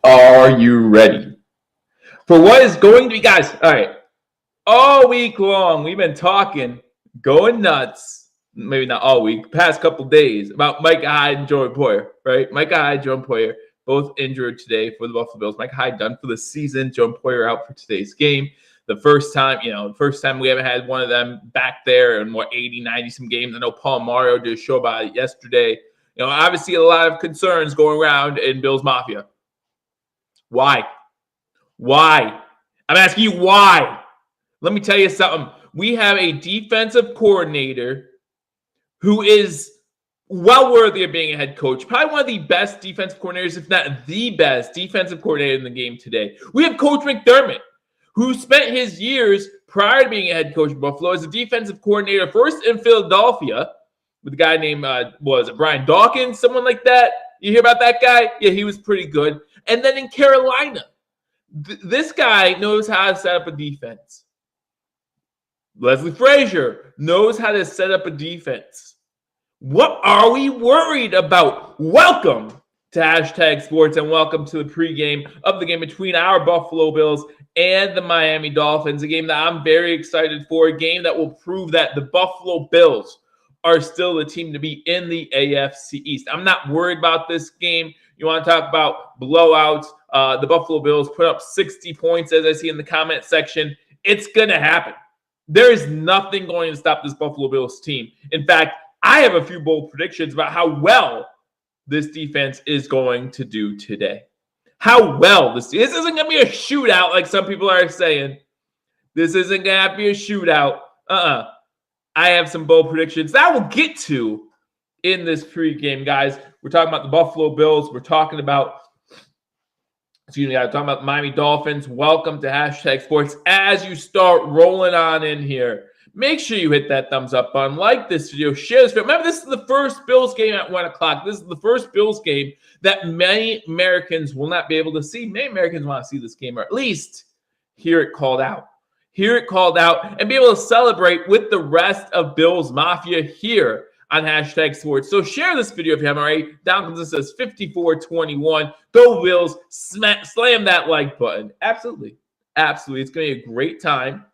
Are you ready for what is going to be, guys? All right, all week long we've been talking, going nuts. Maybe not all week, past couple days about Micah Hyde and Jordan Poyer, right? Micah Hyde, Jordan Poyer, both injured today for the Buffalo Bills. Micah Hyde done for the season. Jordan Poyer out for today's game. The first time we haven't had one of them back there in 80, 90 some games. I know Paul Mario did a show about it yesterday. Obviously a lot of concerns going around in Bills Mafia. Why? I'm asking you why. Let me tell you something. We have a defensive coordinator who is well worthy of being a head coach. Probably one of the best defensive coordinators, if not the best defensive coordinator in the game today. We have Coach McDermott, who spent his years prior to being a head coach in Buffalo as a defensive coordinator, first in Philadelphia with a guy named, Brian Dawkins, someone like that. You hear about that guy? Yeah, he was pretty good. And then in Carolina. This guy knows how to set up a defense. Leslie Frazier knows how to set up a defense. What are we worried about? Welcome to Hashtag Sports and welcome to the pregame of the game between our Buffalo Bills and the Miami Dolphins, a game that I'm very excited for, a game that will prove that the Buffalo Bills are still the team to be in the AFC East. I'm not worried about this game. You want to talk about blowouts? The Buffalo Bills put up 60 points, as I see in the comment section. It's going to happen. There is nothing going to stop this Buffalo Bills team. In fact, I have a few bold predictions about how well this defense is going to do today. How well this isn't going to be a shootout like some people are saying. This isn't going to be a shootout. I have some bold predictions that we'll get to in this pregame, guys. We're talking about the Buffalo Bills. We're talking about the Miami Dolphins. Welcome to Hashtag Sports. As you start rolling on in here, make sure you hit that thumbs up button, like this video, share this video. Remember, this is the first Bills game at 1 o'clock. This is the first Bills game that many Americans will not be able to see. Many Americans want to see this game, or at least hear it called out. Hear it called out and be able to celebrate with the rest of Bills Mafia here on Hashtag Sports. So share this video if you haven't already. Down comes it says 54-21. Go Bills. Slam that like button. Absolutely. Absolutely. It's going to be a great time.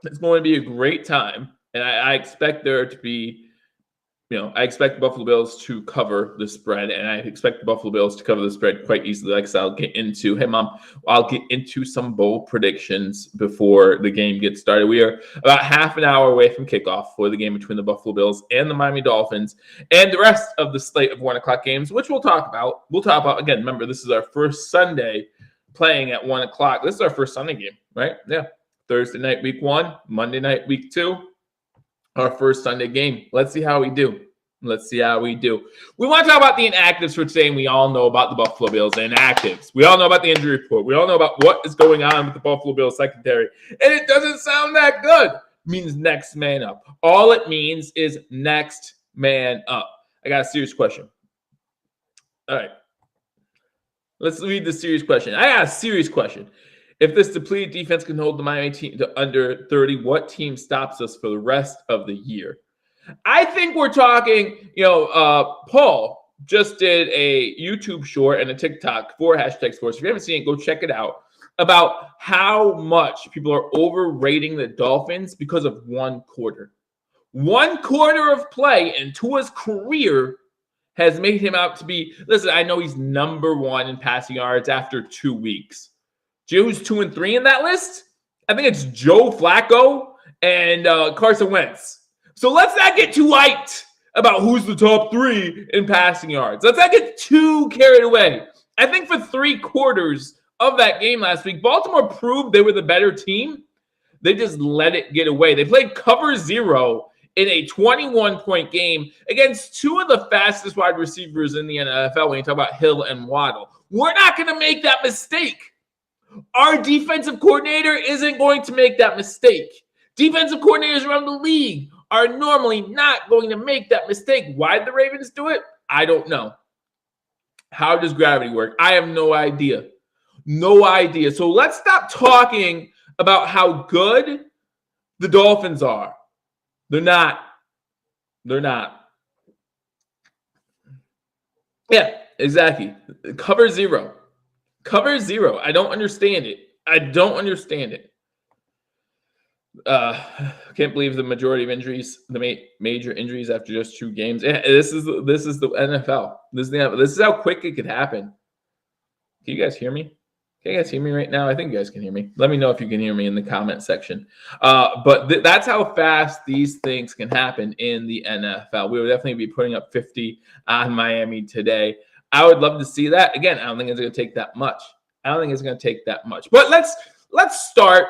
It's going to be a great time. And I expect there to be, I expect the Buffalo Bills to cover the spread. And I expect the Buffalo Bills to cover the spread quite easily. Like I said, I'll get into some bold predictions before the game gets started. We are about half an hour away from kickoff for the game between the Buffalo Bills and the Miami Dolphins and the rest of the slate of 1 o'clock games, which we'll talk about. We'll talk about, again, remember, this is our first Sunday playing at 1 o'clock. This is our first Sunday game, right? Yeah. Thursday night, week 1, Monday night, week 2. Our first Sunday game. Let's see how we do. We want to talk about the inactives for today, and we all know about the Buffalo Bills inactives. We all know about the injury report. We all know about what is going on with the Buffalo Bills secondary. And it doesn't sound that good. It means next man up. All it means is next man up. I got a serious question. All right. Let's read the serious question. I got a serious question. If this depleted defense can hold the Miami team to under 30, what team stops us for the rest of the year? I think we're talking, Paul just did a YouTube short and a TikTok for Hashtag Sports. If you haven't seen it, go check it out, about how much people are overrating the Dolphins because of one quarter. 1 quarter of play in Tua's career has made him out to be, listen, I know he's number 1 in passing yards after 2 weeks. Do you know who's 2 and 3 in that list? I think it's Joe Flacco and Carson Wentz. So let's not get too hyped about who's the top 3 in passing yards. Let's not get too carried away. I think for 3 quarters of that game last week, Baltimore proved they were the better team. They just let it get away. They played cover 0 in a 21-point game against 2 of the fastest wide receivers in the NFL when you talk about Hill and Waddle. We're not going to make that mistake. Our defensive coordinator isn't going to make that mistake. Defensive coordinators around the league are normally not going to make that mistake. Why did the Ravens do it? I don't know. How does gravity work? I have no idea. No idea. So let's stop talking about how good the Dolphins are. They're not. Yeah, exactly. Cover zero. Cover zero. I don't understand it. I don't understand it. Can't believe the majority of injuries, the major injuries after just 2 games. Yeah, this is the NFL. This is how quick it could happen. Can you guys hear me? Can you guys hear me right now? I think you guys can hear me. Let me know if you can hear me in the comment section. But that's how fast these things can happen in the NFL. We would definitely be putting up 50 on Miami today. I would love to see that. Again, I don't think it's going to take that much. But let's start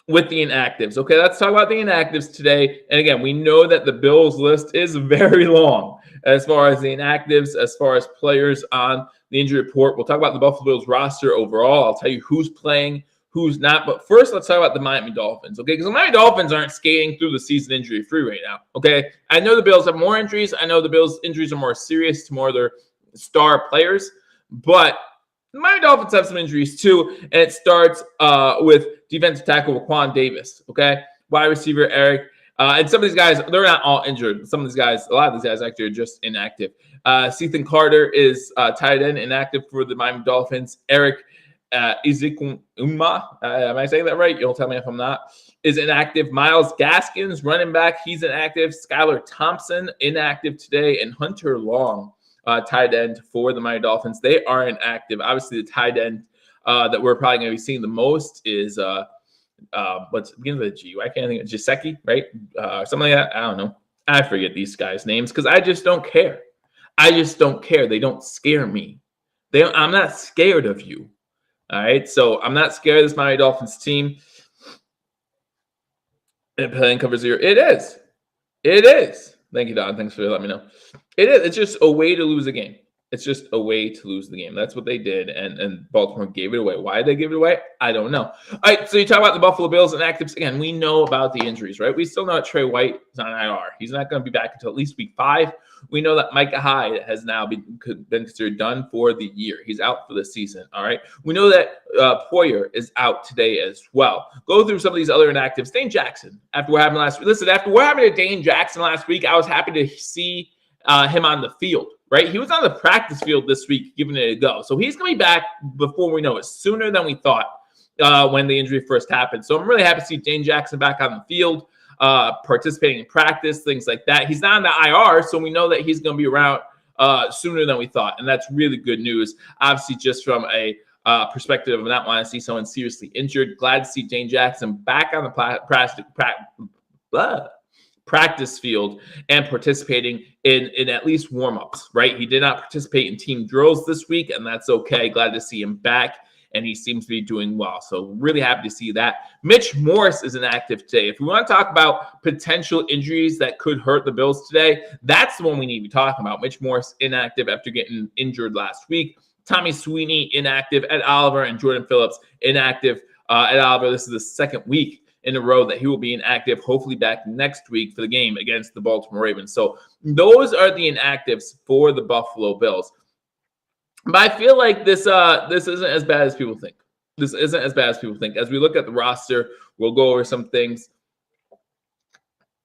with the inactives. Okay, let's talk about the inactives today. And again, we know that the Bills list is very long as far as the inactives, as far as players on the injury report. We'll talk about the Buffalo Bills roster overall. I'll tell you who's playing, who's not. But first, let's talk about the Miami Dolphins, okay? Because the Miami Dolphins aren't skating through the season injury-free right now, okay? I know the Bills have more injuries. I know the Bills' injuries are more serious to more of their star players. But the Miami Dolphins have some injuries too, and it starts with defensive tackle Raquan Davis, okay? Wide receiver Eric. And some of these guys, they're not all injured. Some of these guys, a lot of these guys actually are just inactive. Ethan Carter is tight end inactive for the Miami Dolphins. Eric Ezekiel-Umah, am I saying that right? You'll tell me if I'm not. Is inactive. Myles Gaskins, running back, he's inactive. Skylar Thompson, inactive today. And Hunter Long, tight end for the Miami Dolphins. They are inactive. Obviously, the tight end that we're probably going to be seeing the most is what's begins with a G? Why can't I think of Jaceki, right? Something like that. I don't know. I forget these guys' names because I just don't care. They don't scare me. I'm not scared of you. All right. So I'm not scared of this Miami Dolphins team. And playing cover zero. It is. Thank you, Don. Thanks for letting me know. It is. It's just a way to lose a game. It's just a way to lose the game. That's what they did, and Baltimore gave it away. Why did they give it away? I don't know. All right, so you talk about the Buffalo Bills and actives. Again, we know about the injuries, right? We still know that Trey White is on IR. He's not going to be back until at least week 5. We know that Micah Hyde has now been considered done for the year. He's out for the season, all right? We know that Poyer is out today as well. Go through some of these other inactives. Dane Jackson, after what happened last week. Listen, after what happened to Dane Jackson last week, I was happy to see him on the field. Right? He was on the practice field this week, giving it a go. So he's going to be back before we know it, sooner than we thought when the injury first happened. So I'm really happy to see Dane Jackson back on the field, participating in practice, things like that. He's not on the IR, so we know that he's going to be around sooner than we thought. And that's really good news. Obviously, just from a perspective of not wanting to see someone seriously injured. Glad to see Dane Jackson back on the practice field and participating in at least warm-ups, right? He did not participate in team drills this week, and that's okay. Glad to see him back, and he seems to be doing well. So really happy to see that. Mitch Morse is inactive today. If we want to talk about potential injuries that could hurt the Bills today, that's the one we need to be talking about. Mitch Morse inactive after getting injured last week. Tommy Sweeney inactive. Ed Oliver and Jordan Phillips inactive. Ed Oliver, this is the second week in a row that he will be inactive, hopefully back next week for the game against the Baltimore Ravens. So those are the inactives for the Buffalo Bills. But I feel like this isn't as bad as people think. As we look at the roster, we'll go over some things.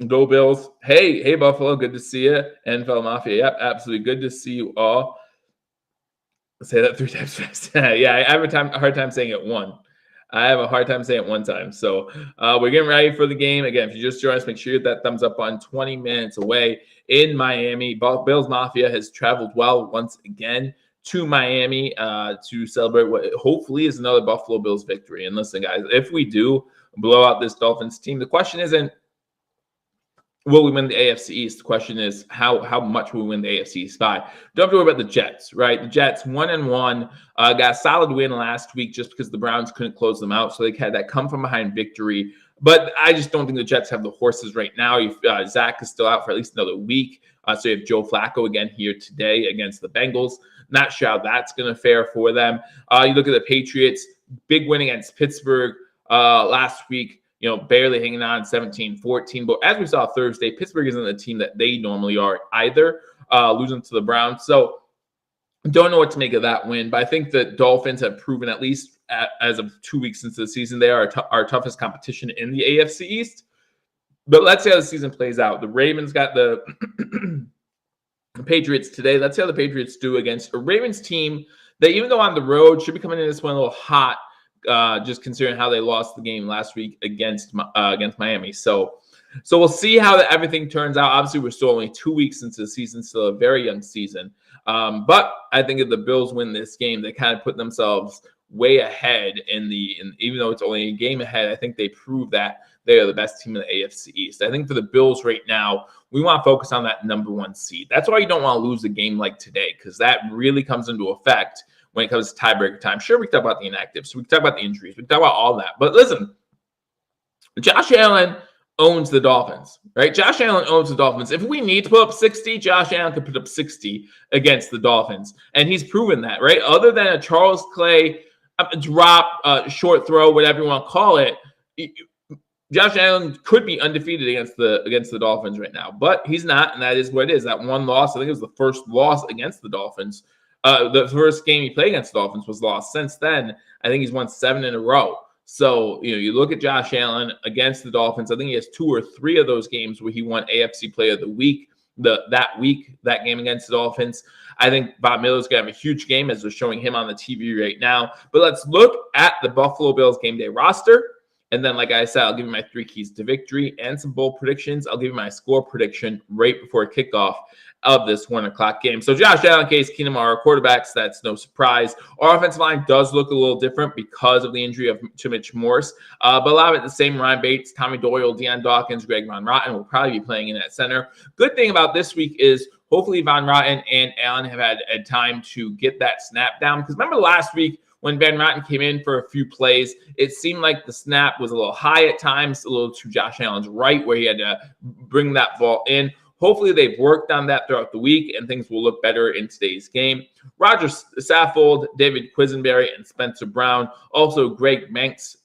Go Bills. Hey, Buffalo. Good to see you. NFL Mafia. Yep, absolutely. Good to see you all. Say that 3 times fast. Yeah, I have a hard time saying it one. I have a hard time saying it one time. So we're getting ready for the game. Again, if you just joined us, make sure you hit that thumbs up button. 20 minutes away in Miami. Bills Mafia has traveled well once again to Miami to celebrate what hopefully is another Buffalo Bills victory. And listen, guys, if we do blow out this Dolphins team, the question isn't, will we win the AFC East? The question is, how much will we win the AFC East by? Don't have to worry about the Jets, right? The Jets 1-1, got a solid win last week just because the Browns couldn't close them out. So they had that come from behind victory. But I just don't think the Jets have the horses right now. Zach is still out for at least another week. So you have Joe Flacco again here today against the Bengals. Not sure how that's going to fare for them. You look at the Patriots, big win against Pittsburgh last week. Barely hanging on 17-14. But as we saw Thursday, Pittsburgh isn't the team that they normally are either, losing to the Browns. So don't know what to make of that win. But I think the Dolphins have proven, at least as of 2 weeks into the season, they are our toughest competition in the AFC East. But let's see how the season plays out. The Ravens got the the Patriots today. Let's see how the Patriots do against a Ravens team that, even though on the road, should be coming in this one a little hot, just considering how they lost the game last week against Miami. So we'll see how everything turns out. Obviously, we're still only 2 weeks into the season, still a very young season. But I think if the Bills win this game, they kind of put themselves way ahead even though it's only a game ahead. I think they prove that they are the best team in the AFC East. I think for the Bills right now, we want to focus on that number 1 seed. That's why you don't want to lose a game like today, because that really comes into effect when it comes to tiebreaker time. Sure, we can talk about the inactives, we can talk about the injuries, we can talk about all that. But listen, Josh Allen owns the Dolphins, right? Josh Allen owns the Dolphins. If we need to put up 60, Josh Allen can put up 60 against the Dolphins. And he's proven that, right? Other than a Charles Clay drop, short throw, whatever you want to call it, Josh Allen could be undefeated against the Dolphins right now. But he's not, and that is what it is. That one loss, I think it was the first loss against the Dolphins. The first game he played against the Dolphins was lost. Since then, I think he's won 7 in a row. So, you look at Josh Allen against the Dolphins. I think he has 2 or 3 of those games where he won AFC Player of the Week that game against the Dolphins. I think Von Miller's going to have a huge game, as they're showing him on the TV right now. But let's look at the Buffalo Bills game day roster. And then, like I said, I'll give you my 3 keys to victory and some bold predictions. I'll give you my score prediction right before kickoff of this 1 o'clock game. So Josh Allen, Case Keenum are our quarterbacks. That's no surprise. Our offensive line does look a little different because of the injury to Mitch Morse. But a lot of it the same. Ryan Bates, Tommy Doyle, Deion Dawkins, Greg Von Rotten will probably be playing in at center. Good thing about this week is hopefully Von Rotten and Allen have had time to get that snap down. Because remember last week, when Van Rotten came in for a few plays, it seemed like the snap was a little high at times, a little to Josh Allen's right, where he had to bring that ball in. Hopefully they've worked on that throughout the week, and things will look better in today's game. Roger Saffold, David Quisenberry, and Spencer Brown. Also, Greg Manx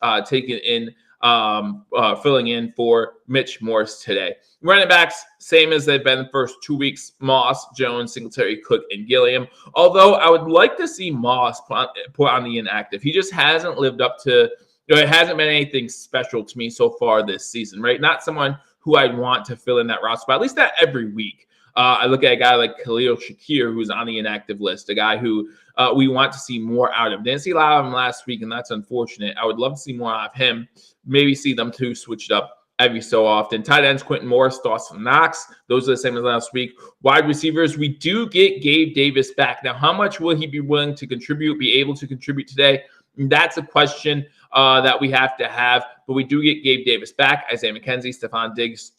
filling in for Mitch Morse today. Running backs, same as they've been the first 2 weeks: Moss, Jones, Singletary, Cook, and Gilliam. Although I would like to see Moss put on the inactive. He just hasn't lived up to, it hasn't been anything special to me so far this season, right? Not someone who I'd want to fill in that roster, but at least not every week. I look at a guy like Khalil Shakir, who's on the inactive list, a guy who we want to see more out of. Didn't see a lot of him last week, and that's unfortunate. I would love to see more out of him. Maybe see them two switched up every so often. Tight ends, Quentin Morris, Dawson Knox. Those are the same as last week. Wide receivers, we do get Gabe Davis back. Now, how much will he be willing to contribute, be able to contribute today? That's a question that we have to have. But we do get Gabe Davis back. Isaiah McKenzie, Stephon Diggs,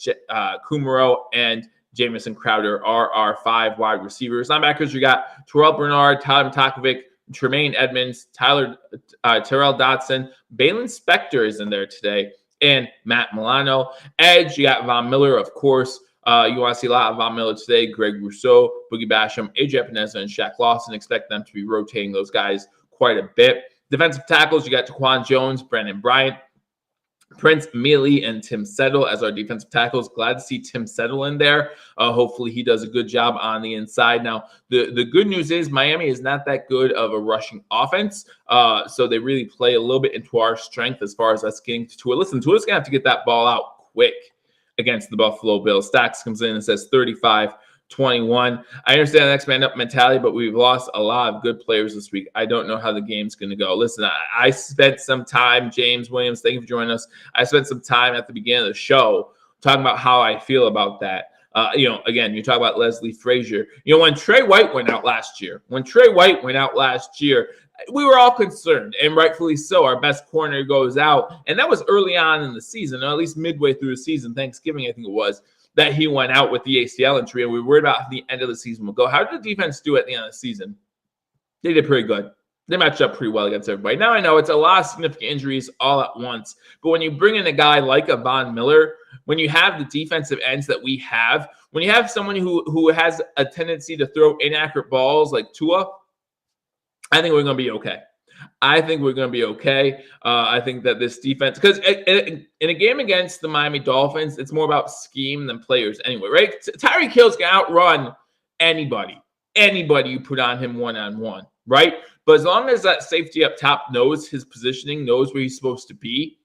Kumaro, and Jamison Crowder are our 5 wide receivers. Linebackers, you got Terrell Bernard, Tyler Matakovic, Tremaine Edmonds, Terrell Dotson. Balin Spector is in there today, and Matt Milano. Edge, you got Von Miller, of course. You want to see a lot of Von Miller today. Greg Rousseau, Boogie Basham, AJ Epinesa, and Shaq Lawson. Expect them to be rotating those guys quite a bit. Defensive tackles, you got Taquan Jones, Brandon Bryant, Prince Mealy, and Tim Settle as our defensive tackles. Glad to see Tim Settle in there. Hopefully he does a good job on the inside. Now, the good news is Miami is not that good of a rushing offense, so they really play a little bit into our strength as far as us getting to Tua. Listen, Tua's going to have to get that ball out quick against the Buffalo Bills. Stacks comes in and says 35-21. I understand the next man up mentality, but we've lost a lot of good players this week. I don't know how the game's going to go. Listen, I spent some time, James Williams, thank you for joining us. I spent some time at the beginning of the show talking about how I feel about that. Again, you talk about Leslie Frazier. When Trey White went out last year, we were all concerned, and rightfully so. Our best corner goes out, and that was early on in the season, or at least midway through the season, Thanksgiving, I think it was, that he went out with the ACL injury, and we were worried about how the end of the season will go. How did the defense do at the end of the season? They did pretty good. They matched up pretty well against everybody. Now I know it's a lot of significant injuries all at once, but when you bring in a guy like a Von Miller, when you have the defensive ends that we have, when you have someone who has a tendency to throw inaccurate balls like Tua, I think we're going to be okay. I think that this defense, because in a game against the Miami Dolphins, it's more about scheme than players anyway, right? Tyreek Hill's going to outrun anybody you put on him one-on-one, right? But as long as that safety up top knows his positioning, knows where he's supposed to be,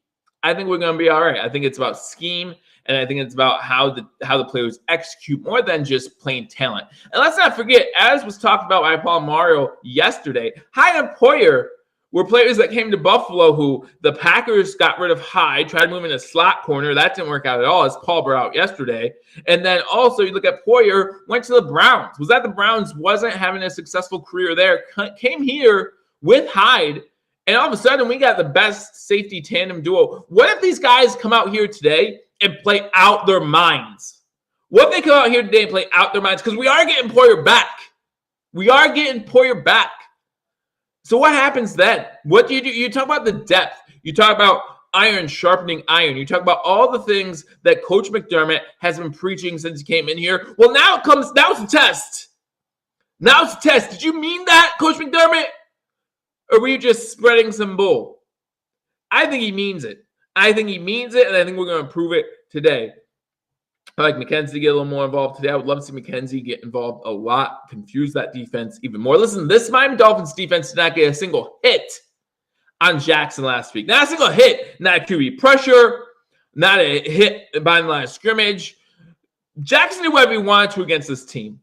I think we're going to be all right. I think it's about scheme, And I think it's about how the players execute more than just plain talent. And let's not forget, as was talked about by Paul Mario yesterday, Hyde and Poyer were players that came to Buffalo who the Packers got rid of Hyde, tried to move in a slot corner. That didn't work out at all, as Paul brought out yesterday. And then also you look at Poyer, went to the Browns. Was that the Browns wasn't having a successful career there, came here with Hyde, and all of a sudden we got the best safety tandem duo. What if these guys come out here today and play out their minds? What if they come out here today and play out their minds? Because we are getting Poyer back. We are getting Poyer back. So what happens then? What do? You talk about the depth. You talk about iron sharpening iron. You talk about all the things that Coach McDermott has been preaching since he came in here. Well, now it's the test. Now it's the test. Did you mean that, Coach McDermott? Or were you just spreading some bull? I think he means it. I think he means it, and I think we're going to prove it today. I like McKenzie to get a little more involved today. I would love to see McKenzie get involved a lot, confuse that defense even more. Listen, this Miami Dolphins defense did not get a single hit on Jackson last week. Not a single hit, not a QB pressure, not a hit by the line of scrimmage. Jackson did whatever he wanted to against this team.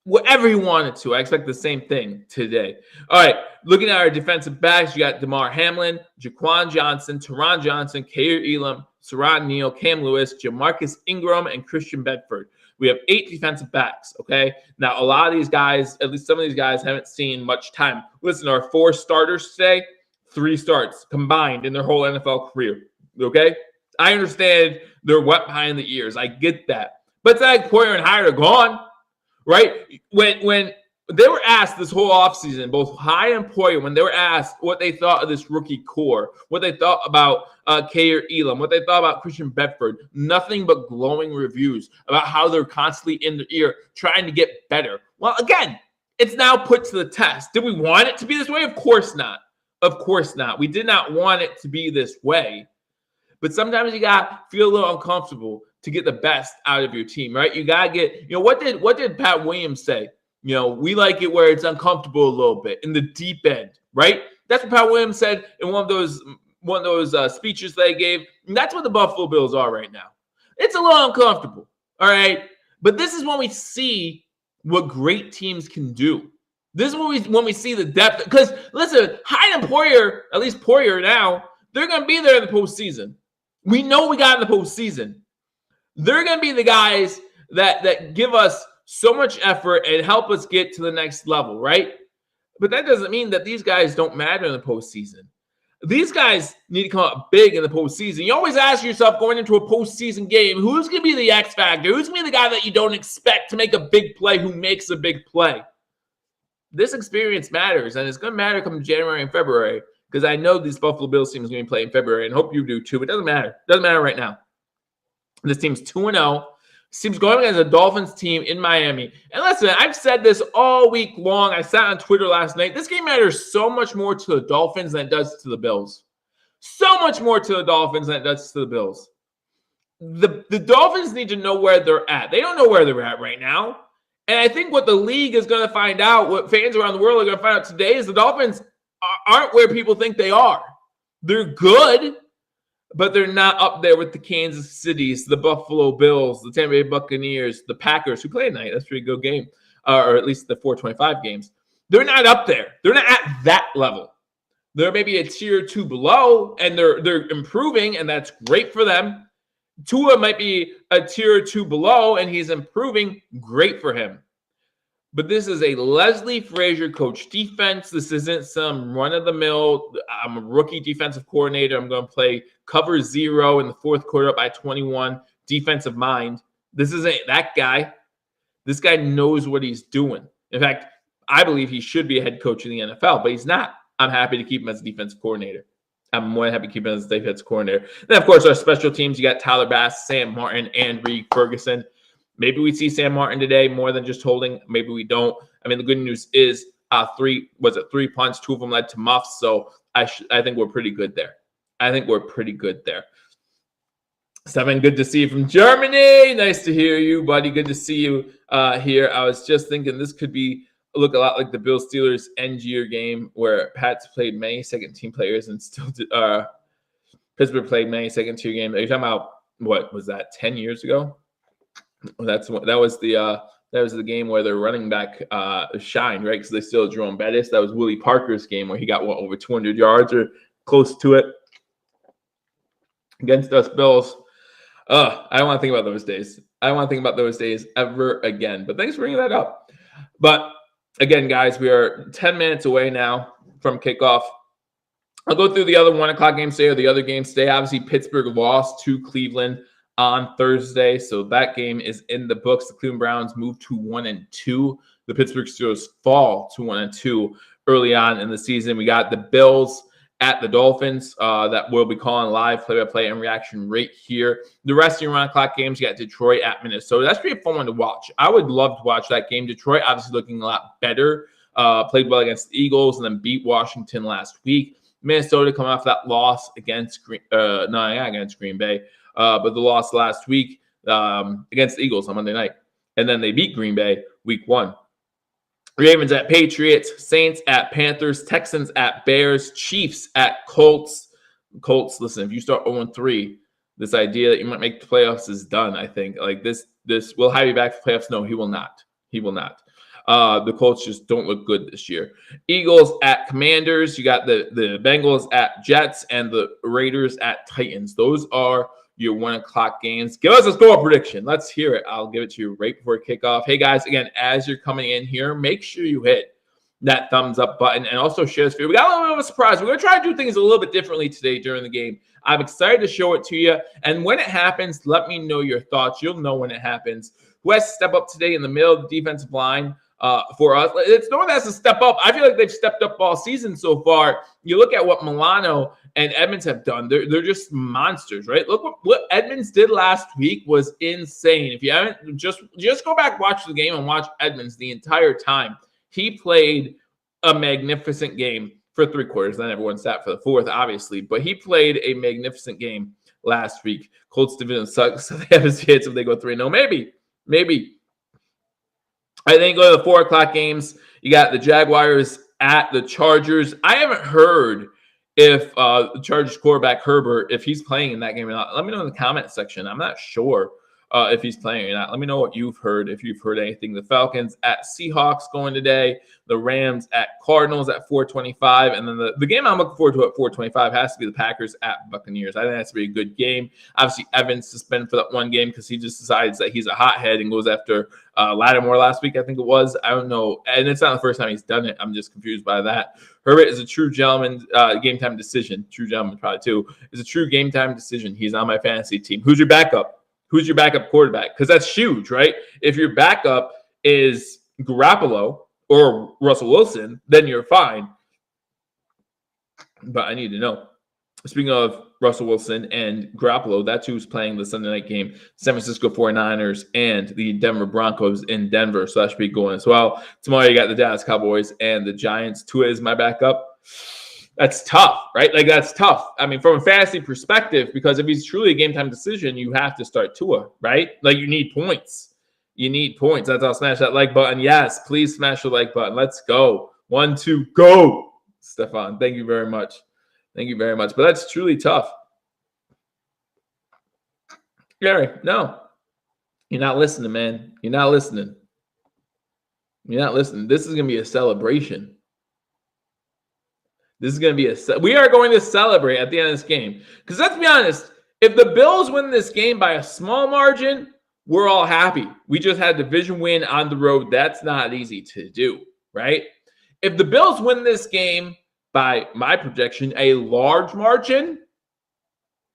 Whatever he wanted to. I expect the same thing today. All right, looking at our defensive backs, you got DeMar Hamlin, Jaquan Johnson, Teron Johnson, Kair Elam, Saran Neal, Cam Lewis, Jamarcus Ingram, and Christian Bedford. We have 8 defensive backs, okay? Now, a lot of these guys, at least some of these guys, haven't seen much time. Listen, our 4 starters today, 3 starts combined in their whole NFL career, okay? I understand they're wet behind the ears. I get that. But it's like Poyer and Hyde are gone, right? When they were asked this whole offseason, both Hyde and Poyer, when they were asked what they thought of this rookie core, what they thought about Kair Elam, what they thought about Christian Bedford, nothing but glowing reviews about how they're constantly in the ear trying to get better. Well, again, it's now put to the test. Did we want it to be this way? Of course not. Of course not. We did not want it to be this way. But sometimes you got to feel a little uncomfortable to get the best out of your team, right? You got to get, what did Pat Williams say? We like it where it's uncomfortable a little bit in the deep end, right? That's what Pat Williams said in one of those speeches they gave. And that's what the Buffalo Bills are right now. It's a little uncomfortable, all right? But this is when we see what great teams can do. This is when we see the depth. Because, listen, Hyde and Poyer, at least Poyer now, they're going to be there in the postseason. We know we got in the postseason. They're going to be the guys that give us so much effort and help us get to the next level, right? But that doesn't mean that these guys don't matter in the postseason. These guys need to come up big in the postseason. You always ask yourself going into a postseason game, who's going to be the X factor? Who's going to be the guy that you don't expect to make a big play, who makes a big play? This experience matters, and it's going to matter come January and February, because I know these Buffalo Bills teams are going to play in February, and hope you do too. It doesn't matter. It doesn't matter right now. This team's 2-0. This team's going against a Dolphins team in Miami. And listen, I've said this all week long. I sat on Twitter last night. This game matters so much more to the Dolphins than it does to the Bills. So much more to the Dolphins than it does to the Bills. The Dolphins need to know where they're at. They don't know where they're at right now. And I think what the league is going to find out, what fans around the world are going to find out today, is the Dolphins aren't where people think they are. They're good, but they're not up there with the Kansas Cities, the Buffalo Bills, the Tampa Bay Buccaneers, the Packers, who play tonight. That's a pretty good game, or at least the 425 games. They're not up there. They're not at that level. They're maybe a tier 2 below, and they're improving, and that's great for them. Tua might be a tier 2 below, and he's improving. Great for him. But this is a Leslie Frazier coach defense. This isn't some run-of-the-mill, I'm a rookie defensive coordinator, I'm going to play cover 0 in the fourth quarter up by 21, defensive mind. This isn't that guy. This guy knows what he's doing. In fact, I believe he should be a head coach in the NFL, but he's not. I'm happy to keep him as a defensive coordinator. I'm more than happy to keep him as a defensive coordinator. Then, of course, our special teams, you got Tyler Bass, Sam Martin, and Reed Ferguson. Maybe we see Sam Martin today more than just holding. Maybe we don't. I mean, the good news is 3 punts, 2 of them led to muffs. So I think we're pretty good there. Stefan, good to see you from Germany. Nice to hear you, buddy. Good to see you here. I was just thinking this could look a lot like the Bills-Steelers end-year game where Pats played many second-team players and still Pittsburgh played many second-tier games. Are you talking about what was that, 10 years ago? That was the game where their running back shined, right? Because they still had Jerome Bettis. That was Willie Parker's game where he got over 200 yards or close to it against us Bills. I don't want to think about those days. I don't want to think about those days ever again. But thanks for bringing that up. But again, guys, we are 10 minutes away now from kickoff. I'll go through the other 1 o'clock games today or the other games today. Obviously, Pittsburgh lost to Cleveland on Thursday, so that game is in the books. The Cleveland Browns move to 1-2. The Pittsburgh Steelers fall to 1-2 early on in the season. We got the Bills at the Dolphins that we'll be calling live play-by-play and reaction right here. The rest of your 1 o'clock games, you got Detroit at Minnesota. That's pretty fun one to watch. I would love to watch that game. Detroit obviously looking a lot better. Played well against the Eagles and then beat Washington last week. Minnesota coming off that loss against Green Bay, but the loss last week against the Eagles on Monday night. And then they beat Green Bay week 1. Ravens at Patriots, Saints at Panthers, Texans at Bears, Chiefs at Colts. Colts, listen, if you start 0-3, this idea that you might make the playoffs is done, I think. Like this will have you back to playoffs. No, he will not. He will not. The Colts just don't look good this year. Eagles at Commanders. You got the Bengals at Jets and the Raiders at Titans. Those are your 1 o'clock games. Give us a score prediction. Let's hear it. I'll give it to you right before kickoff. Hey, guys, again, as you're coming in here, make sure you hit that thumbs up button and also share this video. We got a little bit of a surprise. We're going to try to do things a little bit differently today during the game. I'm excited to show it to you. And when it happens, let me know your thoughts. You'll know when it happens. Who has to step up today in the middle of the defensive line? For us, it's no one has to step up. I feel like they've stepped up all season so far. You look at what Milano and Edmonds have done; they're just monsters, right? Look what Edmonds did last week was insane. If you haven't, just go back, watch the game, and watch Edmonds the entire time. He played a magnificent game for 3 quarters. Then everyone sat for the 4th, obviously, but he played a magnificent game last week. Colts division sucks, so they have a chance if they go 3-0. Maybe. I think go to the 4 o'clock games. You got the Jaguars at the Chargers. I haven't heard if the Chargers quarterback Herbert, if he's playing in that game or not. Let me know in the comment section. I'm not sure if he's playing or not. Let me know what you've heard, if you've heard anything. The Falcons at Seahawks going today. The Rams at Cardinals at 4:25. And then the game I'm looking forward to at 4:25 has to be the Packers at Buccaneers. I think that's to be a good game. Obviously, Evans suspended for that one game because he just decides that he's a hothead and goes after Lattimore last week, I think it was. I don't know. And it's not the first time he's done it. I'm just confused by that. Herbert is a true gentleman, game time decision. True gentleman, probably too. Is a true game time decision. He's on my fantasy team. Who's your backup? Who's your backup quarterback? Because that's huge, right? If your backup is Garoppolo or Russell Wilson, then you're fine. But I need to know. Speaking of Russell Wilson and Garoppolo, that's who's playing the Sunday night game. San Francisco 49ers and the Denver Broncos in Denver. So that should be going as well. Tomorrow you got the Dallas Cowboys and the Giants. Tua is my backup. That's tough, right? Like, that's tough. I mean, from a fantasy perspective, because if he's truly a game-time decision, you have to start Tua, right? Like, you need points. You need points. That's how. Smash that like button. Yes, please smash the like button. Let's go. 1, 2, go. Stefan, thank you very much. Thank you very much. But that's truly tough. Gary, no. You're not listening, man. You're not listening. You're not listening. This is going to be a celebration. This is going to be we are going to celebrate at the end of this game. Because let's be honest, if the Bills win this game by a small margin, we're all happy. We just had a division win on the road. That's not easy to do, right? If the Bills win this game by my projection, a large margin,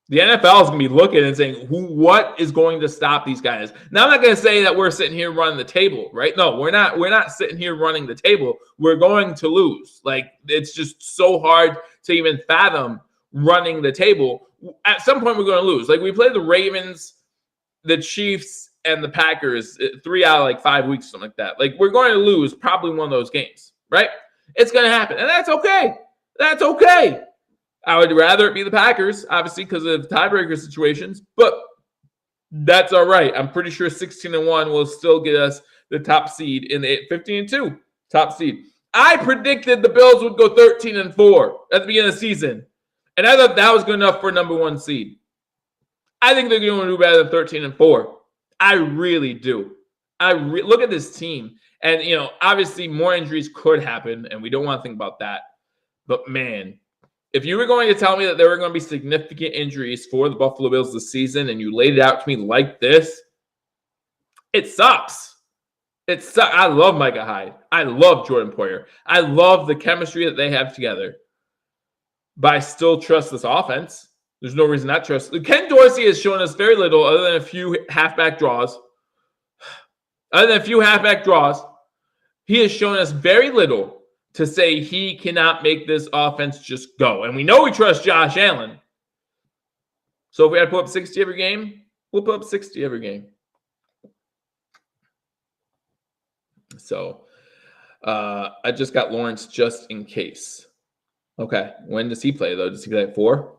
the NFL is going to be looking and saying, what is going to stop these guys? Now, I'm not going to say that we're sitting here running the table, right? No, we're not sitting here running the table. We're going to lose. Like, it's just so hard to even fathom running the table. At some point, we're going to lose. Like, we played the Ravens, the Chiefs, and the Packers 3 out of like 5 weeks, something like that. Like, we're going to lose probably one of those games, right? It's going to happen. And that's okay. That's okay. I would rather it be the Packers, obviously, because of tiebreaker situations, but that's all right. I'm pretty sure 16-1 will still get us the top seed in the 15-2 top seed. I predicted the Bills would go 13-4 at the beginning of the season, and I thought that was good enough for number 1 seed. I think they're going to do better than 13-4. I really do. Look at this team. And, obviously more injuries could happen, and we don't want to think about that. But, man, if you were going to tell me that there were going to be significant injuries for the Buffalo Bills this season and you laid it out to me like this, it sucks. It sucks. I love Micah Hyde. I love Jordan Poyer. I love the chemistry that they have together. But I still trust this offense. There's no reason not to trust. Ken Dorsey has shown us very little other than a few halfback draws. He has shown us very little to say he cannot make this offense just go. And we know we trust Josh Allen. So if we had to put up 60 every game, we'll put up 60 every game. So I just got Lawrence just in case. Okay. When does he play, though? Does he play at 4?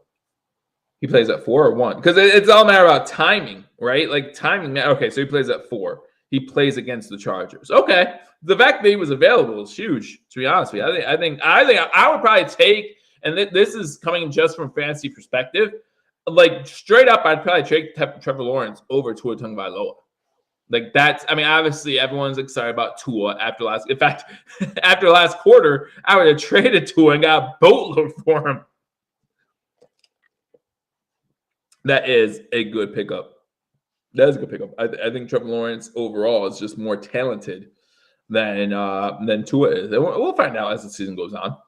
He plays at 4 or 1? Because it's all a matter about timing, right? Like timing. Okay, so he plays at 4. He plays against the Chargers. Okay. The fact that he was available is huge, to be honest with you. I think I would probably take, and this is coming just from fantasy perspective, like straight up, I'd probably take Trevor Lawrence over Tua Tagovailoa. Like obviously everyone's excited about Tua after last quarter, I would have traded Tua and got a boatload for him. That is a good pickup. That is a good pickup. I think Trevor Lawrence overall is just more talented than Tua is. And we'll find out as the season goes on.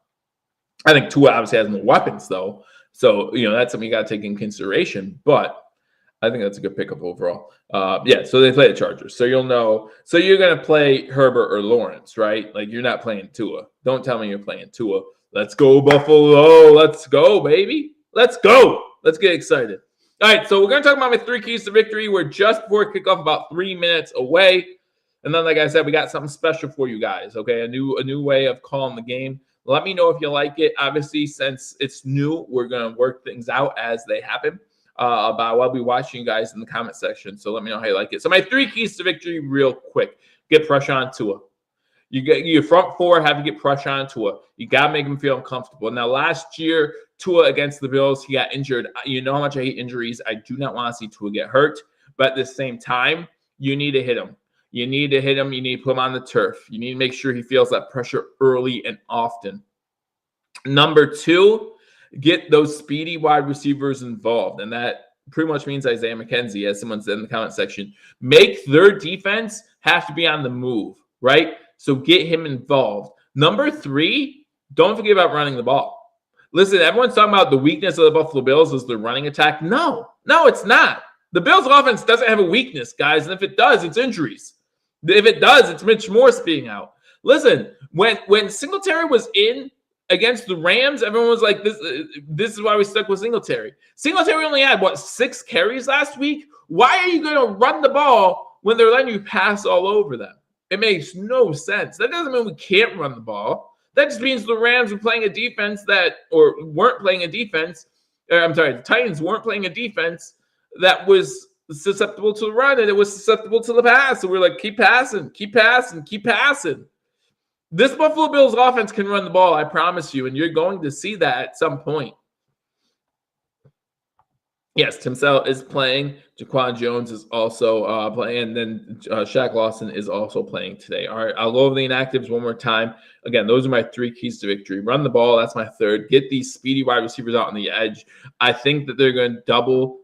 I think Tua obviously has more weapons, though. So, that's something you got to take in consideration. But I think that's a good pickup overall. So they play the Chargers. So you'll know. So you're going to play Herbert or Lawrence, right? Like, you're not playing Tua. Don't tell me you're playing Tua. Let's go, Buffalo. Let's go, baby. Let's go. Let's get excited. All right, so we're going to talk about my 3 keys to victory. We're just before kickoff, about 3 minutes away. And then, like I said, we got something special for you guys, okay? A new way of calling the game. Let me know if you like it. Obviously, since it's new, we're going to work things out as they happen. I'll be watching you guys in the comment section, so let me know how you like it. So my 3 keys to victory real quick. Get pressure on Tua. You get your front 4, have to get pressure on Tua. You got to make him feel uncomfortable. Now, last year, Tua against the Bills, he got injured. You know how much I hate injuries. I do not want to see Tua get hurt. But at the same time, you need to hit him. You need to hit him. You need to put him on the turf. You need to make sure he feels that pressure early and often. Number 2, get those speedy wide receivers involved. And that pretty much means Isaiah McKenzie, as someone said in the comment section. Make their defense have to be on the move, right? So get him involved. Number 3, don't forget about running the ball. Listen, everyone's talking about the weakness of the Buffalo Bills is the running attack. No, it's not. The Bills' offense doesn't have a weakness, guys. And if it does, it's injuries. If it does, it's Mitch Morse being out. Listen, when Singletary was in against the Rams, everyone was like, this is why we stuck with Singletary. Singletary only had, 6 carries last week? Why are you going to run the ball when they're letting you pass all over them? It makes no sense. That doesn't mean we can't run the ball. That just means the Rams were playing a defense weren't playing a defense. The Titans weren't playing a defense that was susceptible to the run, and it was susceptible to the pass. So we're like, keep passing, keep passing, keep passing. This Buffalo Bills offense can run the ball, I promise you, and you're going to see that at some point. Yes, Tim Sell is playing. Jaquan Jones is also playing. And then Shaq Lawson is also playing today. All right, I'll go over the inactives one more time. Again, those are my 3 keys to victory. Run the ball. That's my 3rd. Get these speedy wide receivers out on the edge. I think that they're going to double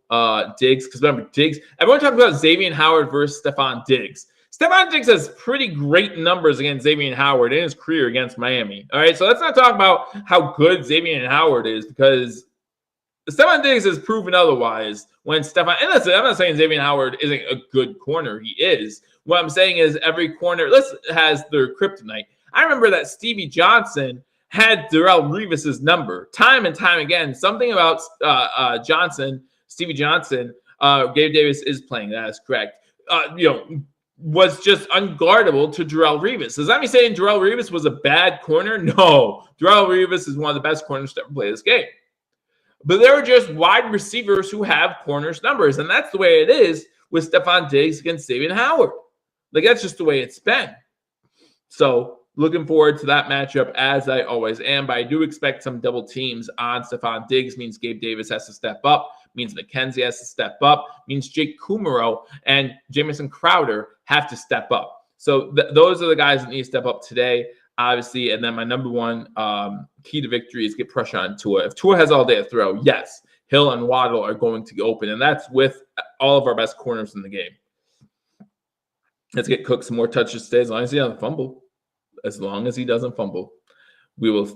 Diggs. Because remember, Diggs, everyone talks about Xavier Howard versus Stephon Diggs. Stephon Diggs has pretty great numbers against Xavier Howard in his career against Miami. All right, so let's not talk about how good Xavier Howard is, because Stephon Diggs has proven otherwise when Stephon, and listen, I'm not saying Xavier Howard isn't a good corner. He is. What I'm saying is every corner has their kryptonite. I remember that Stevie Johnson had Darrelle Revis's number time and time again. Something about Stevie Johnson, Gabe Davis is playing. That is correct. Was just unguardable to Darrelle Revis. Does that mean saying Darrelle Revis was a bad corner? No. Darrelle Revis is one of the best corners to ever play this game. But there are just wide receivers who have corners numbers, and that's the way it is with Stephon Diggs against Xavier Howard. Like, that's just the way it's been. So, looking forward to that matchup, as I always am. But I do expect some double teams on Stephon Diggs. Means Gabe Davis has to step up. means McKenzie has to step up, means Jake Kumaro and Jamison Crowder have to step up. So those are the guys that need to step up today, obviously. And then my number one key to victory is get pressure on Tua. If Tua has all day to throw, yes, Hill and Waddle are going to open, and that's with all of our best corners in the game. Let's get Cook some more touches today, as long as he doesn't fumble. As long as he doesn't fumble, we will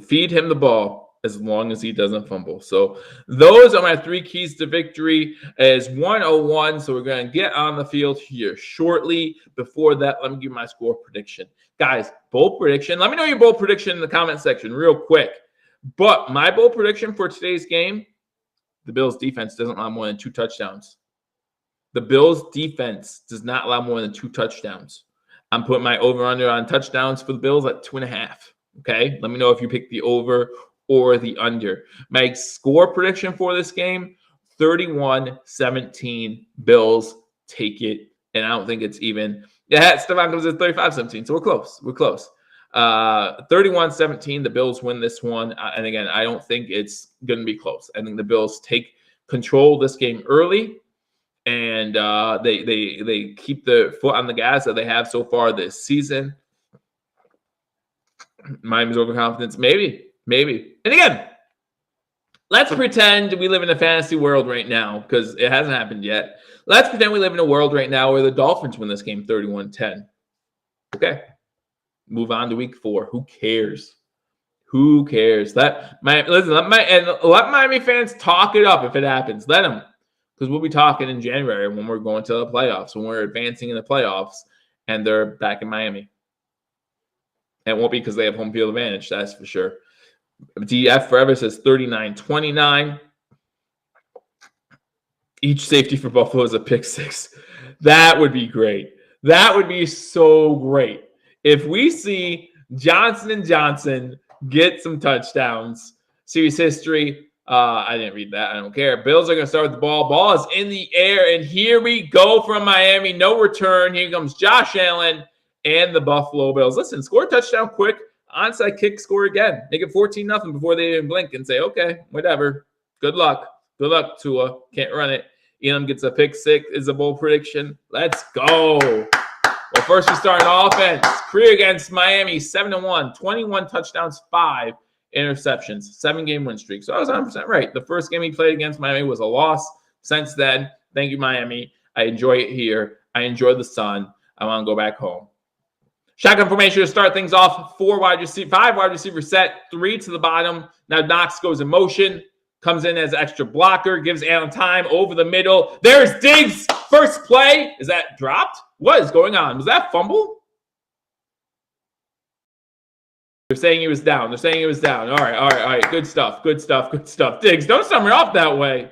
feed him the ball as long as he doesn't fumble. So those are my 3 keys to victory. As 101, so we're going to get on the field here shortly. Before that, let me give my score prediction, guys. Bold prediction. Let me know your bold prediction in the comment section real quick. But my bold prediction for today's game: the Bills' defense doesn't allow more than 2 touchdowns. The Bills' defense does not allow more than 2 touchdowns. I'm putting my over-under on touchdowns for the Bills at 2.5. Okay? Let me know if you pick the over or the under. My score prediction for this game, 31-17. Bills take it. And I don't think it's even. Yeah, Stephon comes at 35-17. So we're close. We're close. 31-17. The Bills win this one. And again, I don't think it's going to be close. I think the Bills take control of this game early. And they keep the foot on the gas that they have so far this season. Miami's overconfidence, maybe. And again, let's pretend we live in a fantasy world right now, because it hasn't happened yet. Let's pretend we live in a world right now where the Dolphins win this game 31-10. Okay, move on to week 4. Who cares? Who cares? Let Miami fans talk it up if it happens. Let them. Because we'll be talking in January when we're going to the playoffs, when we're advancing in the playoffs, and they're back in Miami. And it won't be because they have home field advantage, that's for sure. DF Forever says 39-29. Each safety for Buffalo is a pick 6. That would be great. That would be so great. If we see Johnson & Johnson get some touchdowns, series history. I didn't read that. I don't care. Bills are going to start with the ball. Ball is in the air, and here we go from Miami. No return. Here comes Josh Allen and the Buffalo Bills. Listen, score a touchdown quick. Onside kick, score again. Make it 14-0 before they even blink and say, okay, whatever. Good luck. Good luck, Tua. Can't run it. Elam gets a pick 6 is a bold prediction. Let's go. Well, first we start an offense. Career against Miami, 7-1, 21 touchdowns, 5 interceptions, 7-game win streak. So I was 100% right. The first game he played against Miami was a loss. Since then, thank you, Miami. I enjoy it here. I enjoy the sun. I want to go back home. Shotgun formation to start things off. 5 wide receiver set, 3 to the bottom. Now Knox goes in motion, comes in as extra blocker, gives Allen time over the middle. There's Diggs. First play. Is that dropped? What is going on? Was that fumble? They're saying he was down. All right. Good stuff. Diggs, don't start me off that way.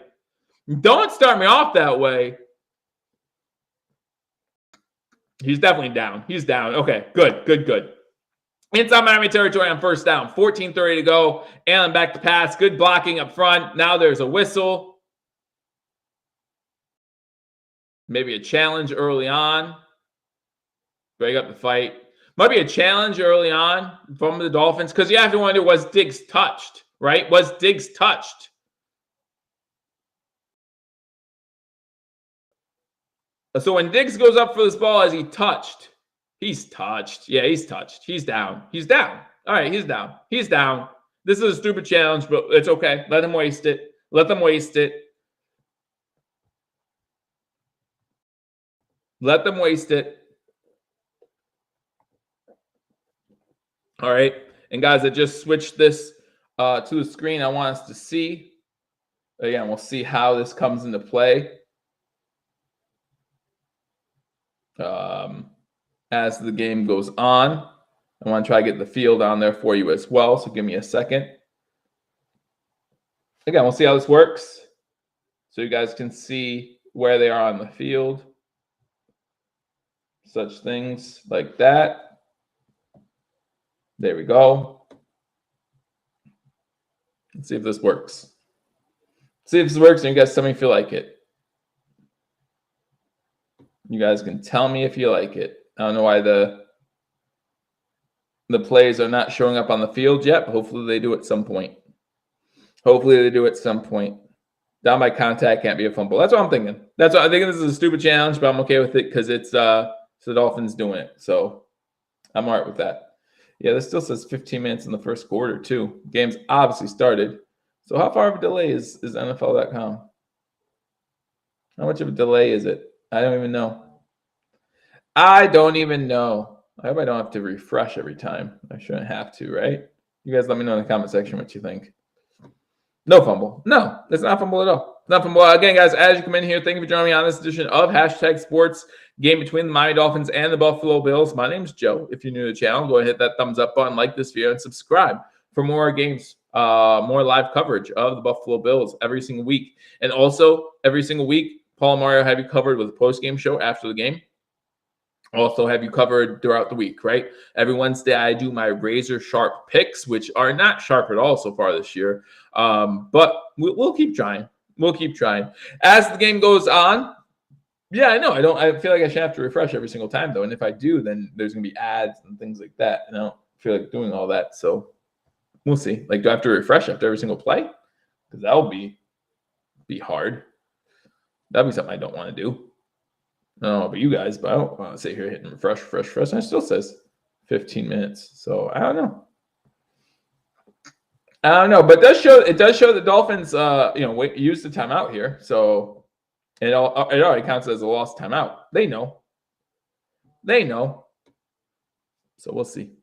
He's definitely down. He's down. Okay, good. Inside Miami territory on first down. 14:30 to go. Allen back to pass. Good blocking up front. Now there's a whistle. Maybe a challenge early on. Break up the fight. Might be a challenge early on from the Dolphins, because you have to wonder, was Diggs touched, right? Was Diggs touched? So when Diggs goes up for this ball, is he touched? He's touched. Yeah, he's touched. He's down. All right, he's down. This is a stupid challenge, but it's okay. Let him waste it. Let them waste it. All right. And guys, I just switched this to the screen. I want us to see. Again, we'll see how this comes into play as the game goes on. I want to try to get the field on there for you as well. So give me a second. Again, we'll see how this works, so you guys can see where they are on the field. Such things like that. There we go. Let's see if this works. And you guys tell me if you like it. You guys can tell me if you like it. I don't know why the plays are not showing up on the field yet, but hopefully they do at some point. Down by contact can't be a fumble. That's what I'm thinking. That's what I'm thinking. This is a stupid challenge, but I'm okay with it because it's the Dolphins doing it. So I'm all right with that. Yeah, this still says 15 minutes in the first quarter, too. Game's obviously started. So how far of a delay is NFL.com? How much of a delay is it? I don't even know. I don't even know. I hope I don't have to refresh every time. I shouldn't have to, right? You guys let me know in the comment section what you think. No fumble. No, it's not fumble at all. Not fumble. Again, guys, as you come in here, thank you for joining me on this edition of Hashtag Sports, game between the Miami Dolphins and the Buffalo Bills. My name's Joe. If you're new to the channel, go ahead and hit that thumbs up button, like this video, and subscribe for more games, more live coverage of the Buffalo Bills every single week. And also, every single week, Paul and Mario have you covered with a post-game show after the game. Also have you covered throughout the week, right? Every Wednesday, I do my razor sharp picks, which are not sharp at all so far this year. But we'll keep trying. We'll keep trying. As the game goes on, yeah, I know. I feel like I should have to refresh every single time, though. And if I do, then there's going to be ads and things like that. And I don't feel like doing all that. So we'll see. Like, do I have to refresh after every single play? Because that'll be hard. That'll be something I don't want to do. No, but you guys, but I don't want to sit here hitting refresh. And it still says 15 minutes. So I don't know. But it does show the Dolphins, use the timeout here. So it already counts as a lost timeout. They know. So we'll see.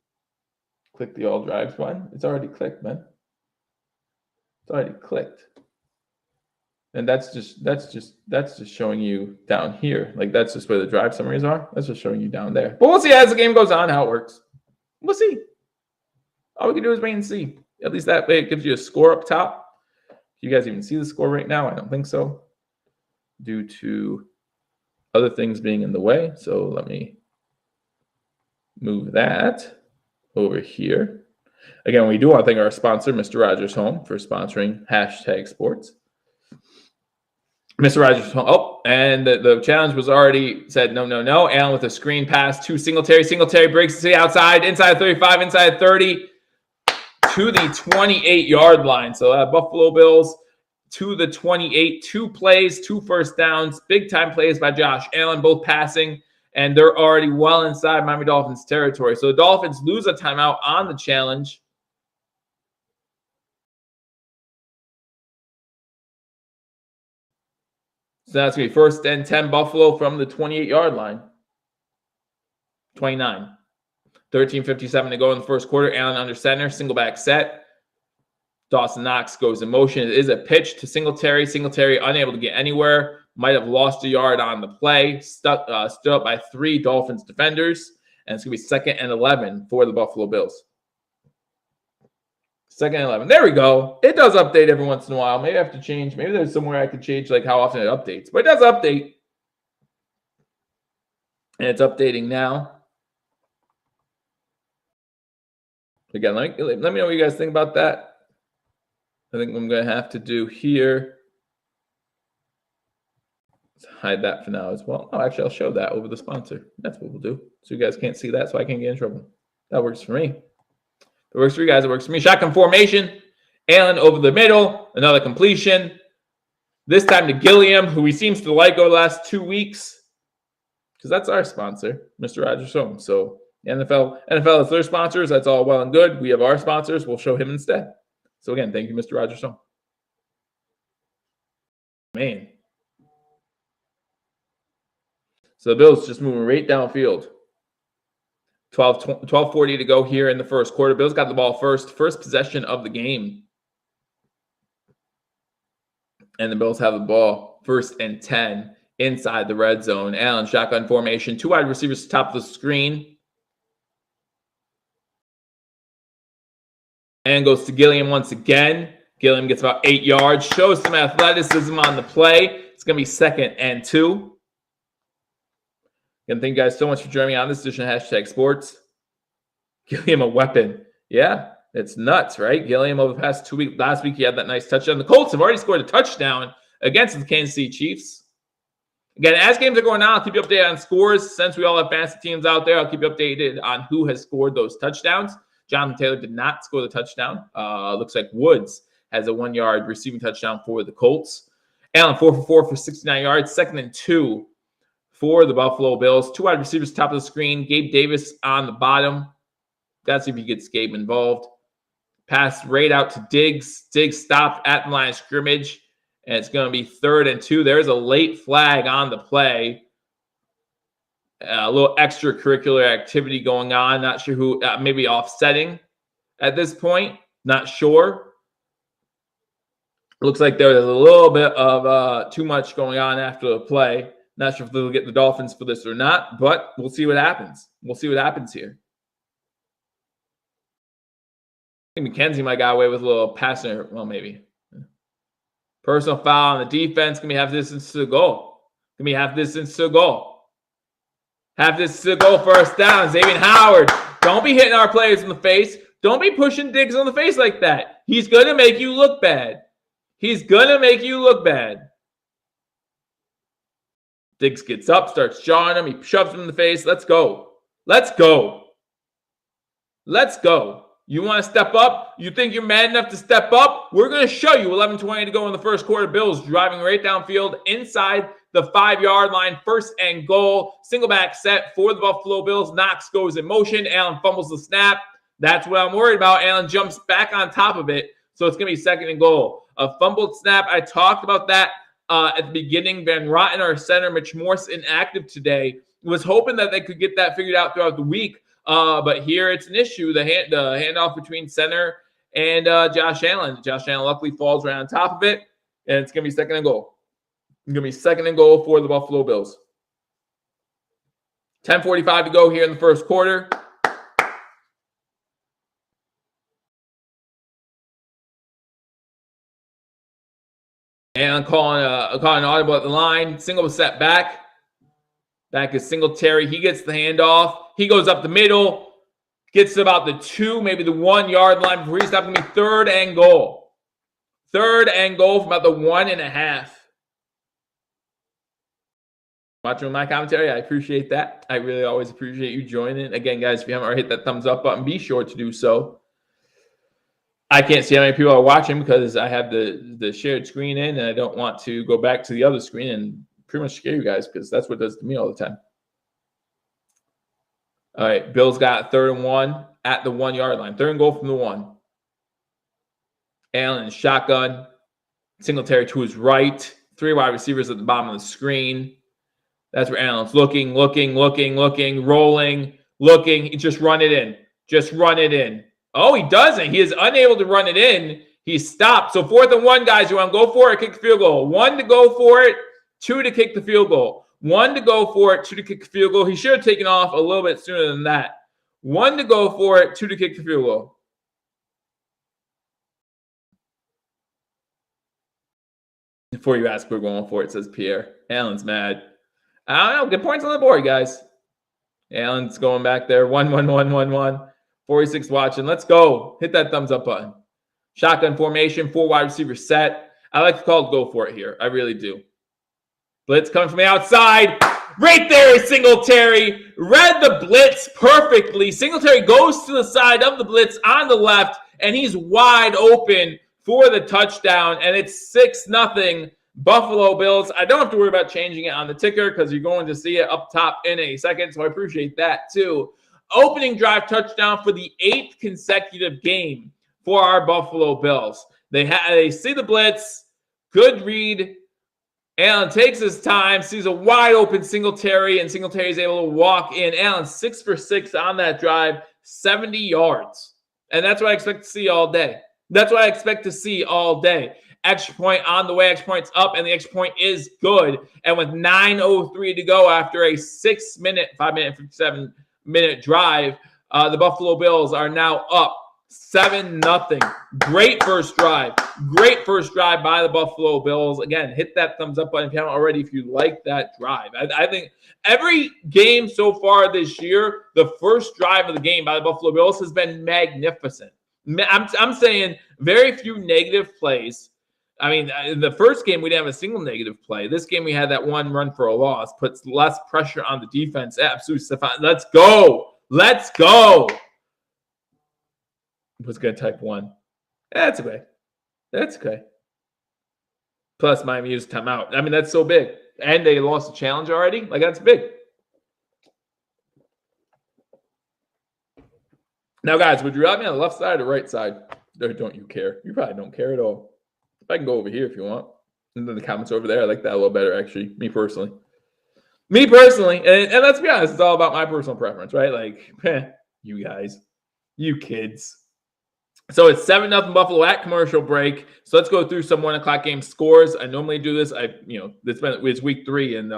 Click the all drives button. It's already clicked, man. It's already clicked. And that's just showing you down here. Like, that's just where the drive summaries are. That's just showing you down there. But we'll see as the game goes on how it works. We'll see. All we can do is wait and see. At least that way it gives you a score up top. You guys even see the score right now? I don't think so, due to other things being in the way. So let me move that over here. Again, we do want to thank our sponsor, Mr. Rogers Home, for sponsoring Hashtag Sports. Mr. Rogers, and the challenge was already said no. Allen with a screen pass to Singletary. Singletary breaks to the outside, inside 35, inside 30, to the 28-yard line. So Buffalo Bills to the 28, 2 plays, 2 first downs, big-time plays by Josh Allen, both passing, and they're already well inside Miami Dolphins territory. So the Dolphins lose a timeout on the challenge. So that's going to be 1st and 10 Buffalo from the 28-yard line. 29. 13:57 to go in the first quarter. Allen under center, single back set. Dawson Knox goes in motion. It is a pitch to Singletary. Singletary unable to get anywhere. Might have lost a yard on the play. Stood up by 3 Dolphins defenders. And it's going to be 2nd and 11 for the Buffalo Bills. 2nd and 11. There we go. It does update every once in a while. Maybe I have to change. Maybe there's somewhere I could change like how often it updates. But it does update. And it's updating now. Again, let me know what you guys think about that. I think what I'm going to have to do here. Let's hide that for now as well. Oh, actually, I'll show that over the sponsor. That's what we'll do. So you guys can't see that, so I can't get in trouble. That works for me. If it works for you guys, it works for me. Shotgun formation. Allen over the middle. Another completion. This time to Gilliam, who he seems to like over the last 2 weeks. Because that's our sponsor, Mr. Rogers Home. So the NFL is their sponsors. That's all well and good. We have our sponsors. We'll show him instead. So again, thank you, Mr. Rogers Home. Man. So the Bills just moving right downfield. 12:40 to go here in the first quarter. Bills got the ball first possession of the game. And the Bills have the ball 1st and 10 inside the red zone. Allen shotgun formation. 2 wide receivers top of the screen. And goes to Gilliam once again. Gilliam gets about 8 yards. Shows some athleticism on the play. It's going to be 2nd and 2. Again, thank you guys so much for joining me on this edition of Hashtag Sports. Gilliam a weapon. Yeah, it's nuts, right? Gilliam over the past 2 weeks. Last week he had that nice touchdown. The Colts have already scored a touchdown against the Kansas City Chiefs. Again, as games are going on, I'll keep you updated on scores. Since we all have fantasy teams out there, I'll keep you updated on who has scored those touchdowns. Jonathan Taylor did not score the touchdown. Looks like Woods has a 1-yard receiving touchdown for the Colts. Allen 4 for 4 for 69 yards. 2nd and 2 for the Buffalo Bills. 2 wide receivers top of the screen. Gabe Davis on the bottom. Got to see if he gets Gabe involved. Pass right out to Diggs. Diggs stopped at the line of scrimmage. And it's going to be 3rd and 2. There's a late flag on the play. A little extracurricular activity going on. Not sure who, maybe offsetting at this point. Not sure. Looks like there was a little bit of too much going on after the play. Not sure if they'll get the Dolphins for this or not, but we'll see what happens. We'll see what happens here. I think McKenzie might got away with a little passing. Well, maybe. Personal foul on the defense. Can we have distance to the goal? Can we have distance to the goal? Have this to go 1st down. Xavier Howard. Don't be hitting our players in the face. Don't be pushing Diggs on the face like that. He's going to make you look bad. He's going to make you look bad. Diggs gets up, starts jawing him. He shoves him in the face. Let's go. Let's go. Let's go. You want to step up? You think you're mad enough to step up? We're going to show you. 11:20 to go in the first quarter. Bills driving right downfield inside the 5-yard line. 1st and goal. Single back set for the Buffalo Bills. Knox goes in motion. Allen fumbles the snap. That's what I'm worried about. Allen jumps back on top of it. So it's going to be 2nd and goal. A fumbled snap. I talked about that at the beginning. Van Rotten, our center, Mitch Morse, inactive today. Was hoping that they could get that figured out throughout the week. But here it's an issue. The handoff between center and Josh Allen. Josh Allen luckily falls right on top of it. And it's going to be 2nd and goal. It's going to be 2nd and goal for the Buffalo Bills. 10:45 to go here in the first quarter. Allen calling an audible at the line. Single set back. Back is Singletary. He gets the handoff. He goes up the middle. Gets to about the 2, maybe the 1-yard line before he's going to be 3rd and goal. 3rd and goal from about the 1.5. Watching my commentary, I appreciate that. I really always appreciate you joining. Again, guys, if you haven't already hit that thumbs up button, be sure to do so. I can't see how many people are watching because I have the shared screen in, and I don't want to go back to the other screen and pretty much scare you guys because that's what it does to me all the time. All right, Bills got 3rd and 1 at the 1-yard line. 3rd and goal from the 1. Allen shotgun. Singletary to his right. 3 wide receivers at the bottom of the screen. That's where Allen's looking, rolling, looking. Just run it in. Just run it in. Oh, he doesn't. He is unable to run it in. He stopped. So 4th and 1, guys. You want to go for it, kick the field goal. 1 to go for it, 2 to kick the field goal. 1 to go for it, 2 to kick the field goal. He should have taken off a little bit sooner than that. 1 to go for it, 2 to kick the field goal. Before you ask, we're going for it, says Pierre. Allen's mad. I don't know. Good points on the board, guys. Allen's going back there. 1. 46 watching. Let's go. Hit that thumbs up button. Shotgun formation, 4 wide receivers set. I like to call it go for it here. I really do. Blitz coming from the outside. Right there is Singletary. Read the blitz perfectly. Singletary goes to the side of the blitz on the left, and he's wide open for the touchdown. And it's 6-0 Buffalo Bills. I don't have to worry about changing it on the ticker because you're going to see it up top in a second. So I appreciate that too. Opening drive touchdown for the 8th consecutive game for our Buffalo Bills. They see the blitz. Good read. Allen takes his time, sees a wide open Singletary, and Singletary is able to walk in. Allen 6 for 6 on that drive, 70 yards. And that's what I expect to see all day. That's what I expect to see all day. Extra point on the way. Extra point's up, and the extra point is good. And with 9:03 to go after a 57-minute drive, the Buffalo Bills are now up 7-0. Great first drive. Great first drive by the Buffalo Bills. Again, hit that thumbs up button if you haven't already if you like that drive. I think every game so far this year, the first drive of the game by the Buffalo Bills has been magnificent. I'm saying very few negative plays. I mean, in the first game, we didn't have a single negative play. This game, we had that one run for a loss. Puts less pressure on the defense. Absolutely, Stefan. Let's go. Let's go. Was going to type 1. That's okay. That's okay. Plus Miami used timeout. I mean, that's so big. And they lost the challenge already? Like, that's big. Now, guys, would you rather me on the left side or right side? Or don't you care? You probably don't care at all. I can go over here if you want. And then the comments over there. I like that a little better, actually. Me personally. And let's be honest, it's all about my personal preference, right? Like, you guys, you kids. So it's 7-0 Buffalo at commercial break. So let's go through some 1 o'clock game scores. I normally do this. It's week 3, and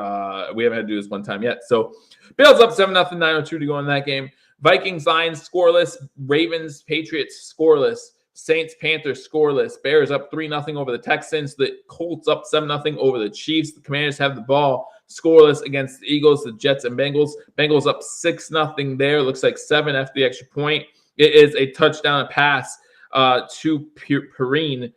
we haven't had to do this one time yet. So Bills up 7-0, 9:02 to go in that game. Vikings, Lions scoreless. Ravens, Patriots scoreless. Saints, Panthers scoreless. Bears up 3-0 over the Texans. The Colts up 7-0 over the Chiefs. The Commanders have the ball scoreless against the Eagles, the Jets, and Bengals. Bengals up 6-0 there. Looks like 7 after the extra point. It is a touchdown pass to Perrine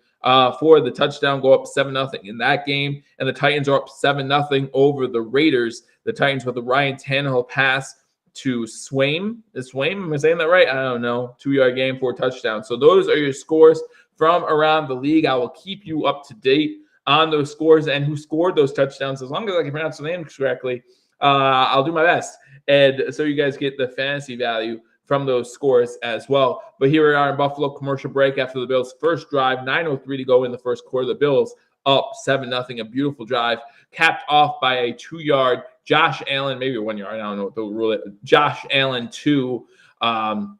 for the touchdown. Go up 7-0 in that game. And the Titans are up 7-0 over the Raiders. The Titans with the Ryan Tannehill pass to Swaim. Is Swaim? Am I saying that right? I don't know. 2-yard game, 4 touchdowns. So those are your scores from around the league. I will keep you up to date on those scores and who scored those touchdowns. As long as I can pronounce the names correctly, I'll do my best. And so you guys get the fantasy value from those scores as well. But here we are in Buffalo commercial break after the Bills' first drive, 9:03 to go in the first quarter. The Bills up 7-0, a beautiful drive, capped off by a 2-yard Josh Allen, maybe a 1 yard. I don't know what the rule is. Josh Allen to Devin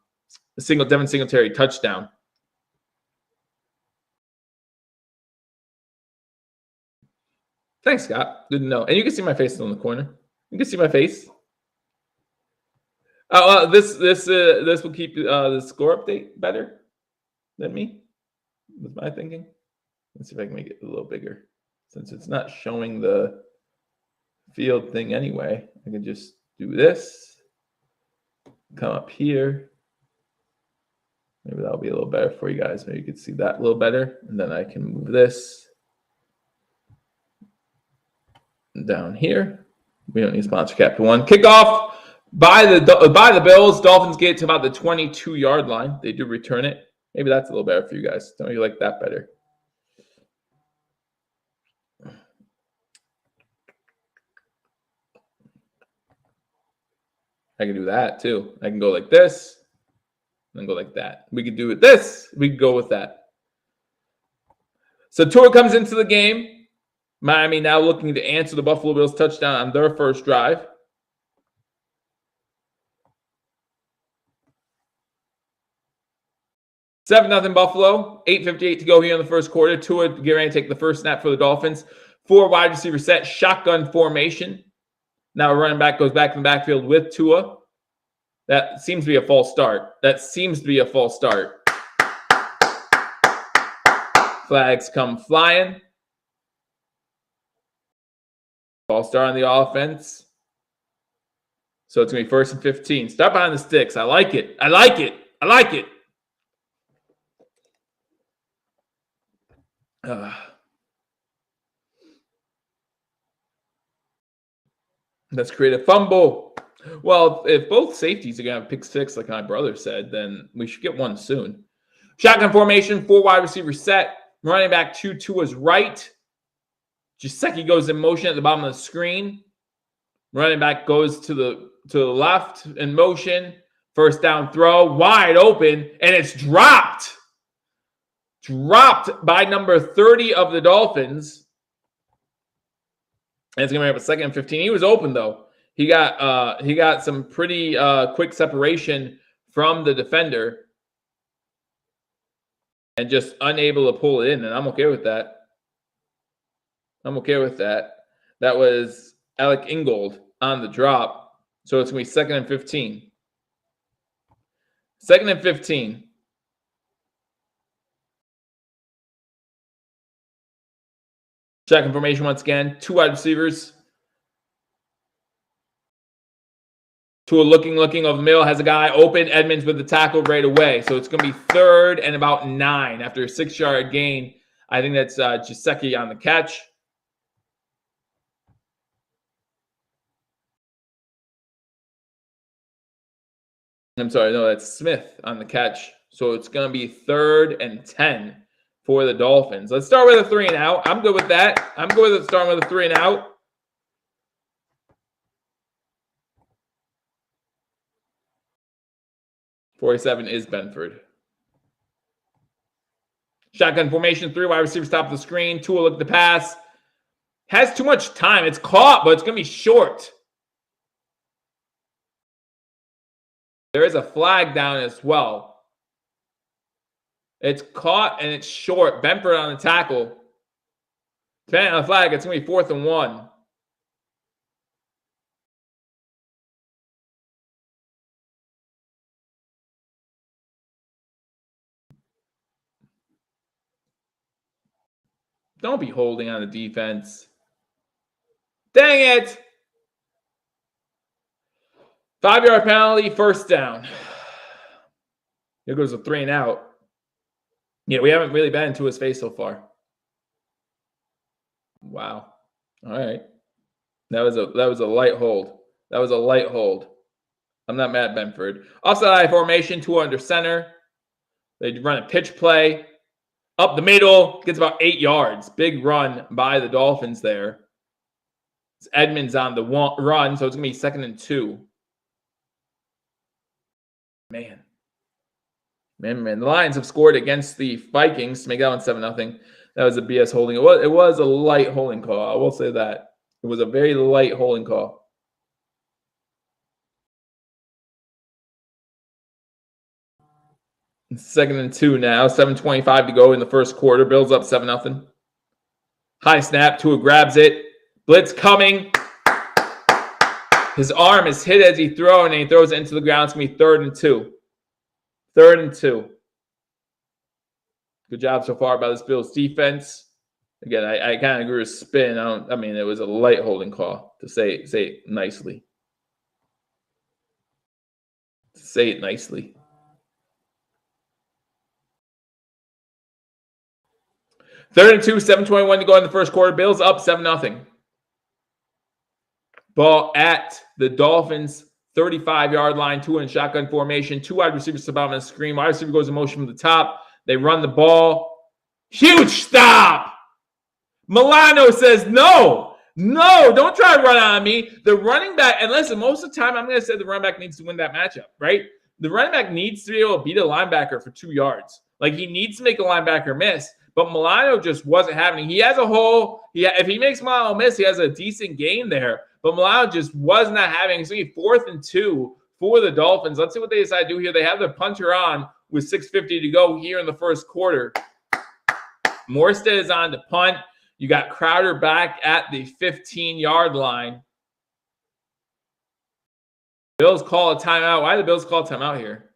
Singletary touchdown. Thanks, Scott. Good to know. And you can see my face on the corner. You can see my face. This will keep the score update better than me. Was my thinking. Let's see if I can make it a little bigger. Since it's not showing the field thing anyway, I can just do this. Come up here. Maybe that'll be a little better for you guys. Maybe you can see that a little better. And then I can move this down here. We don't need sponsor cap to 1. Kickoff by the Bills. Dolphins get to about the 22-yard line. They do return it. Maybe that's a little better for you guys. Don't you like that better? I can do that too. I can go like this and then go like that. We could do it this. We could go with that. So Tua comes into the game. Miami now looking to answer the Buffalo Bills touchdown on their first drive. $7-0 Buffalo. 8:58 to go here in the first quarter. Tua getting ready to take the first snap for the Dolphins. 4 wide receiver set, shotgun formation. Now a running back goes back in the backfield with Tua. That seems to be a false start. Flags come flying. False start on the offense. So it's going to be 1st and 15. Start behind the sticks. I like it. Let's create a fumble. Well, if both safeties are going to have pick 6, like my brother said, then we should get one soon. Shotgun formation, 4 wide receivers set. Running back to Tua's right. Gesicki goes in motion at the bottom of the screen. Running back goes to the left in motion. First down throw, wide open, and it's dropped. Dropped by number 30 of the Dolphins. And it's going to be up a 2nd and 15. He was open, though. He got some pretty quick separation from the defender and just unable to pull it in, and I'm okay with that. That was Alec Ingold on the drop. So it's going to be 2nd and 15. 2nd and 15. Check information once again. 2 wide receivers. Tua looking over the middle. Has a guy open. Edmonds with the tackle right away. So it's going to be 3rd and about 9 after a 6-yard gain. I think that's Gesicki on the catch. I'm sorry, no, that's Smith on the catch. So it's going to be 3rd and 10 for the Dolphins. Let's start with a 3 and out. I'm good with that. I'm good with starting with a 3 and out. .47 is Benford. Shotgun formation, 3 wide receivers top of the screen. Tua look at the pass. Has too much time. It's caught, but it's going to be short. There is a flag down as well. It's caught and it's short. Benford on the tackle. Depending on the flag, it's going to be 4th and 1. Don't be holding on the defense. Dang it. 5-yard penalty, 1st down. Here goes a 3 and out. Yeah, we haven't really been into his face so far. Wow. All right. That was a light hold. That was a light hold. I'm not mad at Benford. Offside eye formation, 2 under center. They run a pitch play. Up the middle, gets about 8 yards. Big run by the Dolphins there. It's Edmonds on the run, so it's going to be 2nd and 2. Man. The Lions have scored against the Vikings to make that one 7-0. That was a BS holding. It was a light holding call. I will say that. It was a very light holding call. It's 2nd and 2 now. 7:25 to go in the first quarter. Bills up 7-0. High snap. Tua grabs it. Blitz coming. His arm is hit as he throws, and he throws it into the ground. It's going to be 3rd and 2. 3rd and 2. Good job so far by this Bills defense. Again, I kind of agree with spin. I mean, it was a light holding call, to say it nicely. Say it nicely. Third and 2, 7:21 to go in the first quarter. Bills up 7-0. Ball at the Dolphins 35-yard line. 2 in shotgun formation. 2 wide receivers step out on the screen. Wide receiver goes in motion from the top. They run the ball. Huge stop. Milano says, no, don't try to run on me. The running back, and listen, most of the time I'm going to say the running back needs to win that matchup, right? The running back needs to be able to beat a linebacker for 2 yards. Like, he needs to make a linebacker miss. But Milano just wasn't happening. He has a hole. If he makes Milano miss, he has a decent gain there. But Milano just was not having. It's going to be 4th and 2 for the Dolphins. Let's see what they decide to do here. They have their punter on with 6:50 to go here in the first quarter. Morstead is on to punt. You got Crowder back at the 15-yard line. Bills call a timeout. Why did the Bills call a timeout here?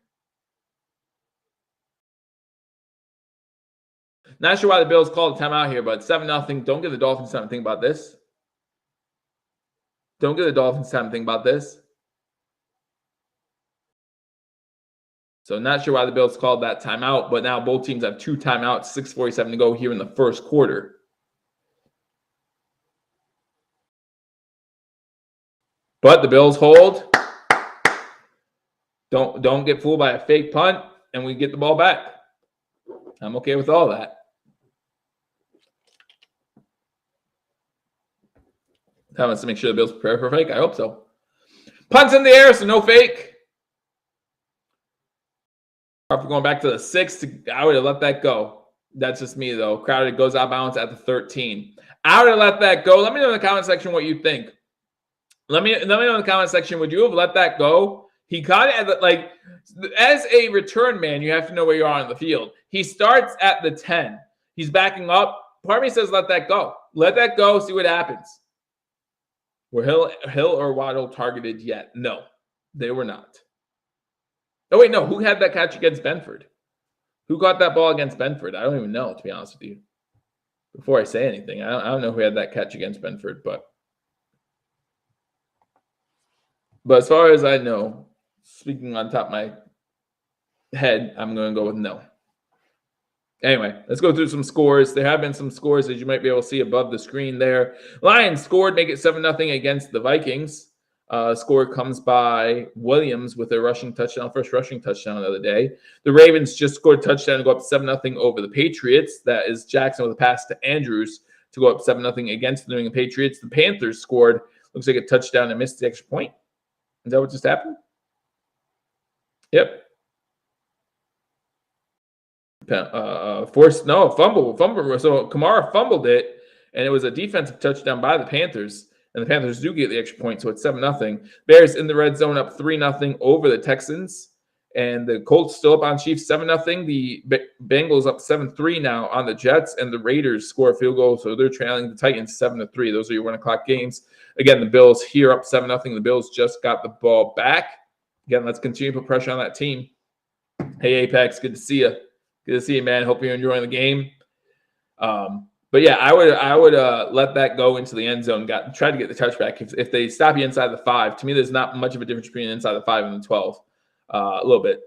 Not sure why the Bills called a timeout here, but 7-0. Don't give the Dolphins time to think about this. Don't give the Dolphins time to think about this. So not sure why the Bills called that timeout, but now both teams have 2 timeouts, 6:47 to go here in the first quarter. But the Bills hold. Don't get fooled by a fake punt, and we get the ball back. I'm okay with all that. That wants to make sure the Bills prepare for a fake. I hope so. Punt's in the air, so no fake. If we're going back to the 6, I would have let that go. That's just me, though. Crowder goes out of bounds at the 13. I would have let that go. Let me know in the comment section what you think. Let me know in the comment section, would you have let that go? He caught it at the, like, as a return man, you have to know where you are on the field. He starts at the 10. He's backing up. Part of me says let that go. Let that go, see what happens. Were Hill or Waddle targeted yet? No, they were not. Oh, wait, no. Who had that catch against Benford? Who caught that ball against Benford? I don't even know, to be honest with you. Before I say anything, I don't know who had that catch against Benford, but as far as I know, speaking on top of my head, I'm going to go with no. Anyway, let's go through some scores. There have been some scores that you might be able to see above the screen there. Lions scored, make it 7-0 against the Vikings. Score comes by Williams with a rushing touchdown, first rushing touchdown of the day. The Ravens just scored a touchdown to go up 7-0 over the Patriots. That is Jackson with a pass to Andrews to go up 7-0 against the New England Patriots. The Panthers scored, looks like a touchdown and missed the extra point. Is that what just happened? Yep. Fumble. So Kamara fumbled it, and it was a defensive touchdown by the Panthers. And the Panthers do get the extra point, so it's 7-0. Bears in the red zone up 3-0 over the Texans. And the Colts still up on Chiefs 7-0. The Bengals up 7-3 now on the Jets. And the Raiders score a field goal, so they're trailing the Titans 7-3. Those are your 1 o'clock games. Again, the Bills here up 7-0. The Bills just got the ball back. Again, let's continue to put pressure on that team. Hey, Apex, good to see you. Good to see you, man. Hope you're enjoying the game. But yeah, I would let that go into the end zone. Try to get the touchback. If they stop you inside the 5, to me, there's not much of a difference between inside the 5 and the 12. A little bit.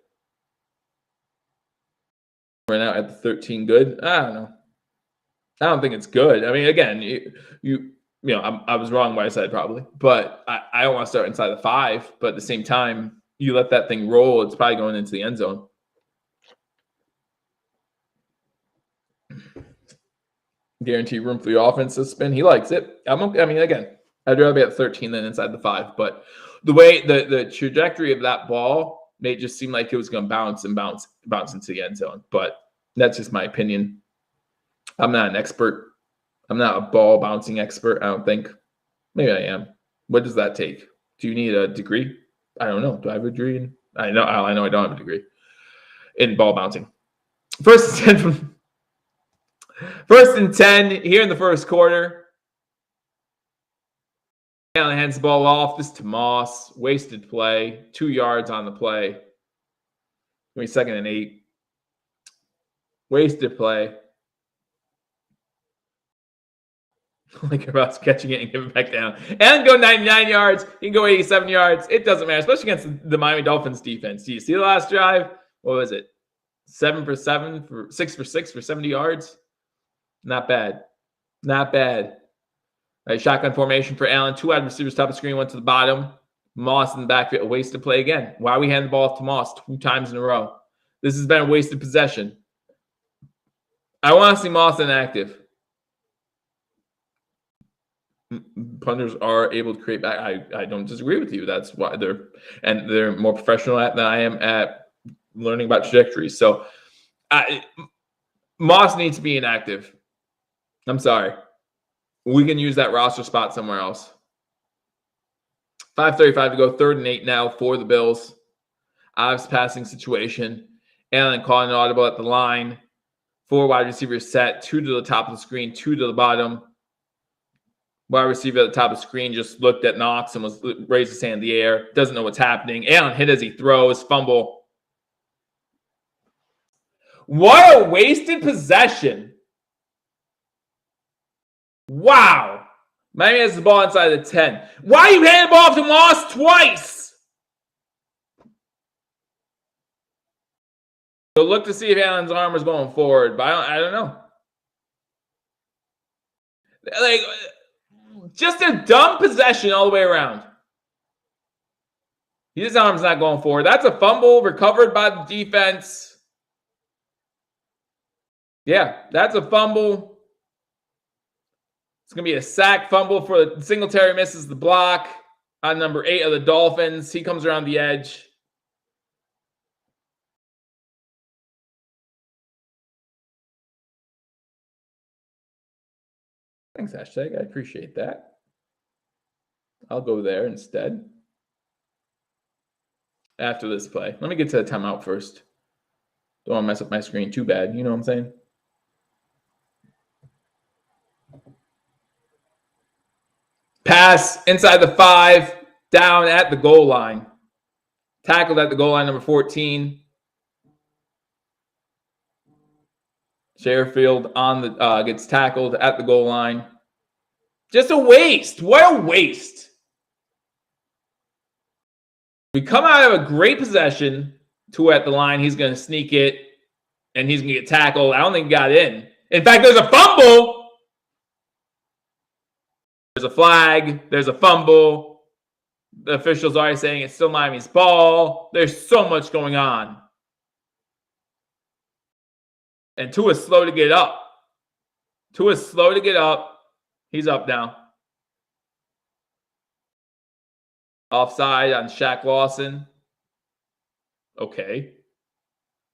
We're now at the 13. Good. I don't know. I don't think it's good. I mean, again, I was wrong by I said probably, but I don't want to start inside the 5. But at the same time, you let that thing roll, it's probably going into the end zone. Guarantee room for the offense to spin. He likes it. I mean, again, I'd rather be at 13 than inside the 5. But the way the trajectory of that ball made it just seem like it was going to bounce into the end zone. But that's just my opinion. I'm not an expert. I'm not a ball bouncing expert, I don't think. Maybe I am. What does that take? Do you need a degree? I don't know. Do I have a degree? I know I don't have a degree in ball bouncing. First and 10 here in the first quarter. Allen hands the ball off. This to Moss. Wasted play. 2 yards on the play. 2nd and 8. Wasted play. Like about catching it and giving it back down. Allen go 99 yards. He can go 87 yards. It doesn't matter, especially against the Miami Dolphins defense. Do you see the last drive? What was it? 7 for 7 for 6 for 6 for 70 yards. Not bad. Not bad. All right, shotgun formation for Allen. 2 wide receivers top of the screen, went to the bottom. Moss in the backfield. A wasted play again. Why we hand the ball off to Moss 2 times in a row? This has been a wasted possession. I want to see Moss inactive. Punters are able to create back. I don't disagree with you. That's why they're more professional than I am at learning about trajectories. So Moss needs to be inactive. I'm sorry. We can use that roster spot somewhere else. 5:35 to go. 3rd and 8 now for the Bills. Obvious passing situation. Allen calling an audible at the line. 4 wide receivers set. 2 to the top of the screen. 2 to the bottom. Wide receiver at the top of the screen just looked at Knox and raised his hand in the air. Doesn't know what's happening. Allen hit as he throws. Fumble. What a wasted possession. Wow. Miami has the ball inside the 10. Why are you handing the ball off to Moss twice? So look to see if Allen's arm was going forward, but I don't know. Like, just a dumb possession all the way around. His arm's not going forward. That's a fumble recovered by the defense. Yeah, that's a fumble. It's going to be a sack fumble for Singletary misses the block on number 8 of the Dolphins. He comes around the edge. Thanks, hashtag. I appreciate that. I'll go there instead. After this play. Let me get to the timeout first. Don't want to mess up my screen too bad. You know what I'm saying? Pass inside the 5, down at the goal line. Tackled at the goal line, number 14. Sherfield on the gets tackled at the goal line. Just a waste. What a waste. We come out of a great possession. 2 at the line. He's going to sneak it, and he's going to get tackled. I don't think he got in. In fact, there's a fumble. There's a flag. There's a fumble. The officials are saying it's still Miami's ball. There's so much going on. And Tua's slow to get up. Tua's slow to get up. He's up now. Offside on Shaq Lawson. Okay.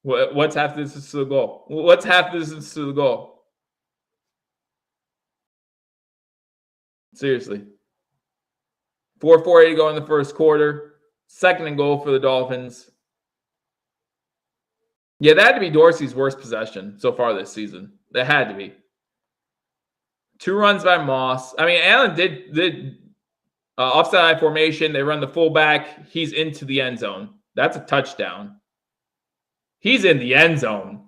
What's half the distance to the goal? What's half the distance to the goal? Seriously. 4:48 to go in the first quarter. Second and goal for the Dolphins. Yeah, that had to be Dorsey's worst possession so far this season. That had to be. 2 runs by Moss. I mean, Allen did offside formation. They run the fullback. He's into the end zone. That's a touchdown. He's in the end zone.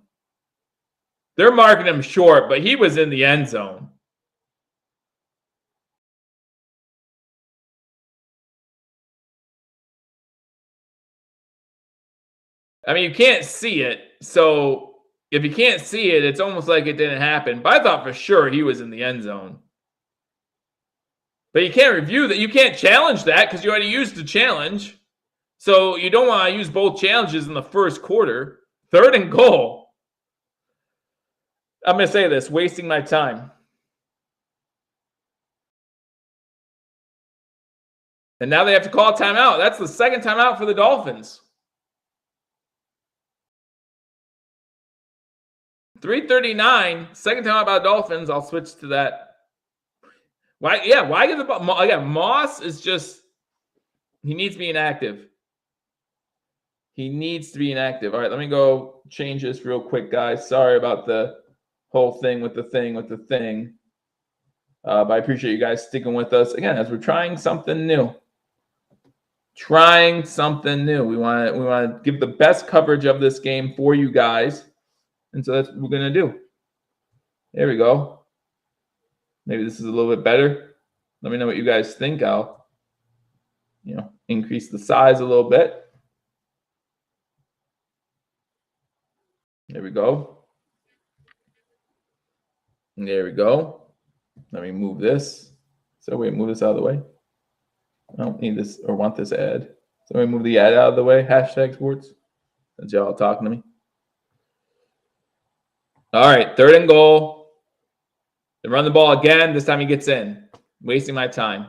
They're marking him short, but he was in the end zone. I mean, you can't see it. So if you can't see it, it's almost like it didn't happen. But I thought for sure he was in the end zone. But you can't review that. You can't challenge that because you already used the challenge. So you don't want to use both challenges in the first quarter. Third and goal. I'm going to say this, wasting my time. And now they have to call a timeout. That's the second timeout for the Dolphins. 3:39, second timeout by the Dolphins. I'll switch to that. Why? Yeah, why give the ball? Again, Moss is just, he needs to be inactive. He needs to be inactive. All right, let me go change this real quick, guys. Sorry about the whole thing with the thing. But I appreciate you guys sticking with us again as we're trying something new. We want to give the best coverage of this game for you guys, and so that's what we're gonna do. There we go. Maybe this is a little bit better. Let me know what you guys think. I'll, increase the size a little bit. There we go. There we go. Let me move this. So wait, move this out of the way. I don't need this or want this ad. So let me move the ad out of the way. Hashtag sports. That's y'all talking to me. All right, third and goal. They run the ball again. This time he gets in. Wasting my time.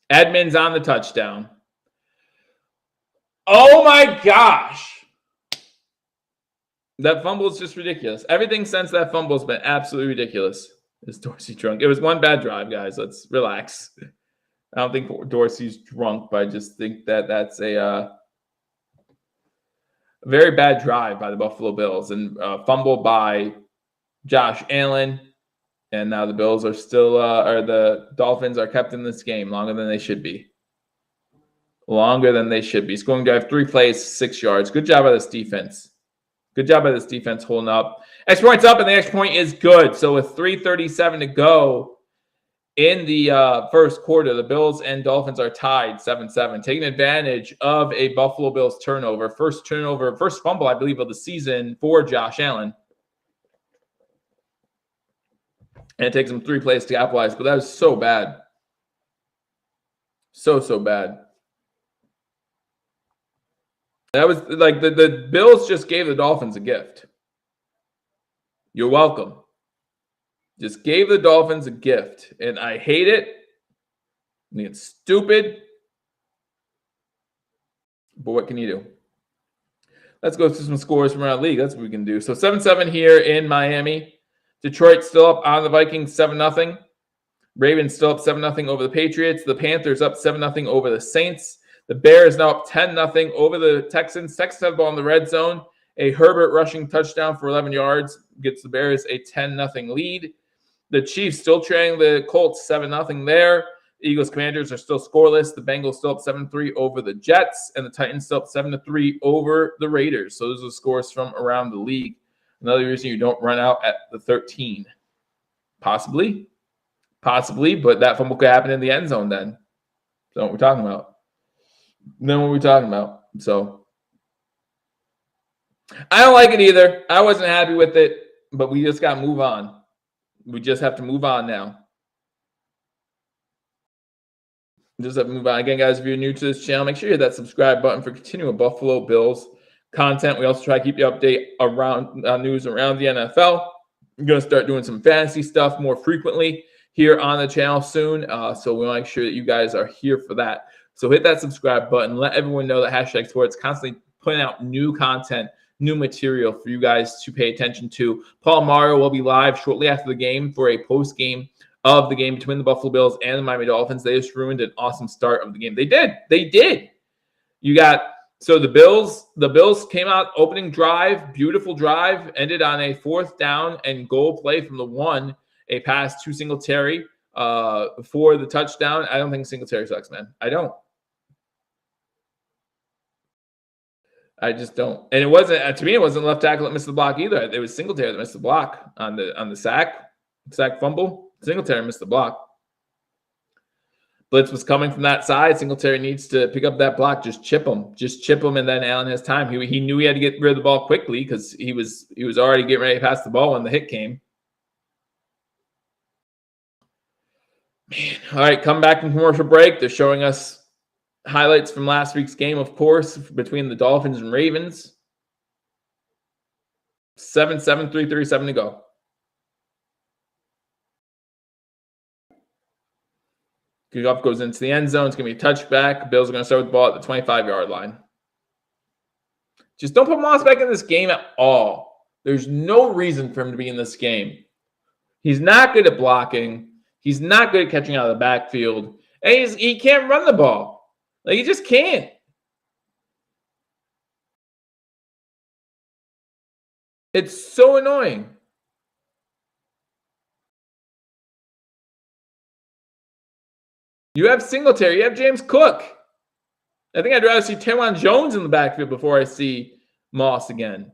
Edmonds on the touchdown. Oh my gosh. That fumble is just ridiculous. Everything since that fumble has been absolutely ridiculous. Is Dorsey drunk? It was one bad drive, guys. Let's relax. I don't think Dorsey's drunk, but I just think that that's a very bad drive by the Buffalo Bills and fumble by Josh Allen. And now the Bills are still, or the Dolphins are kept in this game longer than they should be. Scoring drive, 3 plays, 6 yards. Good job by this defense. Holding up. Extra point's up, and the extra point is good. So with 3:37 to go in the first quarter, the Bills and Dolphins are tied 7-7, taking advantage of a Buffalo Bills turnover. First fumble, I believe, of the season for Josh Allen. And it takes him 3 plays to capitalize, but that was so bad. So bad. That was like the Bills just gave the Dolphins a gift. You're welcome. Just gave the Dolphins a gift. And I hate it. I think it's stupid. But what can you do? Let's go through some scores from around the league. That's what we can do. So 7-7 here in Miami. Detroit still up on the Vikings 7-0. Ravens still up 7-0 over the Patriots. The Panthers up 7-0 over the Saints. The Bears now up 10-0 over the Texans. Texans have the ball in the red zone. A Herbert rushing touchdown for 11 yards gets the Bears a 10-0 lead. The Chiefs still trailing the Colts 7-0 there. The Eagles Commanders are still scoreless. The Bengals still up 7-3 over the Jets. And the Titans still up 7-3 over the Raiders. So those are the scores from around the league. Another reason you don't run out at the 13. Possibly, but that fumble could happen in the end zone then. So what we're talking about. So I don't like it either. I wasn't happy with it, but we just got to move on. We just have to move on now. Just have to move on. Again, guys, if you're new to this channel, make sure you hit that subscribe button for continual Buffalo Bills content. We also try to keep you update around news around the NFL. I'm going to start doing some fantasy stuff more frequently here on the channel soon. So we want to make sure that you guys are here for that. So hit that subscribe button. Let everyone know that Hashtag Sports constantly putting out new content, new material for you guys to pay attention to. Paul Mario will be live shortly after the game for a post game of the game between the Buffalo Bills and the Miami Dolphins. They just ruined an awesome start of the game. They did. You got, so the Bills came out opening drive, beautiful drive, ended on a 4th down and goal play from the 1, a pass to Singletary for the touchdown. I don't think Singletary sucks, man. I don't. I just don't. And it wasn't, to me, it wasn't left tackle that missed the block either. It was Singletary that missed the block on the sack fumble. Singletary missed the block. Blitz was coming from that side. Singletary needs to pick up that block. Just chip him. And then Allen has time. He knew he had to get rid of the ball quickly because he was already getting ready to pass the ball when the hit came. Man. All right, come back from commercial break. They're showing us highlights from last week's game, of course, between the Dolphins and Ravens. 7-7, 3:37 to go. Kickoff goes into the end zone. It's going to be a touchback. Bills are going to start with the ball at the 25-yard line. Just don't put Moss back in this game at all. There's no reason for him to be in this game. He's not good at blocking. He's not good at catching out of the backfield. And he can't run the ball. Like, he just can't. It's so annoying. You have Singletary. You have James Cook. I think I'd rather see Teron Jones in the backfield before I see Moss again.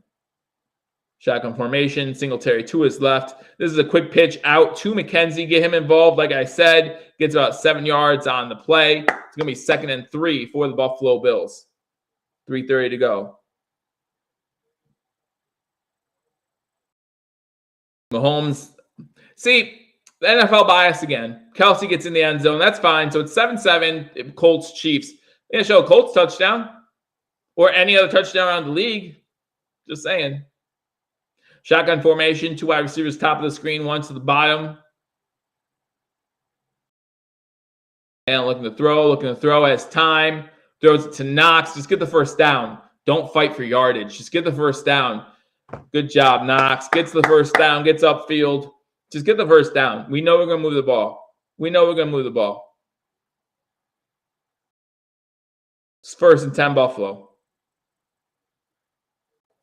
Shotgun formation. Singletary to his left. This is a quick pitch out to McKenzie. Get him involved. Like I said, gets about 7 yards on the play. It's going to be 2nd and 3 for the Buffalo Bills. 3:30 to go. Mahomes. See, the NFL bias again. Kelsey gets in the end zone. That's fine. So it's 7-7. Colts, Chiefs. They're going to show a Colts touchdown or any other touchdown around the league. Just saying. Shotgun formation. 2 wide receivers, top of the screen, 1 to the bottom. And looking to throw. Has time. Throws it to Knox. Just get the first down. Don't fight for yardage. Just get the first down. Good job, Knox. Gets the first down. Gets upfield. Just get the first down. We know we're going to move the ball. It's 1st and 10 Buffalo.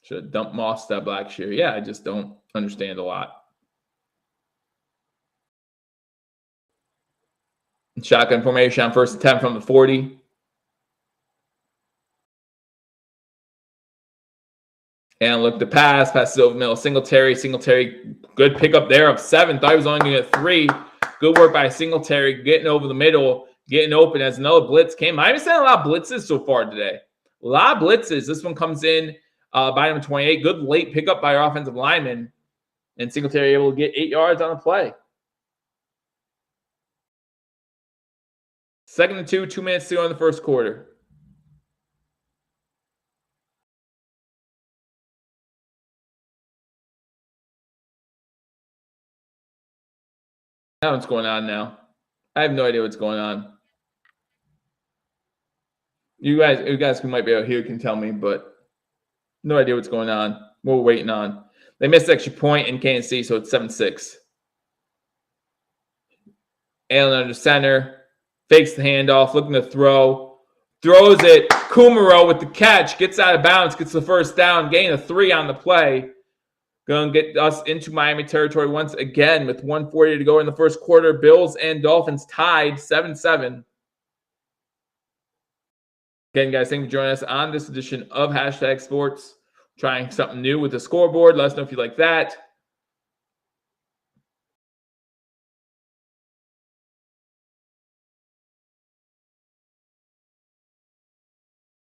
Should have dumped Moss that black shear. Yeah, I just don't understand a lot. Shotgun formation on 1st and 10 from the 40. And look to pass. Passes over the middle. Singletary, good pickup there of 7. Thought he was only going to get 3. Good work by Singletary, getting over the middle, getting open as another blitz came. I haven't seen a lot of blitzes so far today. A lot of blitzes. This one comes in by number 28. Good late pickup by our offensive lineman. And Singletary able to get 8 yards on the play. 2nd and 2, 2 minutes to go in the first quarter. I don't know what's going on now. I have no idea what's going on. You guys who might be out here can tell me, but no idea what's going on. What we're waiting on. They missed the extra point in KNC, so it's 7-6. Allen under center. Fakes the handoff, looking to throw. Throws it. Kumaro with the catch. Gets out of bounds. Gets the first down. Gain of 3 on the play. Going to get us into Miami territory once again with 1:40 to go in the first quarter. Bills and Dolphins tied 7-7. Again, guys, thank you for joining us on this edition of Hashtag Sports. Trying something new with the scoreboard. Let us know if you like that.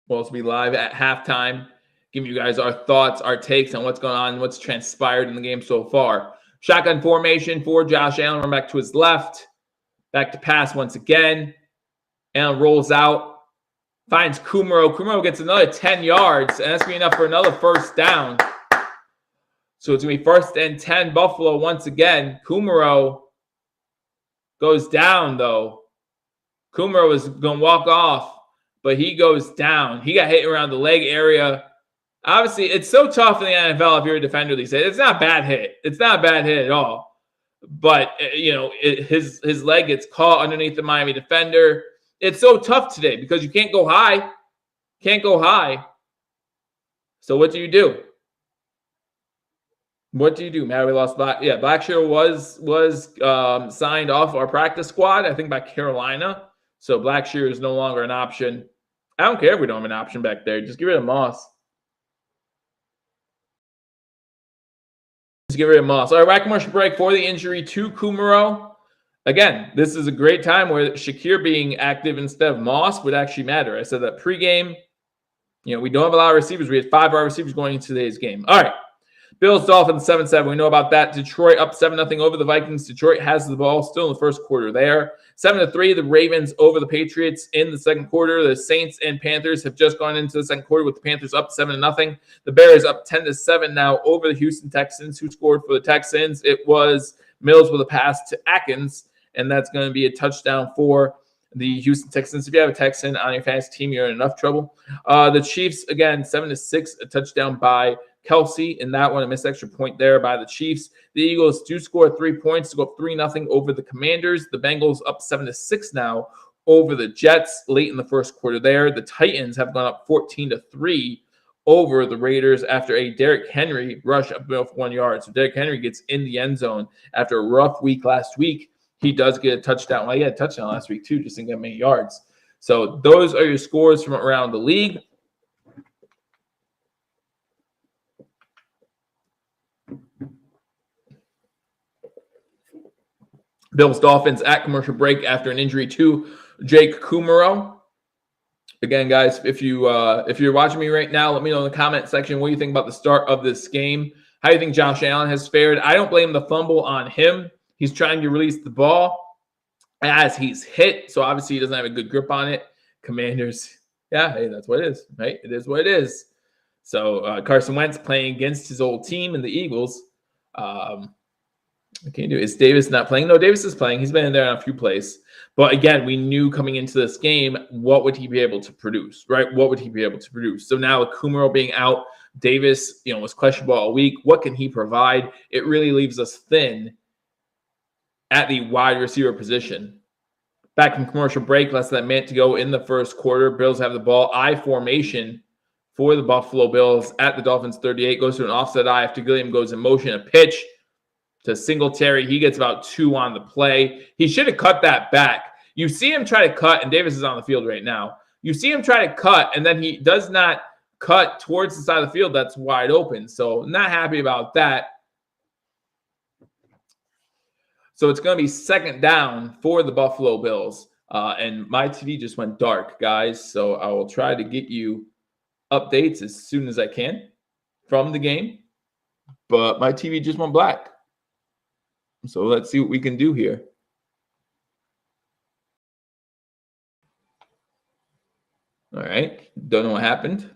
We'll also be live at halftime, giving you guys our thoughts, our takes on what's going on, what's transpired in the game so far. Shotgun formation for Josh Allen. We're back to his left. Back to pass once again. and rolls out, finds Kumaro. Kumaro gets another 10 yards, and that's going to be enough for another first down. So it's going to be 1st and 10 Buffalo once again. Kumaro goes down, though. Kumaro is going to walk off, but he goes down. He got hit around the leg area. Obviously, it's so tough in the NFL if you're a defender these days. It's not a bad hit. It's not a bad hit at all. But, his leg gets caught underneath the Miami defender. It's so tough today because you can't go high. Can't go high. So what do you do? What do you do? Man, we lost Black. Yeah, Blackshear was signed off our practice squad, I think, by Carolina. So Blackshear is no longer an option. I don't care if we don't have an option back there. Just get rid of Moss. Just get rid of Moss. All right, right commercial break for the injury to Kumaro. Again, this is a great time where Shakir being active instead of Moss would actually matter. I said that pregame. We don't have a lot of receivers. We had 5 wide receivers going into today's game. All right. Bills, Dolphins, 7-7. We know about that. Detroit up 7-0 over the Vikings. Detroit has the ball still in the first quarter there. 7-3, the Ravens over the Patriots in the second quarter. The Saints and Panthers have just gone into the second quarter with the Panthers up 7-0. The Bears up 10-7 now over the Houston Texans. Who scored for the Texans? It was Mills with a pass to Atkins, and that's going to be a touchdown for the Houston Texans. If you have a Texan on your fantasy team, you're in enough trouble. The Chiefs, again, 7-6, a touchdown by Kelsey, and that one, a missed extra point there by the Chiefs. The Eagles do score 3 points to go up 3-0 over the Commanders. The Bengals up 7-6 now over the Jets late in the first quarter there. The Titans have gone up 14-3 over the Raiders after a Derrick Henry rush up for 1 yard. So Derrick Henry gets in the end zone after a rough week last week. He does get a touchdown. Well, he had a touchdown last week too, just didn't get many yards. So those are your scores from around the league. Bills, Dolphins at commercial break after an injury to Jake Kumaro. Again, guys, if you're watching me right now, let me know in the comment section what you think about the start of this game. How do you think Josh Allen has fared? I don't blame the fumble on him. He's trying to release the ball as he's hit, so obviously he doesn't have a good grip on it. Commanders, yeah, hey, that's what it is, right? It is what it is. So Carson Wentz playing against his old team and the Eagles. What can you do? Is Davis not playing? No, Davis is playing. He's been in there on a few plays. But again, we knew coming into this game, what would he be able to produce, right? What would he be able to produce? So now with Kumaro being out, Davis, was questionable all week. What can he provide? It really leaves us thin at the wide receiver position. Back from commercial break, less than a minute to go in the first quarter. Bills have the ball. I formation for the Buffalo Bills at the Dolphins 38. Goes to an offset I after Gilliam goes in motion. A pitch to Singletary. He gets about 2 on the play. He should have cut that back. You see him try to cut, and Davis is on the field right now. You see him try to cut, and then he does not cut towards the side of the field that's wide open. So not happy about that. So it's going to be second down for the Buffalo Bills. And my TV just went dark, guys. So I will try to get you updates as soon as I can from the game. But my TV just went black. So let's see what we can do here. All right. Don't know what happened.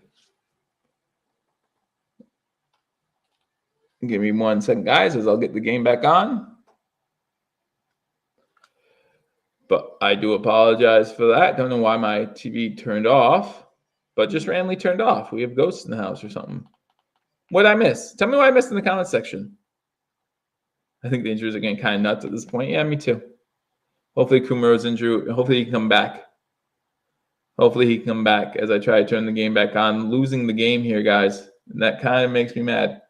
Give me 1 second, guys, as I'll get the game back on. But I do apologize for that. Don't know why my TV turned off, but just randomly turned off. We have ghosts in the house or something. What did I miss? Tell me what I missed in the comment section. I think the injuries are getting kind of nuts at this point. Yeah, me too. Hopefully Kumaro's injury, hopefully he can come back. Hopefully he can come back as I try to turn the game back on. Losing the game here, guys. And that kind of makes me mad.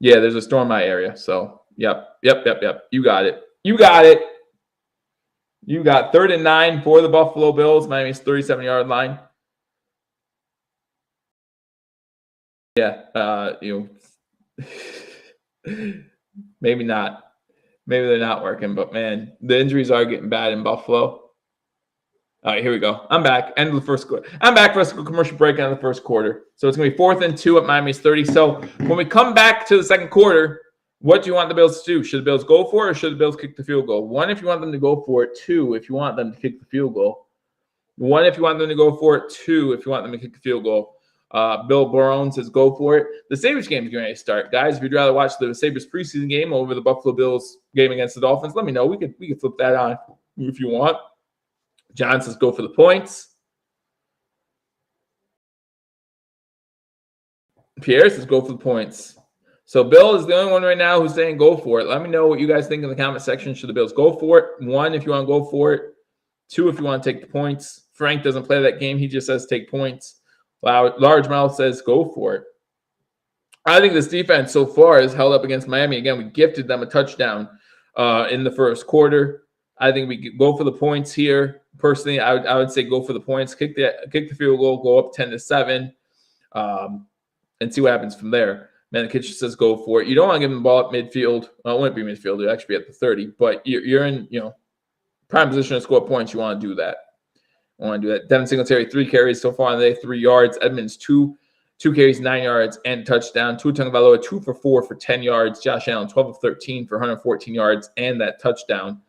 Yeah, there's a storm in my area. So, yep. You got it. You got 3rd and 9 for the Buffalo Bills. Miami's 37-yard line. Yeah, maybe not. Maybe they're not working, but man, the injuries are getting bad in Buffalo. All right, here we go. I'm back. End of the first quarter. I'm back for a commercial break on the first quarter. So it's going to be 4th and 2 at Miami's 30. So when we come back to the second quarter, what do you want the Bills to do? Should the Bills go for it or should the Bills kick the field goal? 1, if you want them to go for it. 2, if you want them to kick the field goal. 1 if you want them to go for it. 2 if you want them to kick the field goal. Bill Barone says go for it. The Sabres game is going to start. Guys, if you'd rather watch the Sabres preseason game over the Buffalo Bills game against the Dolphins, let me know. We could flip that on if you want. John says go for the points. Pierre says go for the points. So Bill is the only one right now who's saying go for it. Let me know what you guys think in the comment section. Should the Bills go for it? 1 if you want to go for it. 2 if you want to take the points. Frank doesn't play that game. He just says take points. Largemouth says go for it. I think this defense so far has held up against Miami. Again, we gifted them a touchdown in the first quarter. I think we could go for the points here. Personally, I would say go for the points. Kick the field goal, go up 10-7, and see what happens from there. Man, the kitchen says go for it. You don't want to give them the ball at midfield. Well, it wouldn't be midfield. It would actually be at the 30. But you're in prime position to score points. You want to do that. Devin Singletary, 3 carries so far on the day, 3 yards. Edmonds, 2 carries, 9 yards, and touchdown. Tua Tagovailoa, 2 for 4 for 10 yards. Josh Allen, 12 of 13 for 114 yards and that touchdown.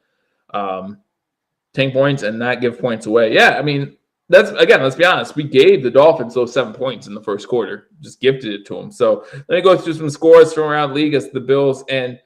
10 points and not give points away. Yeah, I mean, let's be honest. We gave the Dolphins those 7 points in the first quarter. Just gifted it to them. So let me go through some scores from around the league as the Bills and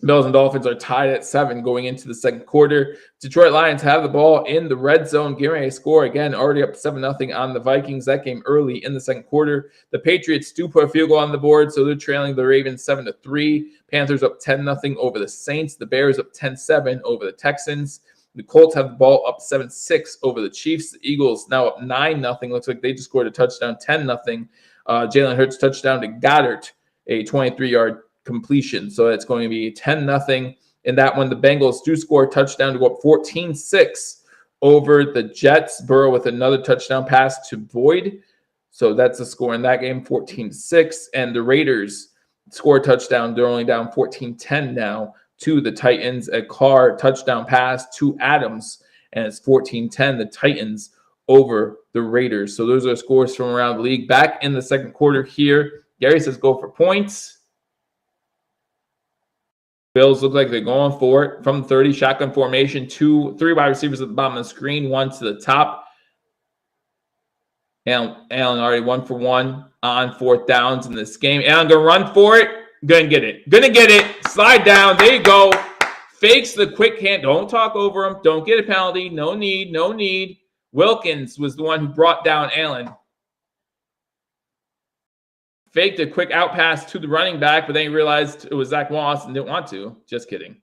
Dolphins are tied at 7 going into the second quarter. Detroit Lions have the ball in the red zone. Getting ready to score again, already up 7-0 on the Vikings. That game early in the second quarter. The Patriots do put a field goal on the board, so they're trailing the Ravens 7-3. Panthers up 10-0 over the Saints. The Bears up 10-7 over the Texans. The Colts have the ball up 7-6 over the Chiefs. The Eagles now up 9-0. Looks like they just scored a touchdown, 10-0. Jalen Hurts touchdown to Goddard, a 23-yard completion. So it's going to be 10-0 in that one. The Bengals do score a touchdown to go up 14-6 over the Jets. Burrow with another touchdown pass to Boyd. So that's the score in that game, 14-6. And the Raiders score a touchdown. They're only down 14-10 now to the Titans. A Carr touchdown pass to Adams, and it's 14-10. The Titans over the Raiders. So those are scores from around the league. Back in the second quarter here, Gary says go for points. Bills look like they're going for it from 30, shotgun formation, 3 wide receivers at the bottom of the screen, 1 to the top. Allen already 1 for 1 on 4th downs in this game. Allen gonna run for it, gonna get it, slide down, there you go. Fakes the quick hand, don't talk over him, don't get a penalty, no need. Wilkins was the one who brought down Allen. Faked a quick out pass to the running back, but then he realized it was Zach Moss and didn't want to. Just kidding.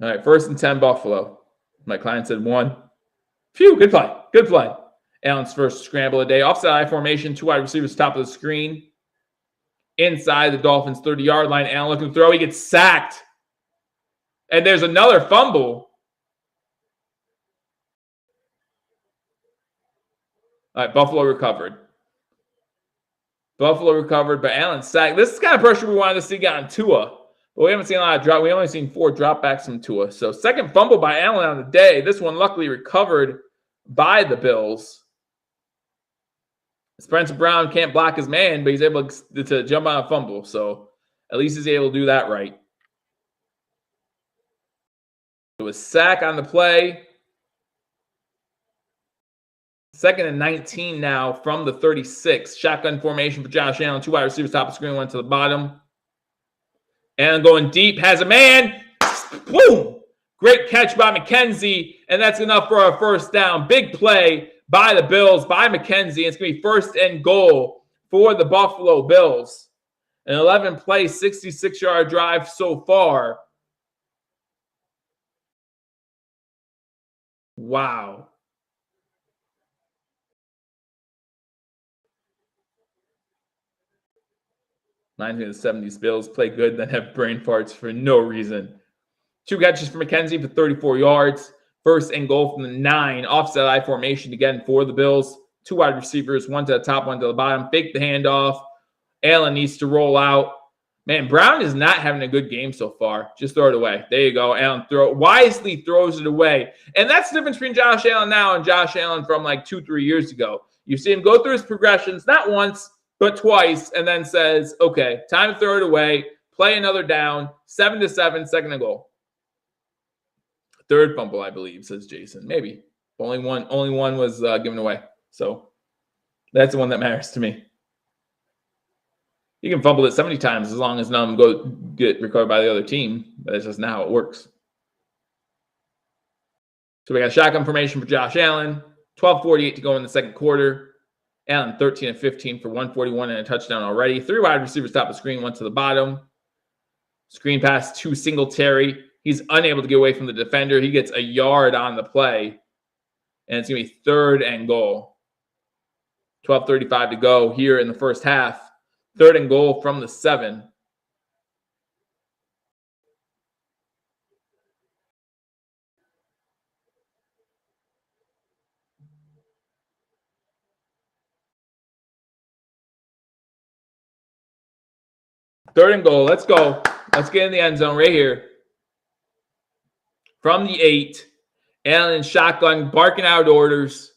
All right, 1st and 10, Buffalo. My client said 1. Phew, good play. Allen's first scramble of the day. Offside I formation, 2 wide receivers top of the screen. Inside the Dolphins' 30-yard line. Allen looking to throw. He gets sacked. And there's another fumble. All right, Buffalo recovered. But Allen sacked. This is the kind of pressure we wanted to see get on Tua. But we haven't seen a lot of drop. We only seen 4 dropbacks from Tua. So second fumble by Allen on the day. This one luckily recovered by the Bills. Spencer Brown can't block his man, but he's able to jump on a fumble. So at least he's able to do that right. It was sack on the play. 2nd and 19 now from the 36. Shotgun formation for Josh Allen. 2 wide receivers top of the screen, 1 to the bottom. Allen going deep, has a man. Boom! Great catch by McKenzie, and that's enough for a 1st down. Big play by the Bills, by McKenzie. It's going to be 1st and goal for the Buffalo Bills. An 11-play, 66-yard drive so far. Wow. Reminds me of the 70s. Bills play good, then have brain farts for no reason. 2 catches for McKenzie for 34 yards. 1st and goal from the 9. Offset I formation again for the Bills. 2 wide receivers, 1 to the top, 1 to the bottom. Fake the handoff. Allen needs to roll out. Man, Brown is not having a good game so far. Just throw it away. There you go. Allen wisely throws it away. And that's the difference between Josh Allen now and Josh Allen from like 2-3 years ago. You see him go through his progressions, not once, but twice, and then says, okay, time to throw it away. Play another down. 7-7, second and goal. Third fumble, I believe, says Jason. Maybe. Only one was given away. So that's the one that matters to me. You can fumble it 70 times as long as none of them get recovered by the other team. But that's just not how it works. So we got shotgun formation for Josh Allen. 12:48 to go in the second quarter. Allen 13-15 for 141 and a touchdown already. 3 wide receivers top of the screen, 1 to the bottom. Screen pass to Singletary. He's unable to get away from the defender. He gets a yard on the play. And it's going to be 3rd and goal. 12:35 to go here in the first half. 3rd and goal from the 7. Third and goal. Let's go. Let's get in the end zone right here. From the 8. Allen shotgun, barking out orders.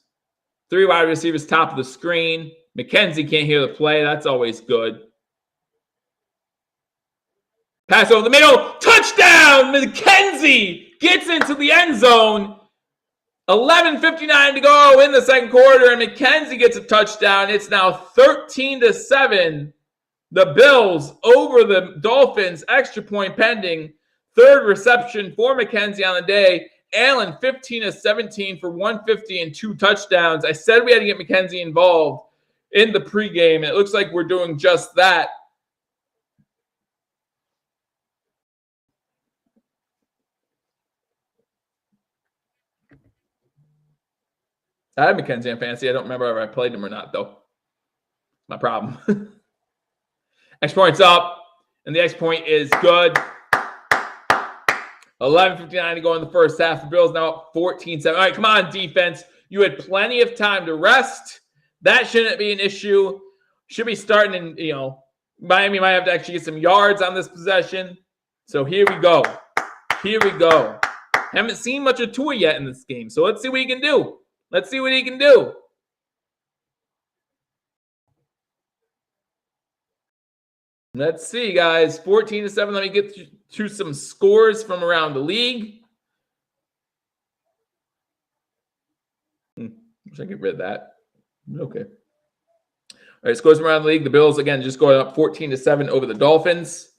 3 wide receivers top of the screen. McKenzie can't hear the play. That's always good. Pass over the middle. Touchdown! McKenzie gets into the end zone. 11:59 to go in the second quarter, and McKenzie gets a touchdown. It's now 13-7. The Bills over the Dolphins. Extra point pending. 3rd reception for McKenzie on the day. Allen 15-17 for 150 and 2 touchdowns. I said we had to get McKenzie involved in the pregame, and it looks like we're doing just that. I had McKenzie in fantasy. I don't remember if I played him or not, though. My problem. Extra point's up, and the extra point is good. 11:59 to go in the first half. The Bills now up 14-7. All right, come on, defense. You had plenty of time to rest. That shouldn't be an issue. Should be starting in, Miami might have to actually get some yards on this possession. So here we go. Here we go. Haven't seen much of Tua yet in this game, so let's see what he can do. Let's see what he can do. Let's see, guys. 14-7. Let me get to some scores from around the league. Wish I could get rid of that. Okay. All right, scores from around the league. The Bills, again, just going up 14-7 over the Dolphins.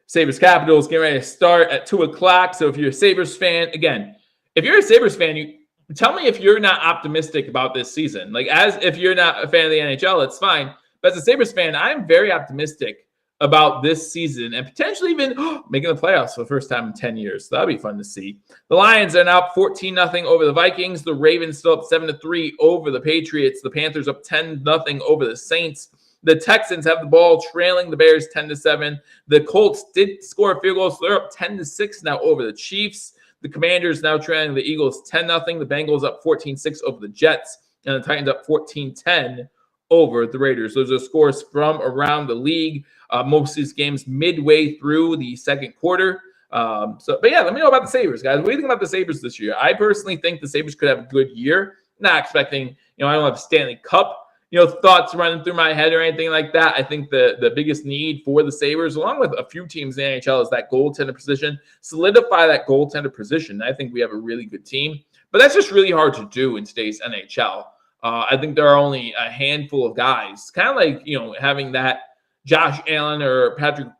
Sabres Capitals getting ready to start at 2 o'clock. So if you're a Sabres fan, again, if you're a Sabres fan, you tell me if you're not optimistic about this season. Like, as if you're not a fan of the NHL, it's fine. But as a Sabres fan, I'm very optimistic about this season and potentially even making the playoffs for the first time in 10 years. So that'll be fun to see. The Lions are now up 14-0 over the Vikings. The Ravens still up 7-3 over the Patriots. The Panthers up 10-0 over the Saints. The Texans have the ball trailing the Bears 10-7. The Colts did score a field goal, so they're up 10-6 now over the Chiefs. The Commanders now trailing the Eagles 10-0. The Bengals up 14-6 over the Jets. And the Titans up 14-10 over the Raiders. Those are scores from around the league. Most of these games midway through the second quarter. But yeah, let me know about the Sabres, guys. What do you think about the Sabres this year? I personally think the Sabres could have a good year. Not expecting, I don't have Stanley Cup, thoughts running through my head or anything like that. I think the biggest need for the Sabres, along with a few teams in the NHL, is that goaltender position. Solidify that goaltender position. I think we have a really good team. But that's just really hard to do in today's NHL. I think there are only a handful of guys, kind of like, having that Josh Allen or Patrick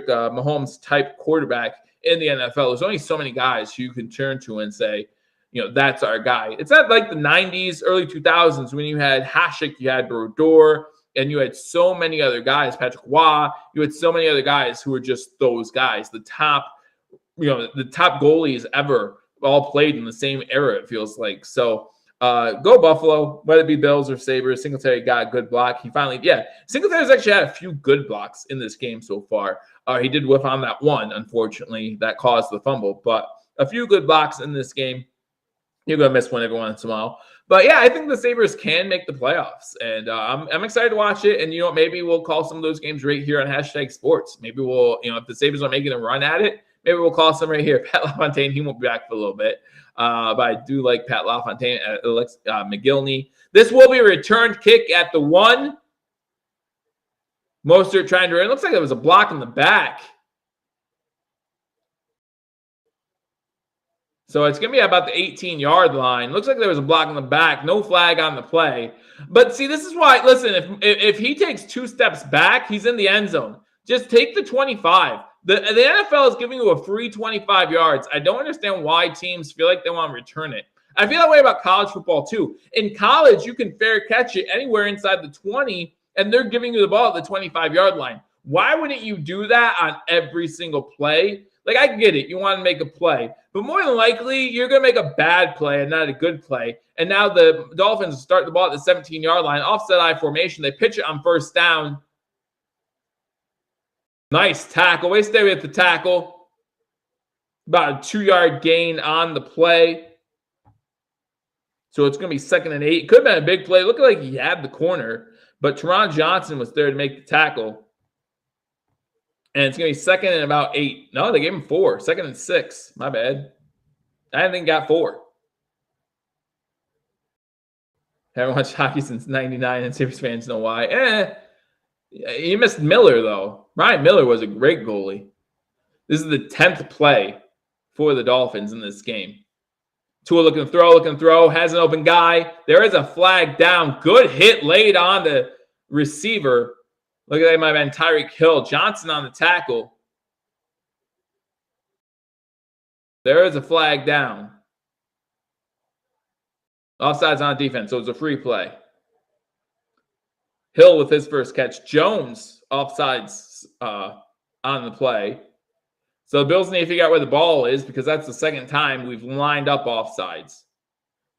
Mahomes type quarterback in the NFL. There's only so many guys who you can turn to and say, that's our guy. It's not like the 90s, early 2000s when you had Hasek, you had Brodeur, and you had so many other guys, Patrick Waugh, you had so many other guys who were just those guys. The top goalies ever all played in the same era, it feels like. So go Buffalo, whether it be Bills or Sabres. Singletary got a good block. Singletary's actually had a few good blocks in this game so far. He did whiff on that one, unfortunately, that caused the fumble. But a few good blocks in this game. You're going to miss one every once in a while. But yeah, I think the Sabres can make the playoffs. And I'm excited to watch it. And, maybe we'll call some of those games right here on #sports. Maybe we'll, if the Sabres are making a run at it, maybe we'll call some right here. Pat LaFontaine, he won't be back for a little bit. But I do like Pat LaFontaine, Alex McGillney. This will be a returned kick at the 1. Mostert trying to run. It looks like there was a block in the back. So it's going to be about the 18-yard line. Looks like there was a block on the back. No flag on the play. But see, this is why, listen, if he takes 2 steps back, he's in the end zone. Just take the 25. The NFL is giving you a free 25 yards. I don't understand why teams feel like they want to return it. I feel that way about college football too. In college, you can fair catch it anywhere inside the 20, and they're giving you the ball at the 25-yard line. Why wouldn't you do that on every single play? Like, I get it. You want to make a play. But more than likely, you're going to make a bad play and not a good play. And now the Dolphins start the ball at the 17-yard line, offset I formation. They pitch it on first down. Nice tackle. Way stay with the tackle. About a 2-yard gain on the play. So it's going to be 2nd and 8. Could have been a big play. Looked like he had the corner. But Teron Johnson was there to make the tackle. And it's going to be 2nd and about 8. No, they gave him 4. 2nd and 6. My bad. I didn't think got 4. Haven't watched hockey since 99, and Sabres fans know why. You missed Miller, though. Ryan Miller was a great goalie. This is the 10th play for the Dolphins in this game. Tua looking to throw, has an open guy. There is a flag down. Good hit laid on the receiver. Look at that, might have been Tyreek Hill. Johnson on the tackle. There is a flag down. Offsides on defense, so it's a free play. Hill with his first catch. Jones offsides on the play. So the Bills need to figure out where the ball is because that's the second time we've lined up offsides.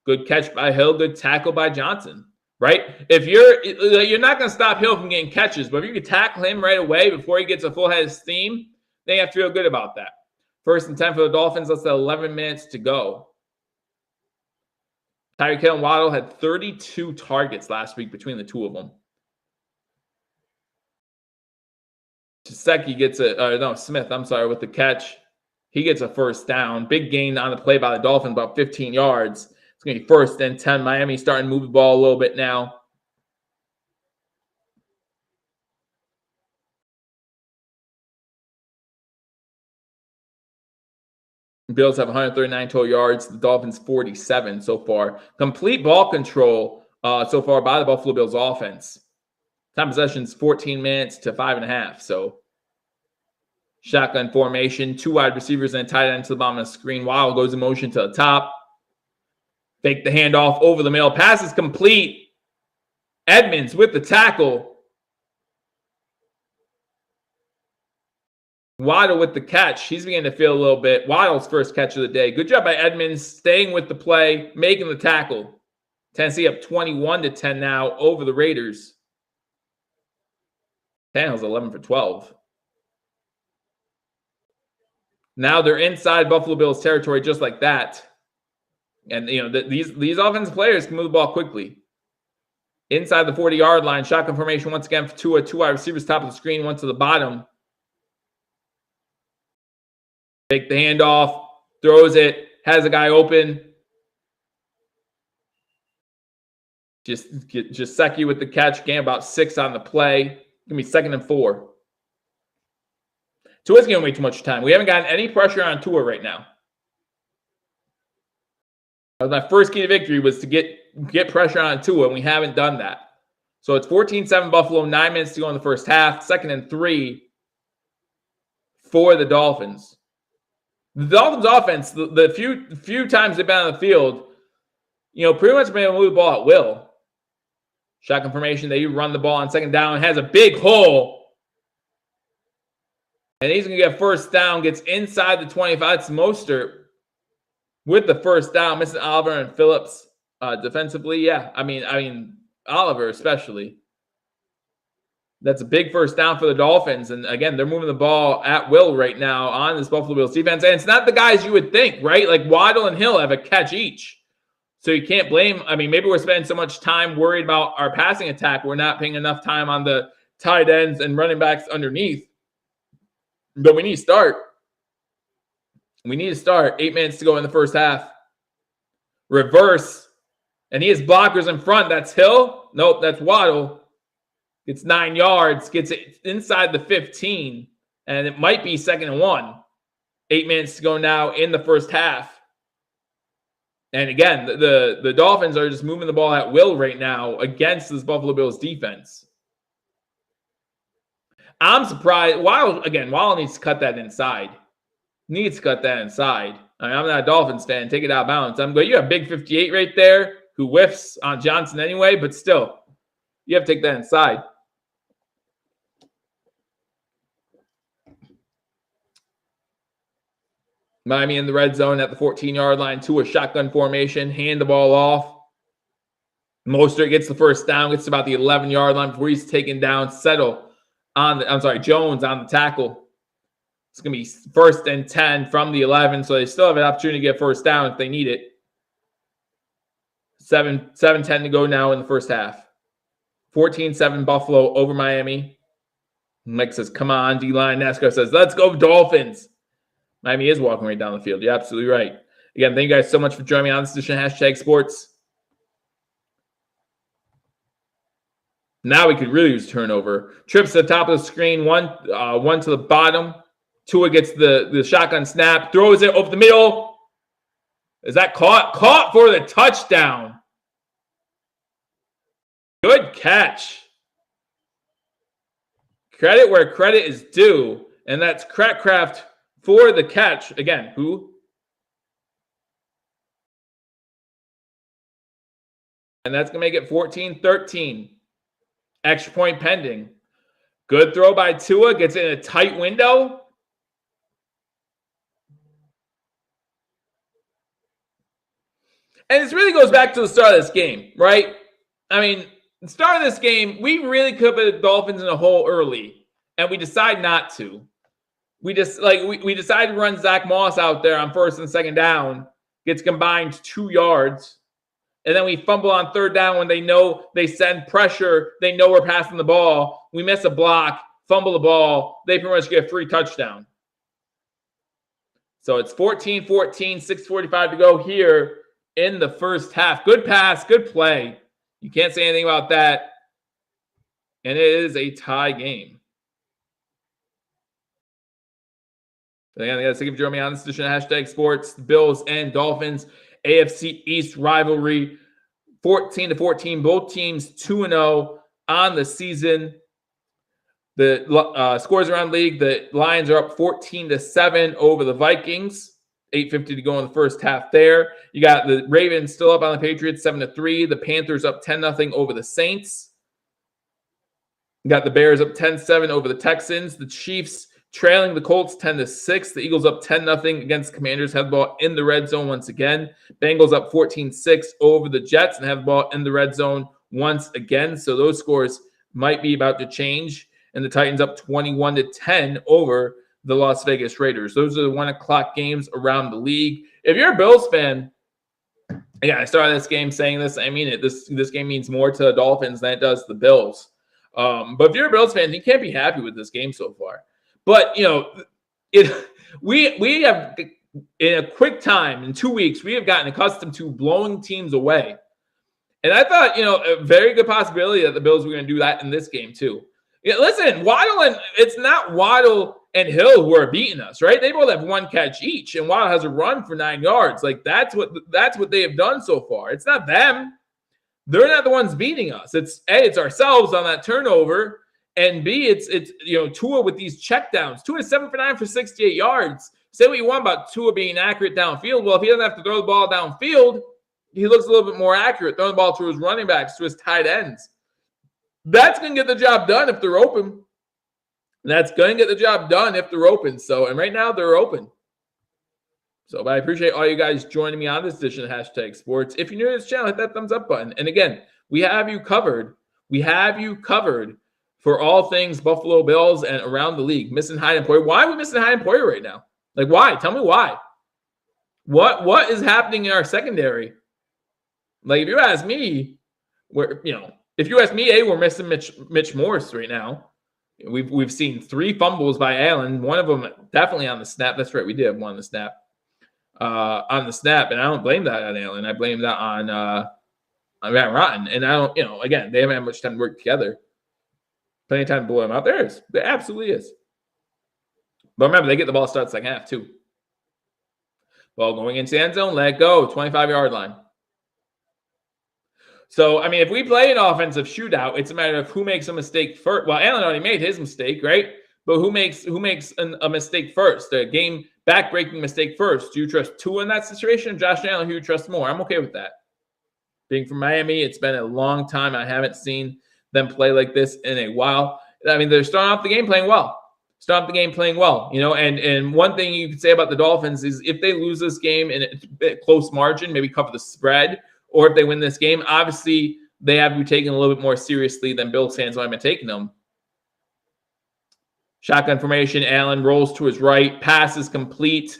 Good catch by Hill. Good tackle by Johnson. Right? If you're not going to stop Hill from getting catches, but if you can tackle him right away before he gets a full head of steam, then you have to feel good about that. 1st and 10 for the Dolphins. Less than 11 minutes to go. Tyreek Hill and Waddle had 32 targets last week between the two of them. Gesicki gets Smith, with the catch. He gets a first down. Big gain on the play by the Dolphins, about 15 yards. It's going to be 1st and 10. Miami starting to move the ball a little bit now. The Bills have 139 total yards. The Dolphins 47 so far. Complete ball control so far by the Buffalo Bills offense. Time possession's 14 minutes to 5.5. So shotgun formation, 2 wide receivers and tight end to the bottom of the screen. Waddle goes in motion to the top. Fake the handoff over the middle. Pass is complete. Edmonds with the tackle. Waddle with the catch. He's beginning to feel a little bit. Waddle's first catch of the day. Good job by Edmonds staying with the play, making the tackle. Tennessee up 21-10 now over the Raiders. Tannehill's 11 for 12. Now they're inside Buffalo Bills territory just like that. And, these offensive players can move the ball quickly. Inside the 40-yard line, shotgun formation once again for Tua. 2 wide receivers top of the screen, 1 to the bottom. Take the handoff, throws it, has a guy open. Gesicki with the catch. Gain about 6 on the play. Going to be 2nd and 4. Tua's getting way too much time. We haven't gotten any pressure on Tua right now. My first key to victory was to get pressure on Tua, and we haven't done that. So it's 14-7 Buffalo, 9 minutes to go in the first half. 2nd and 3 for the Dolphins. The Dolphins offense, the few times they've been on the field, pretty much been able to move the ball at will. Shotgun formation, they run the ball on 2nd down, has a big hole. And he's going to get first down, gets inside the 25. It's Mostert with the first down, missing Oliver and Phillips defensively. Yeah, I mean Oliver especially. That's a big first down for the Dolphins. And again, they're moving the ball at will right now on this Buffalo Bills defense. And it's not the guys you would think, right? Like Waddle and Hill have a catch each. So you can't blame. Maybe we're spending so much time worried about our passing attack. We're not paying enough time on the tight ends and running backs underneath. But we need to start. 8 minutes to go in the first half. Reverse. And he has blockers in front. That's Hill. Nope, that's Waddle. Gets 9 yards. Gets it inside the 15. And it might be 2nd and 1. 8 minutes to go now in the first half. And again, the Dolphins are just moving the ball at will right now against this Buffalo Bills defense. I'm surprised. Waddle needs to cut that inside. I mean, I'm not a Dolphins fan. Take it out of bounds. I'm going, you have big 58 right there who whiffs on Johnson anyway, but still, you have to take that inside. Miami in the red zone at the 14-yard line to a shotgun formation, hand the ball off. Mostert gets the first down, gets to about the 11-yard line before he's taken down. Jones on the tackle. It's going to be 1st and 10 from the 11, so they still have an opportunity to get first down if they need it. 7-10 to go now in the first half. 14-7 Buffalo over Miami. Mike says, come on, D-line. NASCAR says, let's go Dolphins. Miami is walking right down the field. You're absolutely right. Again, thank you guys so much for joining me on this edition of #sports. Now we could really use turnover. Trips to the top of the screen, one to the bottom. Tua gets the shotgun snap, throws it over the middle. Is that caught? Caught for the touchdown. Good catch. Credit where credit is due. And that's Craft for the catch. Again, who? And that's going to make it 14-13. Extra point pending. Good throw by Tua. Gets in a tight window. And this really goes back to the start of this game, right? I mean, the start of this game, we really could put the Dolphins in a hole early, and we decide not to. We decide to run Zach Moss out there on 1st and 2nd down, gets combined 2 yards, and then we fumble on 3rd down when they know they send pressure, they know we're passing the ball, we miss a block, fumble the ball, they pretty much get a free touchdown. So it's 14-14, 6:45 to go here in the first half. Good pass, good play. You can't say anything about that. And it is a tie game. Again, thank you for joining me on this edition of #sports. Bills and Dolphins, AFC East rivalry, 14-14. Both teams 2-0 on the season. The scores around the league, the Lions are up 14-7 over the Vikings. 8:50 to go in the first half there. You got the Ravens still up on the Patriots, 7-3. The Panthers up 10-0 over the Saints. You got the Bears up 10-7 over the Texans. The Chiefs trailing the Colts 10-6. The Eagles up 10-0 against the Commanders. Have the ball in the red zone once again. Bengals up 14-6 over the Jets and have the ball in the red zone once again. So those scores might be about to change. And the Titans up 21-10 over the Las Vegas Raiders. Those are the 1:00 games around the league. If you're a Bills fan, yeah, I started this game saying this. I mean it. This game means more to the Dolphins than it does the Bills. But if you're a Bills fan, you can't be happy with this game so far. But we have in a quick time, in 2 weeks, we have gotten accustomed to blowing teams away. And I thought, a very good possibility that the Bills were going to do that in this game too. Yeah, listen, it's not Waddle and Hill who are beating us, right? They both have 1 catch each, and Waddle has a run for 9 yards. Like that's what they have done so far. It's not them. They're not the ones beating us. It's A, it's ourselves on that turnover, and B, it's Tua with these checkdowns. Tua is 7 for 9 for 68 yards. Say what you want about Tua being accurate downfield. Well, if he doesn't have to throw the ball downfield, he looks a little bit more accurate throwing the ball to his running backs, to his tight ends. That's going to get the job done if they're open. That's going to get the job done if they're open. So, and right now they're open. So, but I appreciate all you guys joining me on this edition of #sports. If you're new to this channel, hit that thumbs up button. And again, we have you covered. We have you covered for all things Buffalo Bills and around the league. Missing Hyde and Poyer. Why are we missing Hyde and Poyer right now? Like, why? Tell me why. What is happening in our secondary? Like, if you ask me, if you ask me, we're missing Mitch Morse right now. We've seen 3 fumbles by Allen. One of them definitely on the snap. That's right, we did have one on the snap. And I don't blame that on Allen. I blame that on Matt Rotten. And I don't, again, they haven't had much time to work together. Plenty of time to blow him out. There absolutely is. But remember, they get the ball started second half too. Ball going into the end zone, let go, 25-yard line. So, I mean, if we play an offensive shootout, it's a matter of who makes a mistake first. Well, Allen already made his mistake, right? But who makes a mistake first? A game back-breaking mistake first? Do you trust Tua in that situation? Josh Allen, who you trust more? I'm okay with that. Being from Miami, it's been a long time. I haven't seen them play like this in a while. I mean, they're starting off the game playing well. And one thing you can say about the Dolphins is if they lose this game in a close margin, maybe cover the spread, or if they win this game, obviously they have to be taken a little bit more seriously than Bill fans might have been taking them. Shotgun formation, Allen rolls to his right, pass is complete.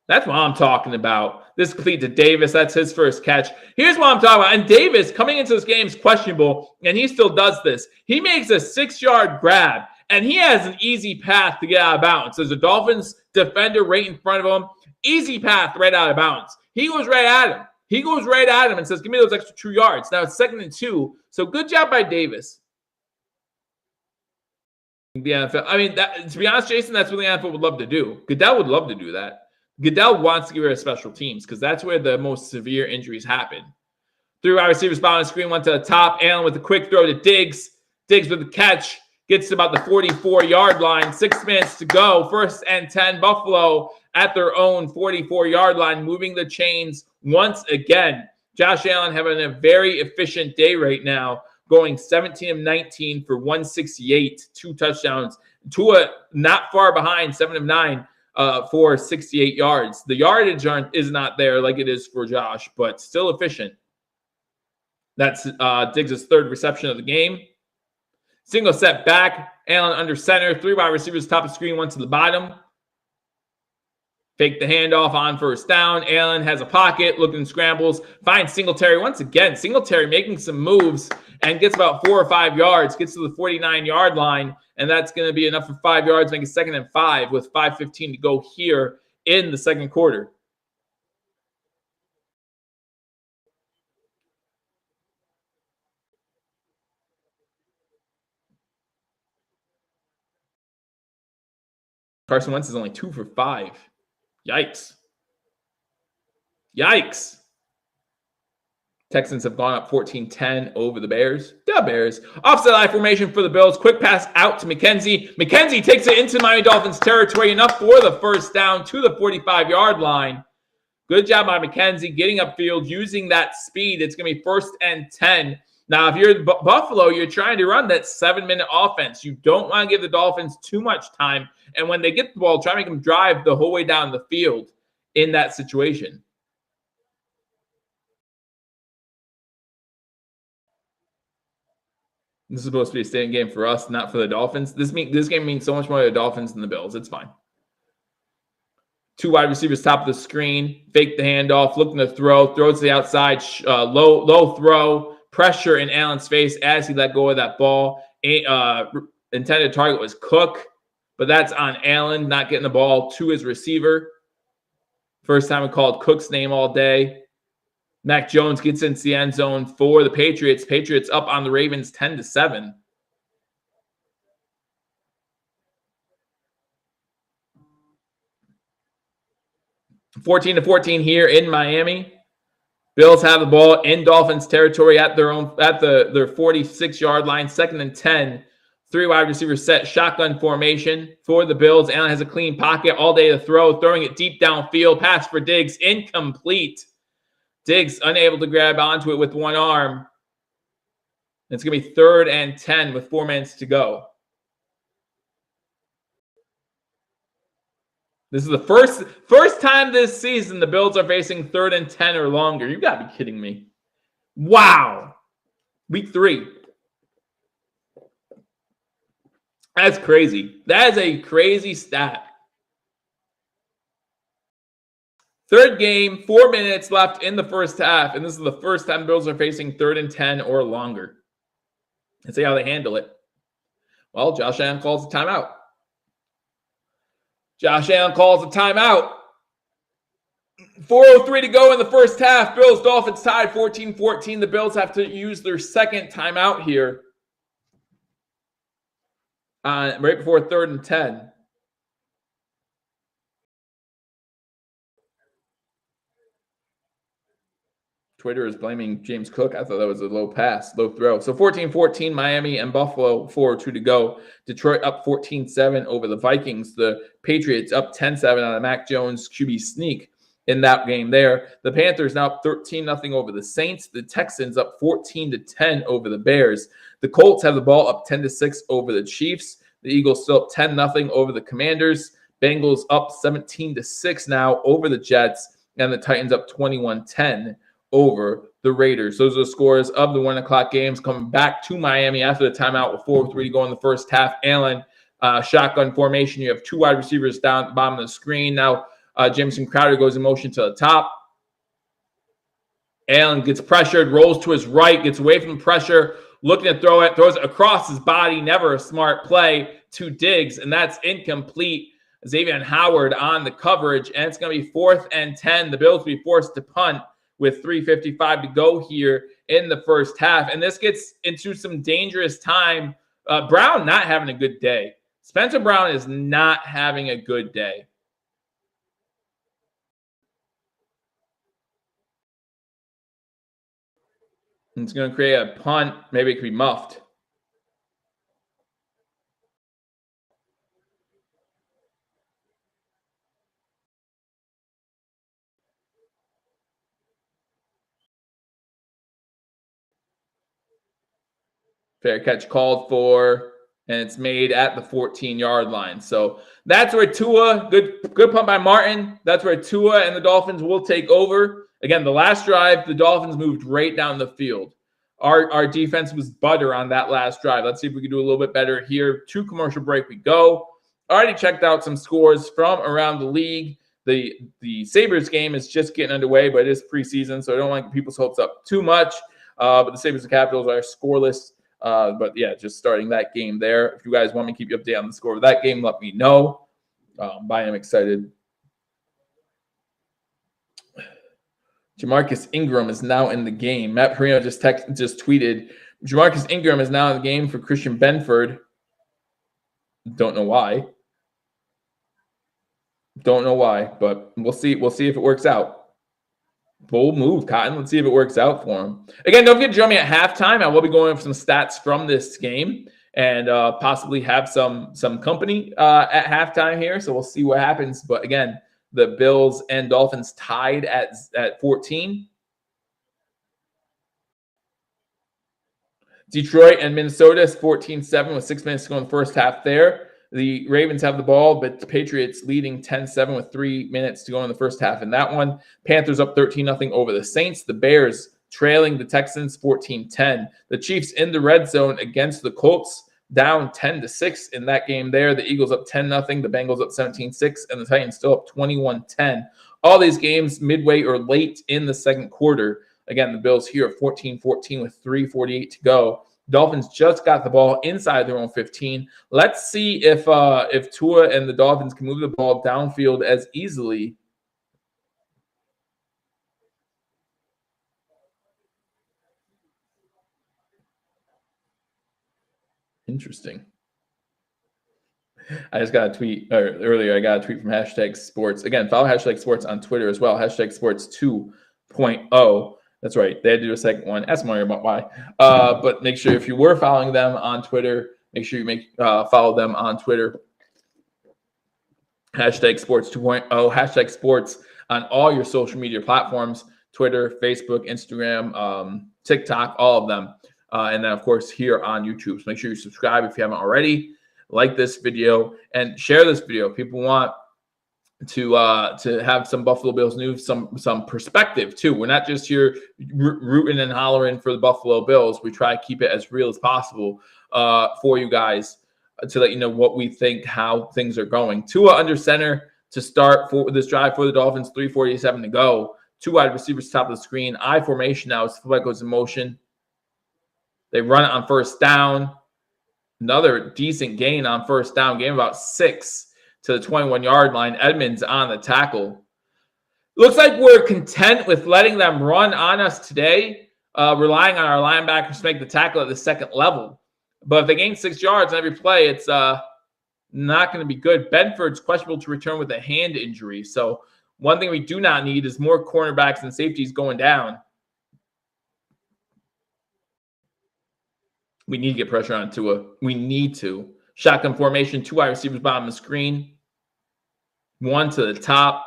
That's what I'm talking about. This is complete to Davis. That's his first catch. Here's what I'm talking about. And Davis, coming into this game, is questionable, and he still does this. He makes a 6-yard grab, and he has an easy path to get out of bounds. There's a Dolphins defender right in front of him. Easy path right out of bounds. He goes right at him. And says, give me those extra 2 yards. Now it's 2nd and 2. So good job by Davis. The NFL. I mean, to be honest, Jason, that's what the NFL would love to do. Goodell would love to do that. Goodell wants to get rid of special teams because that's where the most severe injuries happen. 3 wide receivers spot on the screen, went to the top. Allen with a quick throw to Diggs. Diggs with the catch. Gets to about the 44-yard line. 6 minutes to go. 1st and 10. Buffalo at their own 44-yard line, moving the chains once again. Josh Allen having a very efficient day right now, going 17 of 19 for 168, 2 touchdowns. Tua not far behind, 7 of 9 for 68 yards. The yardage is not there like it is for Josh, but still efficient. That's Diggs' 3rd reception of the game. Single set back, Allen under center, 3 wide receivers top of the screen, 1 to the bottom. Fake the handoff on 1st down. Allen has a pocket, looking scrambles, finds Singletary once again. Singletary making some moves and gets about 4 or 5 yards, gets to the 49-yard line, and that's going to be enough for 5 yards, make it 2nd and 5 with 5:15 to go here in the 2nd quarter. Carson Wentz is only 2 for 5. Yikes. Texans have gone up 14-10 over the Bears. The Bears. Offset eye formation for the Bills. Quick pass out to McKenzie. McKenzie takes it into Miami Dolphins territory. Enough for the 1st down to the 45-yard line. Good job by McKenzie getting upfield, using that speed. It's going to be 1st and 10. Now, if you're Buffalo, you're trying to run that 7-minute offense. You don't want to give the Dolphins too much time. And when they get the ball, try to make them drive the whole way down the field in that situation. This is supposed to be a staying game for us, not for the Dolphins. This game means so much more to the Dolphins than the Bills. It's fine. 2 wide receivers top of the screen. Fake the handoff. Looking to throw. Throws to the outside. Low throw. Pressure in Allen's face as he let go of that ball. Intended target was Cook, but that's on Allen not getting the ball to his receiver. First time we called Cook's name all day. Mac Jones gets into the end zone for the Patriots. Patriots up on the Ravens 10-7. $14 to 14 here in Miami. Bills have the ball in Dolphins territory at their 46-yard line, 2nd and 10. 3 wide receivers set, shotgun formation for the Bills. Allen has a clean pocket all day to throw, throwing it deep downfield. Pass for Diggs, incomplete. Diggs unable to grab onto it with one arm. It's going to be 3rd and 10 with 4 minutes to go. This is the first time this season the Bills are facing 3rd and 10 or longer. You got to be kidding me. Wow. Week 3. That's crazy. That is a crazy stat. 3rd game, 4 minutes left in the 1st half, and this is the first time the Bills are facing 3rd and 10 or longer. Let's see how they handle it. Well, Josh Allen calls a timeout. Josh Allen calls a timeout. 4:03 to go in the 1st half. Bills, Dolphins tied 14-14. The Bills have to use their 2nd timeout here. Right before 3rd and 10. Twitter is blaming James Cook. I thought that was a low throw. So 14-14, Miami and Buffalo, 4-2 to go. Detroit up 14-7 over the Vikings. The Patriots up 10-7 on a Mac Jones QB sneak in that game there. The Panthers now up 13-0 over the Saints. The Texans up 14-10 over the Bears. The Colts have the ball up 10-6 over the Chiefs. The Eagles still up 10-0 over the Commanders. Bengals up 17-6 now over the Jets. And the Titans up 21-10 over the Raiders. Those are the scores of the 1 o'clock games. Coming back to Miami after the timeout with 4-3 to go in the first half. Allen, shotgun formation. You have two wide receivers down at the bottom of the screen. Now, Jameson Crowder goes in motion to the top. Allen gets pressured, rolls to his right, gets away from the pressure, looking to throw it, throws it across his body. Never a smart play to Diggs, and that's incomplete. Xavier Howard on the coverage, and it's going to be 4th and 10. The Bills will be forced to punt with 3:55 to go here in the first half. And this gets into some dangerous time. Brown not having a good day. Spencer Brown is not having a good day. And it's going to create a punt. Maybe it could be muffed. Fair catch called for, and it's made at the 14-yard line. So that's where Tua, good punt by Martin. That's where Tua and the Dolphins will take over. Again, the last drive, the Dolphins moved right down the field. Our defense was butter on that last drive. Let's see if we can do a little bit better here. 2 commercial break we go. Already checked out some scores from around the league. The Sabres game is just getting underway, but it is preseason, so I don't like people's hopes up too much. But the Sabres and Capitals are scoreless. But yeah, just starting that game there. If you guys want me to keep you updated on the score of that game, let me know. But I am excited. Jamarcus Ingram is now in the game. Matt Perino just tweeted, Jamarcus Ingram is now in the game for Christian Benford. Don't know why. But we'll see. We'll see if it works out. Bold move, Cotton. Let's see if it works out for him. Again, don't forget to join me at halftime. I will be going over some stats from this game and possibly have some company at halftime here. So we'll see what happens. But again, the Bills and Dolphins tied at 14. Detroit and Minnesota is 14-7 with 6 minutes to go in the first half there. The Ravens have the ball, but the Patriots leading 10-7 with 3 minutes to go in the first half in that one. Panthers up 13-0 over the Saints. The Bears trailing the Texans 14-10. The Chiefs in the red zone against the Colts, down 10-6 in that game there. The Eagles up 10-0. The Bengals up 17-6. And the Titans still up 21-10. All these games midway or late in the second quarter. Again, the Bills here at 14-14 with 3:48 to go. Dolphins just got the ball inside their own 15. Let's see if Tua and the Dolphins can move the ball downfield as easily. Interesting. I just got a tweet earlier. I got a tweet from #sports. Again, follow #sports on Twitter as well. #sports 2.0. That's right. They had to do a second one. Ask Mario about why. But make sure if you were following them on Twitter, make sure you follow them on Twitter. #sports 2.0. #sports on all your social media platforms: Twitter, Facebook, Instagram, TikTok, all of them. And then, of course, here on YouTube. So make sure you subscribe if you haven't already. Like this video and share this video. People want to have some Buffalo Bills news, some perspective too. We're not just here rooting and hollering for the Buffalo Bills. We try to keep it as real as possible for you guys to let you know what we think, how things are going. Tua under center to start for this drive for the Dolphins. 3:47 to go. 2 wide receivers top of the screen. I formation now as Fleck goes in motion. They run it on first down. Another decent gain on first down. Gain about 6 to the 21-yard line. Edmonds on the tackle. Looks like we're content with letting them run on us today, relying on our linebackers to make the tackle at the second level. But if they gain 6 yards on every play, it's not going to be good. Benford's questionable to return with a hand injury. So one thing we do not need is more cornerbacks and safeties going down. We need to get pressure on Tua. We need to. Shotgun formation, 2 wide receivers bottom of the screen. 1 to the top.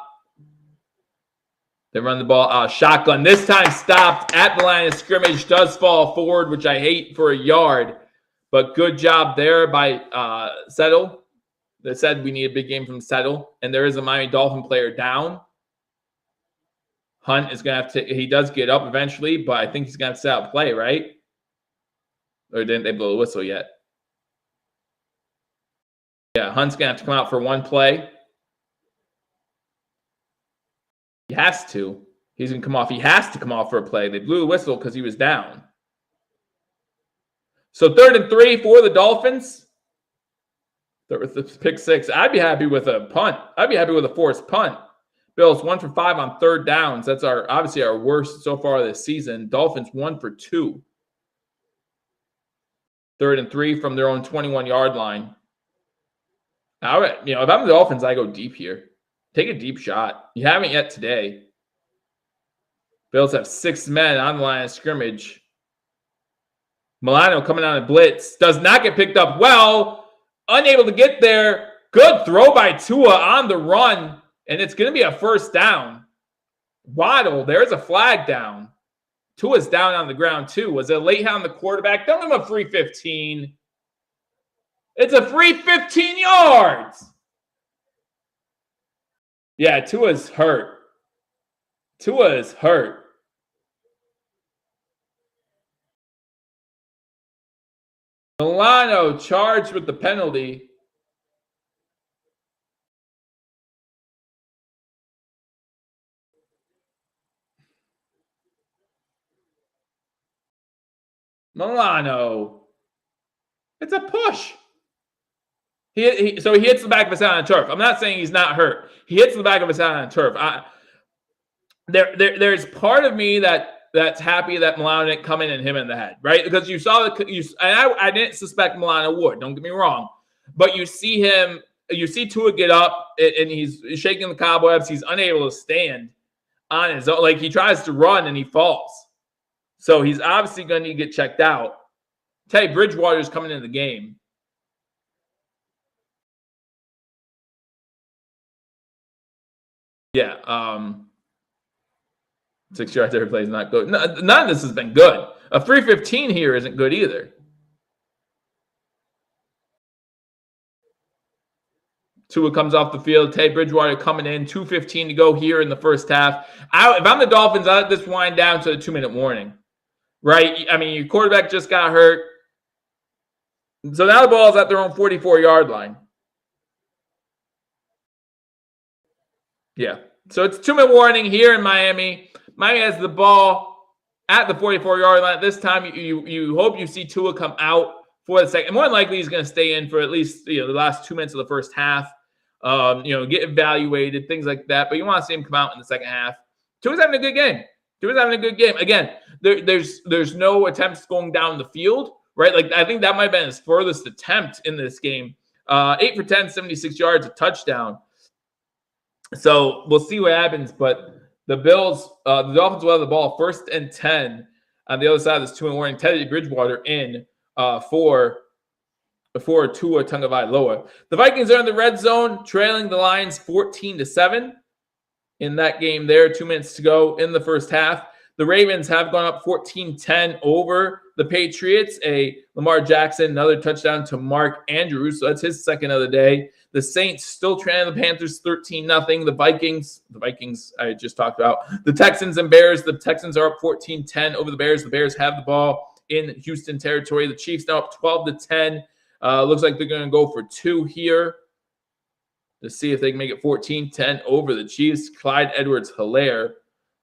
They run the ball. Shotgun. This time stopped at the line of scrimmage. Does fall forward, which I hate, for a yard. But good job there by Settle. They said we need a big game from Settle. And there is a Miami Dolphin player down. Hunt is going to have to – he does get up eventually, but I think he's going to have to set out play, right? Or didn't they blow the whistle yet? Yeah, Hunt's going to have to come out for one play. He has to. He's going to come off. He has to come off for a play. They blew the whistle because he was down. So 3rd and 3 for the Dolphins. Pick 6. I'd be happy with a punt. I'd be happy with a forced punt. Bills 1 for 5 on 3rd downs. That's obviously our worst so far this season. Dolphins 1 for 2. 3rd and 3 from their own 21-yard line. If I'm the Dolphins, I go deep here. Take a deep shot. You haven't yet today. Bills have 6 men on the line of scrimmage. Milano coming on a blitz. Does not get picked up well. Unable to get there. Good throw by Tua on the run. And it's going to be a 1st down. Waddle, there's a flag down. Tua's down on the ground too. Was it late on the quarterback? Don't give him a free 15. It's a free 15 yards. Yeah, Tua's hurt. Tua is hurt. Milano charged with the penalty. Milano. It's a push. So he hits the back of his head on the turf. I'm not saying he's not hurt. He hits the back of his head on the turf. There's part of me that's happy that Milano didn't come in and hit him in the head, right? Because you saw I didn't suspect Milano would. Don't get me wrong, but you see Tua get up and he's shaking the cobwebs. He's unable to stand on his own. Like he tries to run and he falls. So he's obviously going to need to get checked out. Teddy Bridgewater's coming into the game. Yeah, 6 yards every play is not good. None of this has been good. A 315 here isn't good either. Tua comes off the field. Teddy Bridgewater coming in. 2:15 to go here in the 1st half. If I'm the Dolphins, I let this wind down to a 2-minute warning. Right? I mean, your quarterback just got hurt. So now the ball is at their own 44-yard line. Yeah. So it's 2-minute warning here in Miami. Miami has the ball at the 44-yard line. This time you hope you see Tua come out for the second. More than likely he's going to stay in for at least the last 2 minutes of the 1st half. Get evaluated, things like that. But you want to see him come out in the 2nd half. Tua's having a good game. Again, there's no attempts going down the field, right? Like I think that might have been his furthest attempt in this game. 8 for 10, 76 yards, a touchdown. So we'll see what happens. But the Bills, the Dolphins will have the ball 1st and 10 on the other side of this 2-minute warning. Teddy Bridgewater in for Tua Tagovailoa. The Vikings are in the red zone, trailing the Lions 14-7 in that game there. 2 minutes to go in the 1st half. The Ravens have gone up 14-10 over the Patriots. A Lamar Jackson, another touchdown to Mark Andrews. So that's his 2nd of the day. The Saints still trailing the Panthers 13-0. The Vikings I just talked about. The Texans and Bears. The Texans are up 14-10 over the Bears. The Bears have the ball in Houston territory. The Chiefs now up 12-10. Looks like they're going to go for 2 here to see if they can make it 14-10 over the Chiefs. Clyde Edwards-Helaire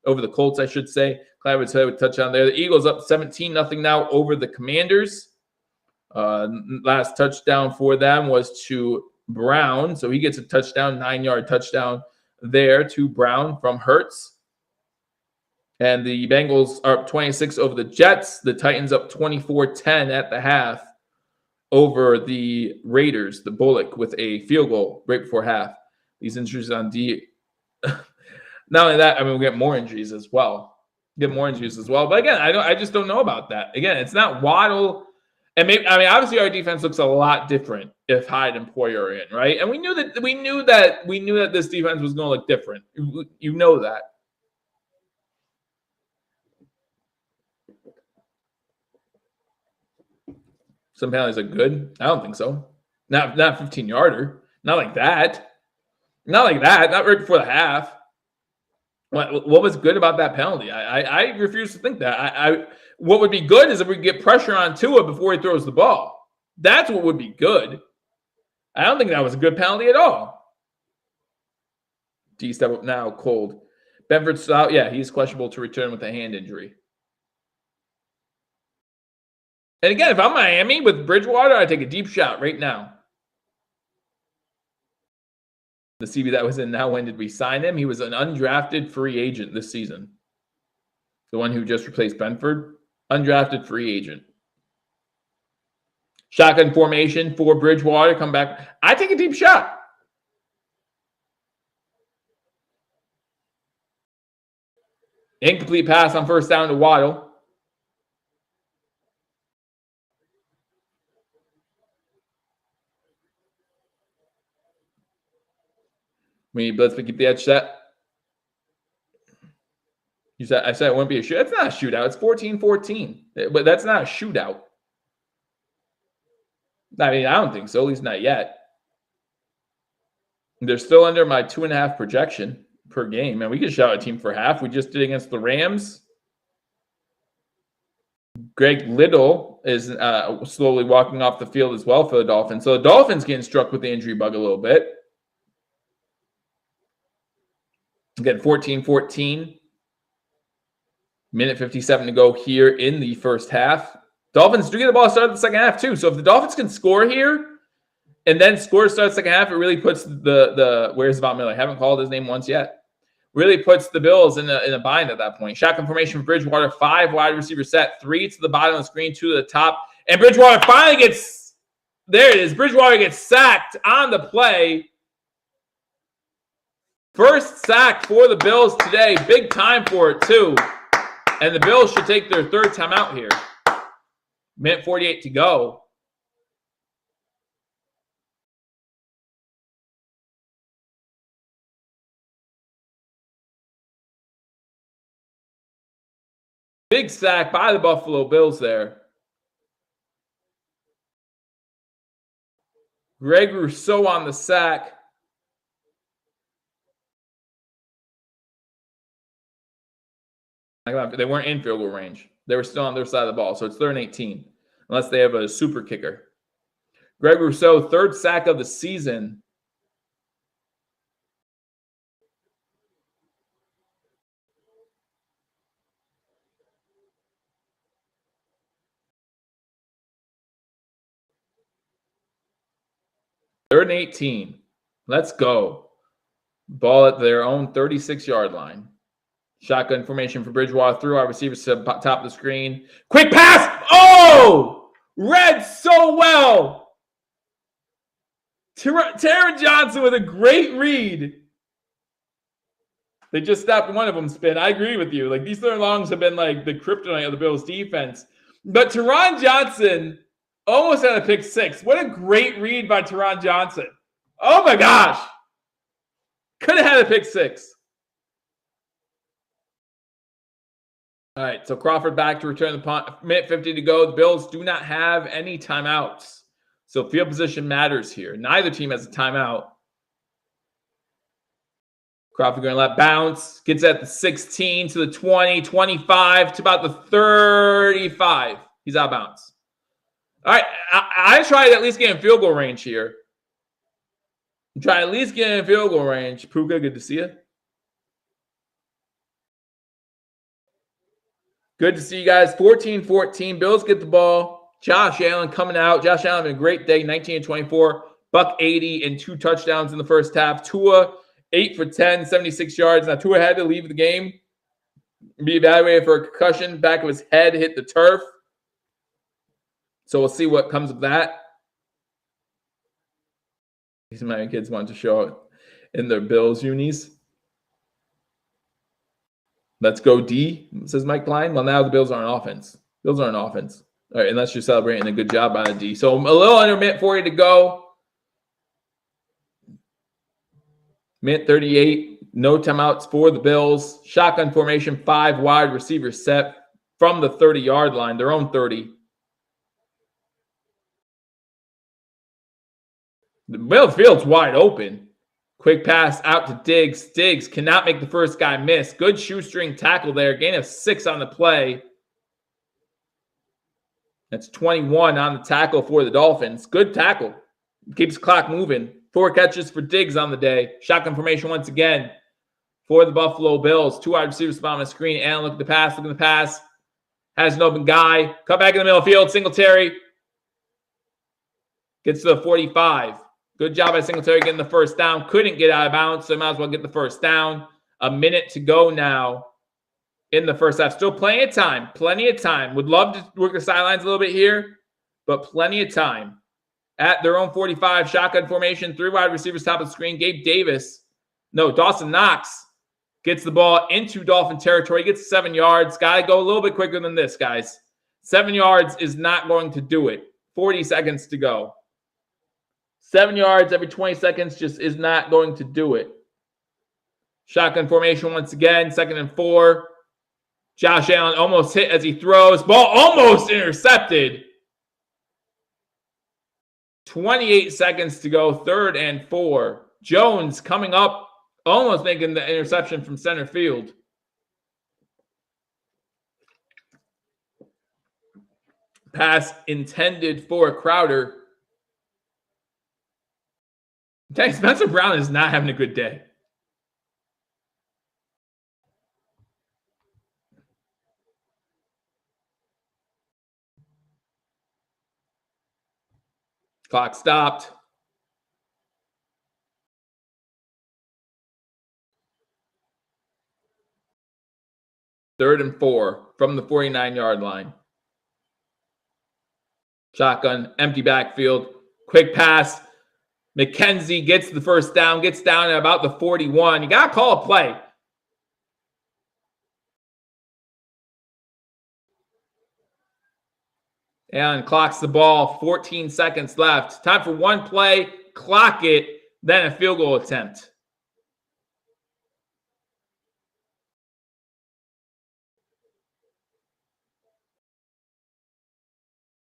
over the Colts, I should say. Clyde Edwards-Helaire with touchdown there. The Eagles up 17-0 now over the Commanders. Last touchdown for them was to Brown. So he gets a touchdown, 9-yard touchdown there to Brown from Hurts. And the Bengals are up 26 over the Jets. The Titans up 24-10 at the half over the Raiders. The Bullock with a field goal right before half. These injuries on D. Not only that, I mean, we'll get more injuries as well. But again, I just don't know about that. Again, it's not Waddle. And maybe, I mean, obviously our defense looks a lot different if Hyde and Poyer are in, right? And we knew that this defense was going to look different. You know that. Some penalties are good. I don't think so. Not 15-yarder. Not like that. Not like that. Not right before the half. What was good about that penalty? I refuse to think that. What would be good is if we get pressure on Tua before he throws the ball. That's what would be good. I don't think that was a good penalty at all. D step up now, cold. Benford's out. Yeah, he's questionable to return with a hand injury. And again, if I'm Miami with Bridgewater, I take a deep shot right now. The CB that was in now, when did we sign him? He was an undrafted free agent this season. The one who just replaced Benford, undrafted free agent. Shotgun formation for Bridgewater, come back. I take a deep shot. Incomplete pass on first down to Waddle. We need blitz to keep the edge set. I said it wouldn't be a shootout. It's not a shootout. It's 14-14. But that's not a shootout. I mean, I don't think so. At least not yet. They're still under my 2.5 projection per game. And we could shout a team for half. We just did against the Rams. Greg Little is slowly walking off the field as well for the Dolphins. So the Dolphins getting struck with the injury bug a little bit. Again, 14-14. Minute 57 to go here in the first half. Dolphins do get the ball started the second half too. So if the Dolphins can score here and then score to start the second half, it really puts the where's Von Miller? I haven't called his name once yet. Really puts the Bills in a bind at that point. Shotgun formation for Bridgewater, 5 wide receiver set, 3 to the bottom of the screen, 2 to the top. And Bridgewater finally gets, there it is. Bridgewater gets sacked on the play. First sack for the Bills today. Big time for it too. And the Bills should take their third timeout here. Minute 48 to go. Big sack by the Buffalo Bills there. Greg Rousseau on the sack. They weren't in field goal range. They were still on their side of the ball. So it's 3rd and 18. Unless they have a super kicker. Greg Rousseau, 3rd sack of the season. Third and 18. Let's go. Ball at their own 36-yard line. Shotgun formation for Bridgewater through our receivers to the top of the screen. Quick pass. Oh! Read so well. Taron Johnson with a great read. They just stopped one of them spin. I agree with you. Like, these 3rd and longs have been like the kryptonite of the Bills defense. But Taron Johnson almost had a pick 6. What a great read by Taron Johnson. Oh my gosh. Could have had a pick 6. All right, so Crawford back to return the punt. Minute 50 to go. The Bills do not have any timeouts. So field position matters here. Neither team has a timeout. Crawford going to let bounce. Gets at the 16 to the 20, 25 to about the 35. He's out of bounds. All right, I tried to at least get in field goal range here. Try at least get in field goal range. Puka, good to see you. Good to see you guys. 14-14. Bills get the ball. Josh Allen coming out. Josh Allen having a great day. 19-24. Buck 80 and 2 touchdowns in the first half. Tua, 8 for 10, 76 yards. Now, Tua had to leave the game. Be evaluated for a concussion. Back of his head hit the turf. So we'll see what comes of that. These my kids want to show it in their Bills unis. Let's go D, says Mike Klein. Well, now the Bills are on offense. Bills are on offense. All right, unless you're celebrating a good job by the D. So a little under minute 40 to go. Minute 38. No timeouts for the Bills. Shotgun formation, 5 wide receivers set from the 30-yard line, their own 30. The middle field's wide open. Quick pass out to Diggs. Diggs cannot make the first guy miss. Good shoestring tackle there. Gain of 6 on the play. That's 21 on the tackle for the Dolphins. Good tackle. Keeps the clock moving. 4 catches for Diggs on the day. Shotgun formation once again for the Buffalo Bills. 2 wide receivers spot on the screen. And look at the pass. Look at the pass. Has an open guy. Cut back in the middle of the field. Singletary gets to the 45. Good job by Singletary getting the first down. Couldn't get out of bounds, so might as well get the first down. A minute to go now in the first half. Still plenty of time. Plenty of time. Would love to work the sidelines a little bit here, but plenty of time. At their own 45, shotgun formation, 3 wide receivers top of the screen. Dawson Knox gets the ball into Dolphin territory. Gets 7 yards. Got to go a little bit quicker than this, guys. 7 yards is not going to do it. 40 seconds to go. 7 yards every 20 seconds just is not going to do it. Shotgun formation once again, 2nd and 4. Josh Allen almost hit as he throws. Ball almost intercepted. 28 seconds to go, 3rd and 4. Jones coming up, almost making the interception from center field. Pass intended for Crowder. Spencer Brown is not having a good day. Clock stopped. Third and 4 from the 49-yard line. Shotgun, empty backfield. Quick pass. McKenzie gets the first down, gets down at about the 41. You got to call a play. Allen clocks the ball, 14 seconds left. Time for one play, clock it, then a field goal attempt.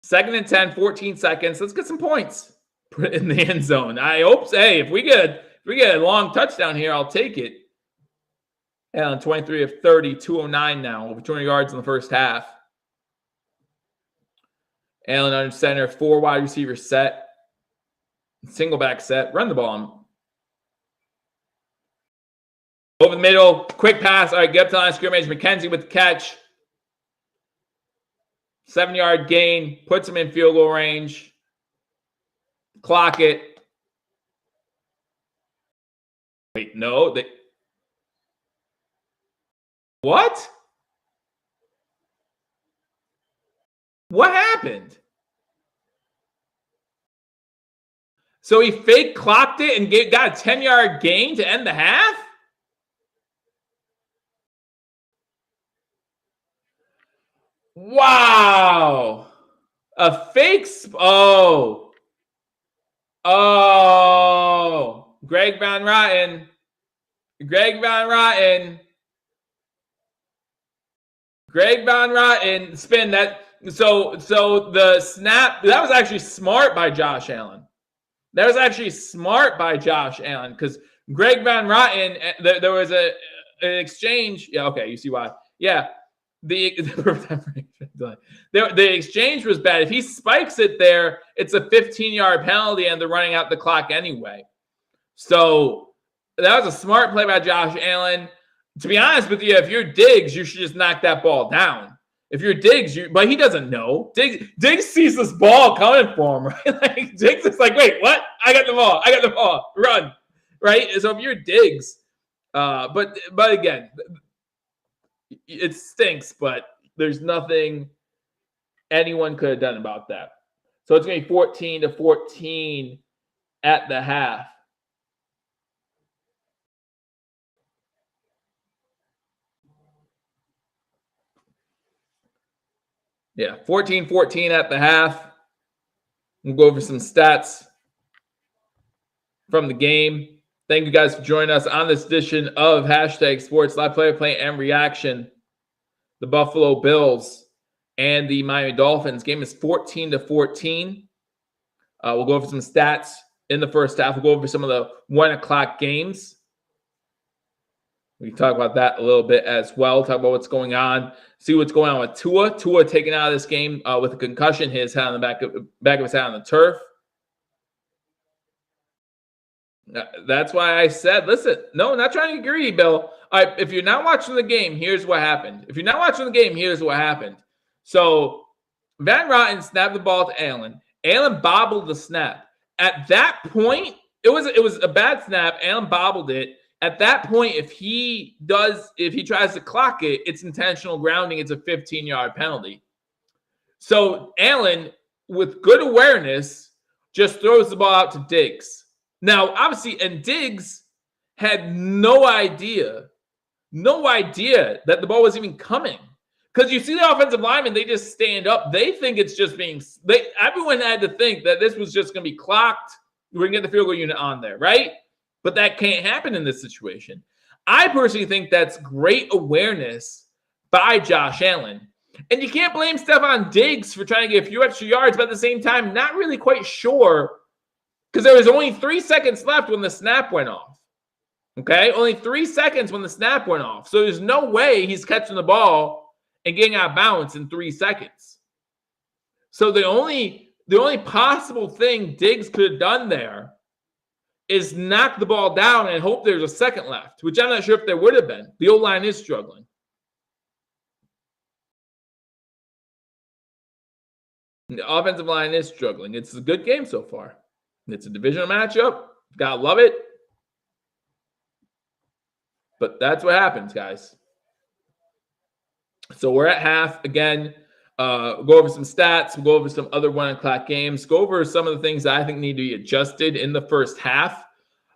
Second and 10, 14 seconds. Let's get some points. Put it in the end zone. I hope, hey, if we get a long touchdown here, I'll take it. Allen, 23 of 30, 209 now, over 200 yards in the first half. Allen under center, 4 wide receivers set. Single back set. Run the ball. Over the middle, quick pass. All right, get up to the line of scrimmage. McKenzie with the catch. 7-yard gain. Puts him in field goal range. Clock it. Wait, no. What? What happened? So he fake clocked it and got a 10-yard gain to end the half? Wow. A fake. Oh. Greg Van Rotten. Greg Van Rotten spin that. So the snap, that was actually smart by Josh Allen. That was actually smart by Josh Allen because Greg Van Rotten, there was an exchange. Yeah, okay, you see why. Yeah, the exchange was bad. If he spikes it there, it's a 15-yard penalty and they're running out the clock anyway. So that was a smart play by Josh Allen. To be honest with you, if you're Diggs, you should just knock that ball down. If you're Diggs, but he doesn't know. Diggs sees this ball coming for him, right? Like Diggs is like, wait, what? I got the ball. Run, right? So if you're Diggs, but again, it stinks. But there's nothing anyone could have done about that. So it's going to be 14-14 at the half. Yeah, 14-14 at the half. We'll go over some stats from the game. Thank you guys for joining us on this edition of Hashtag Sports Live Play and Reaction. The Buffalo Bills and the Miami Dolphins. Game is 14-14. We'll go over some stats in the first half. We'll go over some of the 1 o'clock games. We can talk about that a little bit as well. Talk about what's going on. See what's going on with Tua. Tua taken out of this game with a concussion. Hit his head on the back of his head on the turf. That's why I said, listen, no, not trying to get greedy, Bill. All right, if you're not watching the game, here's what happened. If you're not watching the game, here's what happened. So Van Rotten snapped the ball to Allen. Allen bobbled the snap. At that point, it was a bad snap. Allen bobbled it. At that point, if he tries to clock it, it's intentional grounding. It's a 15-yard penalty. So Allen, with good awareness, just throws the ball out to Diggs. Now, obviously, and Diggs had no idea that the ball was even coming. Because you see the offensive linemen, they just stand up. They think it's just everyone had to think that this was just going to be clocked. We're going to get the field goal unit on there, right? But that can't happen in this situation. I personally think that's great awareness by Josh Allen. And you can't blame Stephon Diggs for trying to get a few extra yards, but at the same time, not really quite sure. Because there was only 3 seconds left when the snap went off. Okay? Only 3 seconds when the snap went off. So there's no way he's catching the ball and getting out of bounds in 3 seconds. So the only possible thing Diggs could have done there is knock the ball down and hope there's a second left, which I'm not sure if there would have been. The O-line is struggling. The offensive line is struggling. It's a good game so far. It's a divisional matchup. Gotta love it. But that's what happens, guys. So we're at half. Again, we'll go over some stats. We'll go over some other 1 o'clock games. Go over some of the things that I think need to be adjusted in the first half.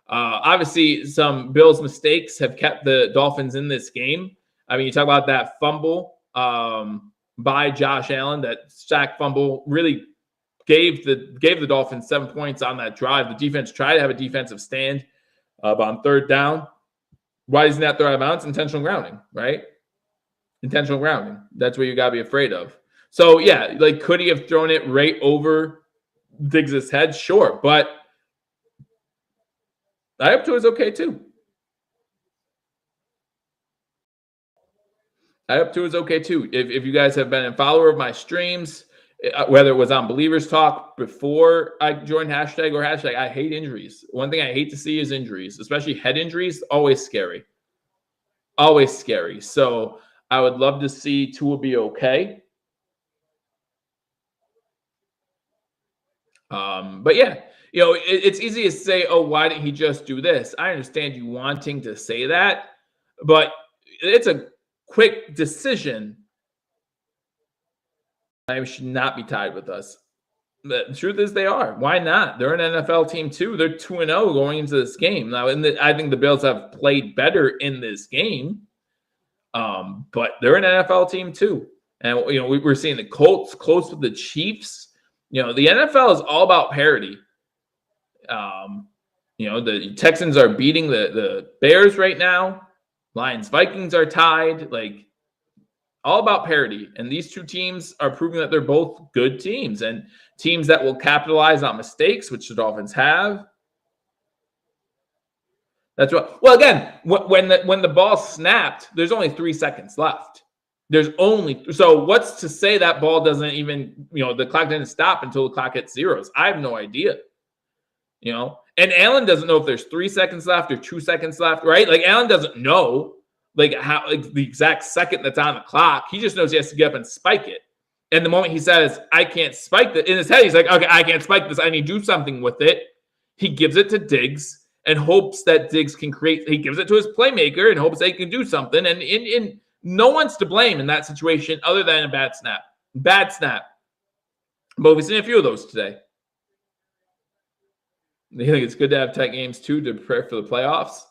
Obviously, some Bills mistakes have kept the Dolphins in this game. I mean, you talk about that fumble by Josh Allen, that sack fumble really gave the Dolphins 7 points on that drive. The defense tried to have a defensive stand, but on third down, why isn't that throw out of bounds? Intentional grounding, right? Intentional grounding. That's what you got to be afraid of. So, yeah, like, could he have thrown it right over Diggs' head? Sure, but I hope Tua is okay too. I hope Tua is okay too. If you guys have been a follower of my streams, whether it was on Believers Talk before I joined hashtag or hashtag, I hate injuries. One thing I hate to see is injuries, especially head injuries. Always scary. Always scary. So I would love to see Tua be okay. But yeah, you know, it's easy to say, oh, why didn't he just do this? I understand you wanting to say that, but it's a quick decision. I should not be tied with us. The truth is they are. Why not? They're an NFL team too. They're 2-0 going into this game. Now, I think the Bills have played better in this game, but they're an NFL team too. And, you know, we're seeing the Colts close with the Chiefs. You know, the NFL is all about parity. You know, the Texans are beating the Bears right now. Lions-Vikings are tied. Like, all about parity. And these two teams are proving that they're both good teams and teams that will capitalize on mistakes, which the Dolphins have. That's what. Well, again, when the ball snapped, there's only 3 seconds left. So what's to say that ball doesn't even, you know, the clock didn't stop until the clock hit zeros? I have no idea. You know, and Allen doesn't know if there's 3 seconds left or 2 seconds left, right? Like, Allen doesn't know. Like, how, like, the exact second that's on the clock. He just knows he has to get up and spike it. And the moment he says, I can't spike it, in his head, he's like, okay, I can't spike this. I need to do something with it. He gives it to Diggs and hopes that Diggs can create. He gives it to his playmaker and hopes they can do something. And no one's to blame in that situation other than a bad snap. Bad snap. But we've seen a few of those today. I think it's good to have tight games too to prepare for the playoffs.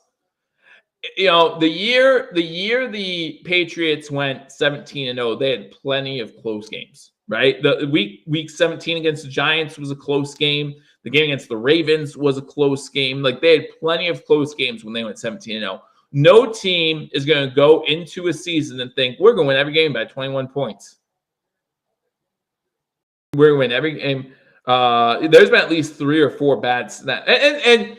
You know, the year the Patriots went 17-0, they had plenty of close games. right? The week 17 against the Giants was a close game. The game against the Ravens was a close game. Like, they had plenty of close games when they went 17-0. No team is going to go into a season and think we're going to win every game by 21 points. We're going to win every game. There's been at least 3 or 4 bad snaps. And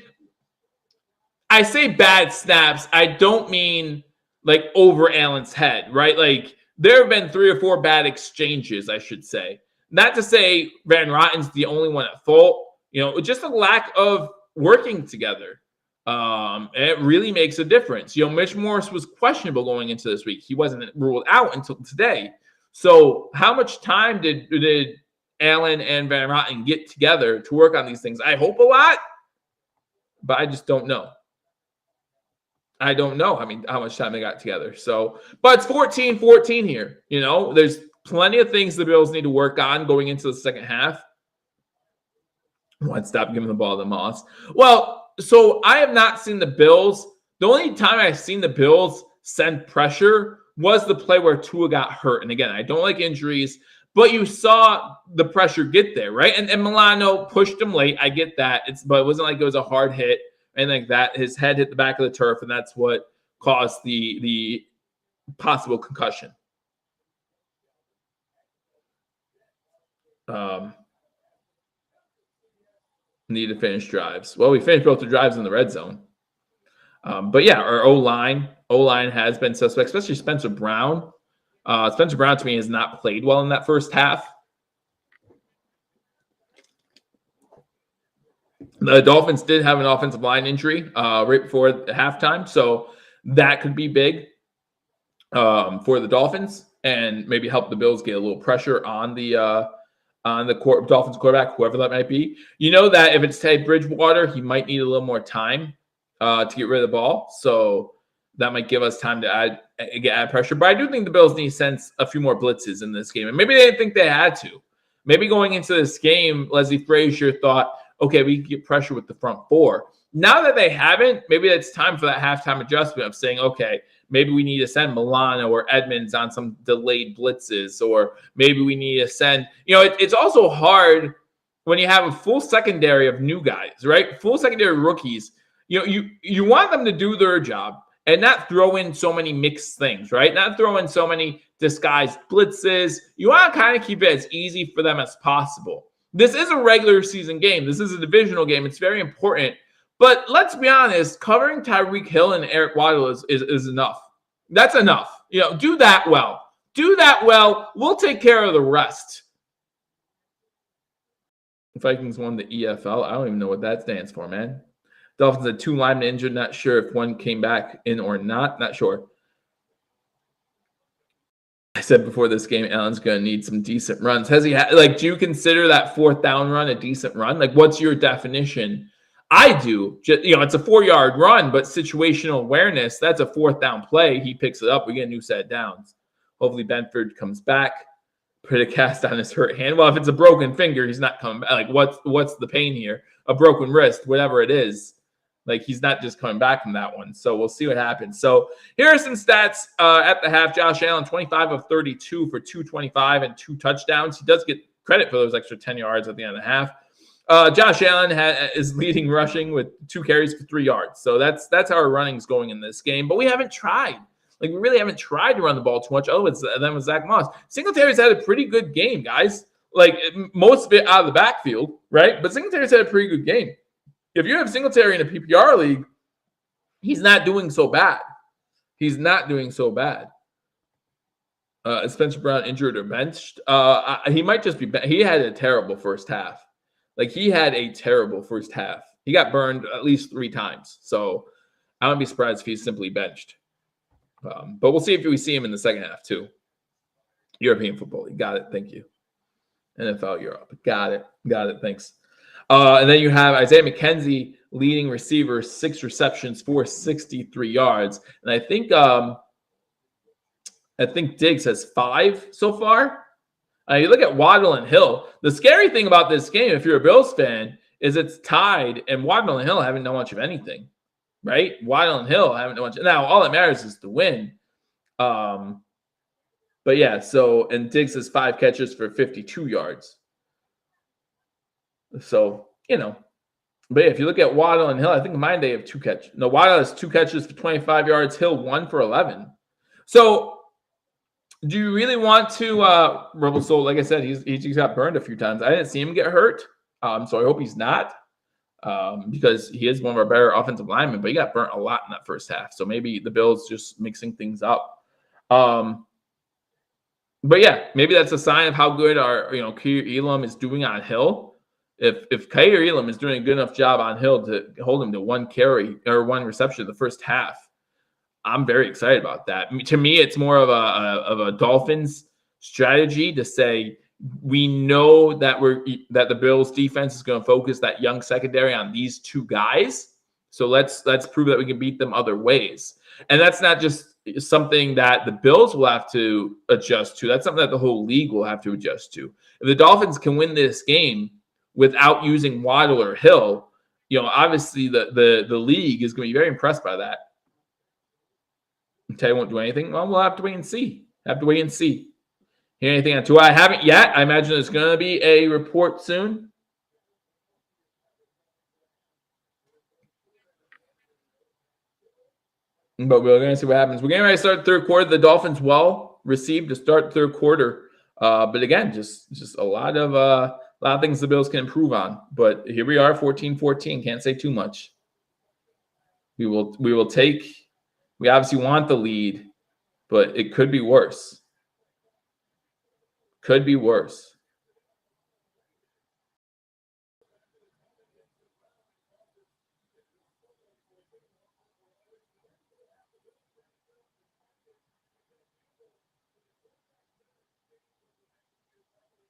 I say bad snaps. I don't mean like over Allen's head, right? Like, there have been 3 or 4 bad exchanges, I should say. Not to say Van Rotten's the only one at fault. Just a lack of working together. It really makes a difference. Mitch Morse was questionable going into this week. He wasn't ruled out until today. So how much time did Allen and Van Rotten get together to work on these things? I hope a lot, but I just don't know. I don't know. How much time they got together. So, but it's 14-14 here. There's plenty of things the Bills need to work on going into the second half. Stop giving the ball to Moss. Well, so I have not seen the Bills. The only time I've seen the Bills send pressure was the play where Tua got hurt. And again, I don't like injuries, but you saw the pressure get there, right? And Milano pushed him late. I get that. But it wasn't like it was a hard hit and like that. His head hit the back of the turf, and that's what caused the possible concussion. Need to finish drives. Well, we finished both the drives in the red zone. But yeah, our O-line has been suspect, especially Spencer Brown. Spencer Brown, to me, has not played well in that first half. The Dolphins did have an offensive line injury right before the halftime, so that could be big for the Dolphins and maybe help the Bills get a little pressure on the Dolphins quarterback, whoever that might be. That if it's Teddy Bridgewater, he might need a little more time to get rid of the ball. So that might give us time to add pressure. But I do think the Bills need to send a few more blitzes in this game. And maybe they didn't think they had to. Maybe going into this game, Leslie Frazier thought, okay, we can get pressure with the front 4. Now that they haven't, maybe it's time for that halftime adjustment of saying, okay, maybe we need to send Milano or Edmonds on some delayed blitzes, or maybe we need to send, it's also hard when you have a full secondary of new guys, right? Full secondary rookies. You want them to do their job and not throw in so many mixed things, right? Not throw in so many disguised blitzes. You want to kind of keep it as easy for them as possible. This is a regular season game. This is a divisional game. It's very important. But let's be honest, covering Tyreek Hill and Eric Waddle is enough. That's enough. Do that well. Do that well. We'll take care of the rest. Vikings won the EFL. I don't even know what that stands for, man. Dolphins had 2 linemen injured. Not sure if one came back in or not. Not sure. I said before this game, Allen's going to need some decent runs. Has he had, do you consider that 4th down run a decent run? What's your definition? I do. It's a 4-yard run, but situational awareness, that's a 4th down play. He picks it up. We get a new set of downs. Hopefully Benford comes back. Put a cast on his hurt hand. Well, if it's a broken finger, he's not coming back. What's the pain here? A broken wrist, whatever it is. He's not just coming back from that one. So we'll see what happens. So here are some stats at the half. Josh Allen, 25 of 32 for 225 and 2 touchdowns. He does get credit for those extra 10 yards at the end of the half. Josh Allen is leading rushing with 2 carries for 3 yards. So that's how our running's going in this game. But we haven't tried. We really haven't tried to run the ball too much. Oh, it's them with Zach Moss. Singletary's had a pretty good game, guys. Most of it out of the backfield, right? But Singletary's had a pretty good game. If you have Singletary in a PPR league, he's not doing so bad. He's not doing so bad. Spencer Brown injured or benched? He might just be. He had a terrible first half. He had a terrible first half. He got burned at least 3 times. So I wouldn't be surprised if he's simply benched. But we'll see if we see him in the second half too. European football league. Got it. Thank you. NFL Europe. Got it. Thanks. And then you have Isaiah McKenzie, leading receiver, 6 receptions for 63 yards. And I think Diggs has 5 so far. You look at Waddle and Hill. The scary thing about this game, if you're a Bills fan, is it's tied, and Waddle and Hill haven't done much of anything, right? Waddle and Hill haven't done much. Now, all that matters is to win. But But yeah, so, and Diggs has 5 catches for 52 yards. So, but yeah, if you look at Waddle and Hill, I think mine they have 2 catches. No, Waddle has 2 catches for 25 yards, Hill 1 for 11. So, do you really want to, Rebel Soul, like I said, he's got burned a few times. I didn't see him get hurt, so I hope he's not, because he is one of our better offensive linemen, but he got burnt a lot in that first half. So maybe the Bills just mixing things up. But yeah, maybe that's a sign of how good our, Kaiir Elam is doing on Hill. If Kaiir Elam is doing a good enough job on Hill to hold him to 1 carry or 1 reception in the first half, I'm very excited about that. To me, it's more of a Dolphins strategy to say we know that the Bills defense is going to focus that young secondary on these 2 guys. So let's prove that we can beat them other ways. And that's not just something that the Bills will have to adjust to. That's something that the whole league will have to adjust to. If the Dolphins can win this game without using Waddle or Hill, obviously the league is going to be very impressed by that. Tay won't do anything. Well, we'll have to wait and see. Hear anything on Tua? I haven't yet. I imagine there's going to be a report soon. But we're going to see what happens. We're getting ready to start the 3rd quarter. The Dolphins well received to start the 3rd quarter. But again, just a lot of things the Bills can improve on. But here we are, 14-14. Can't say too much. We will take. We obviously want the lead, but it could be worse. Could be worse.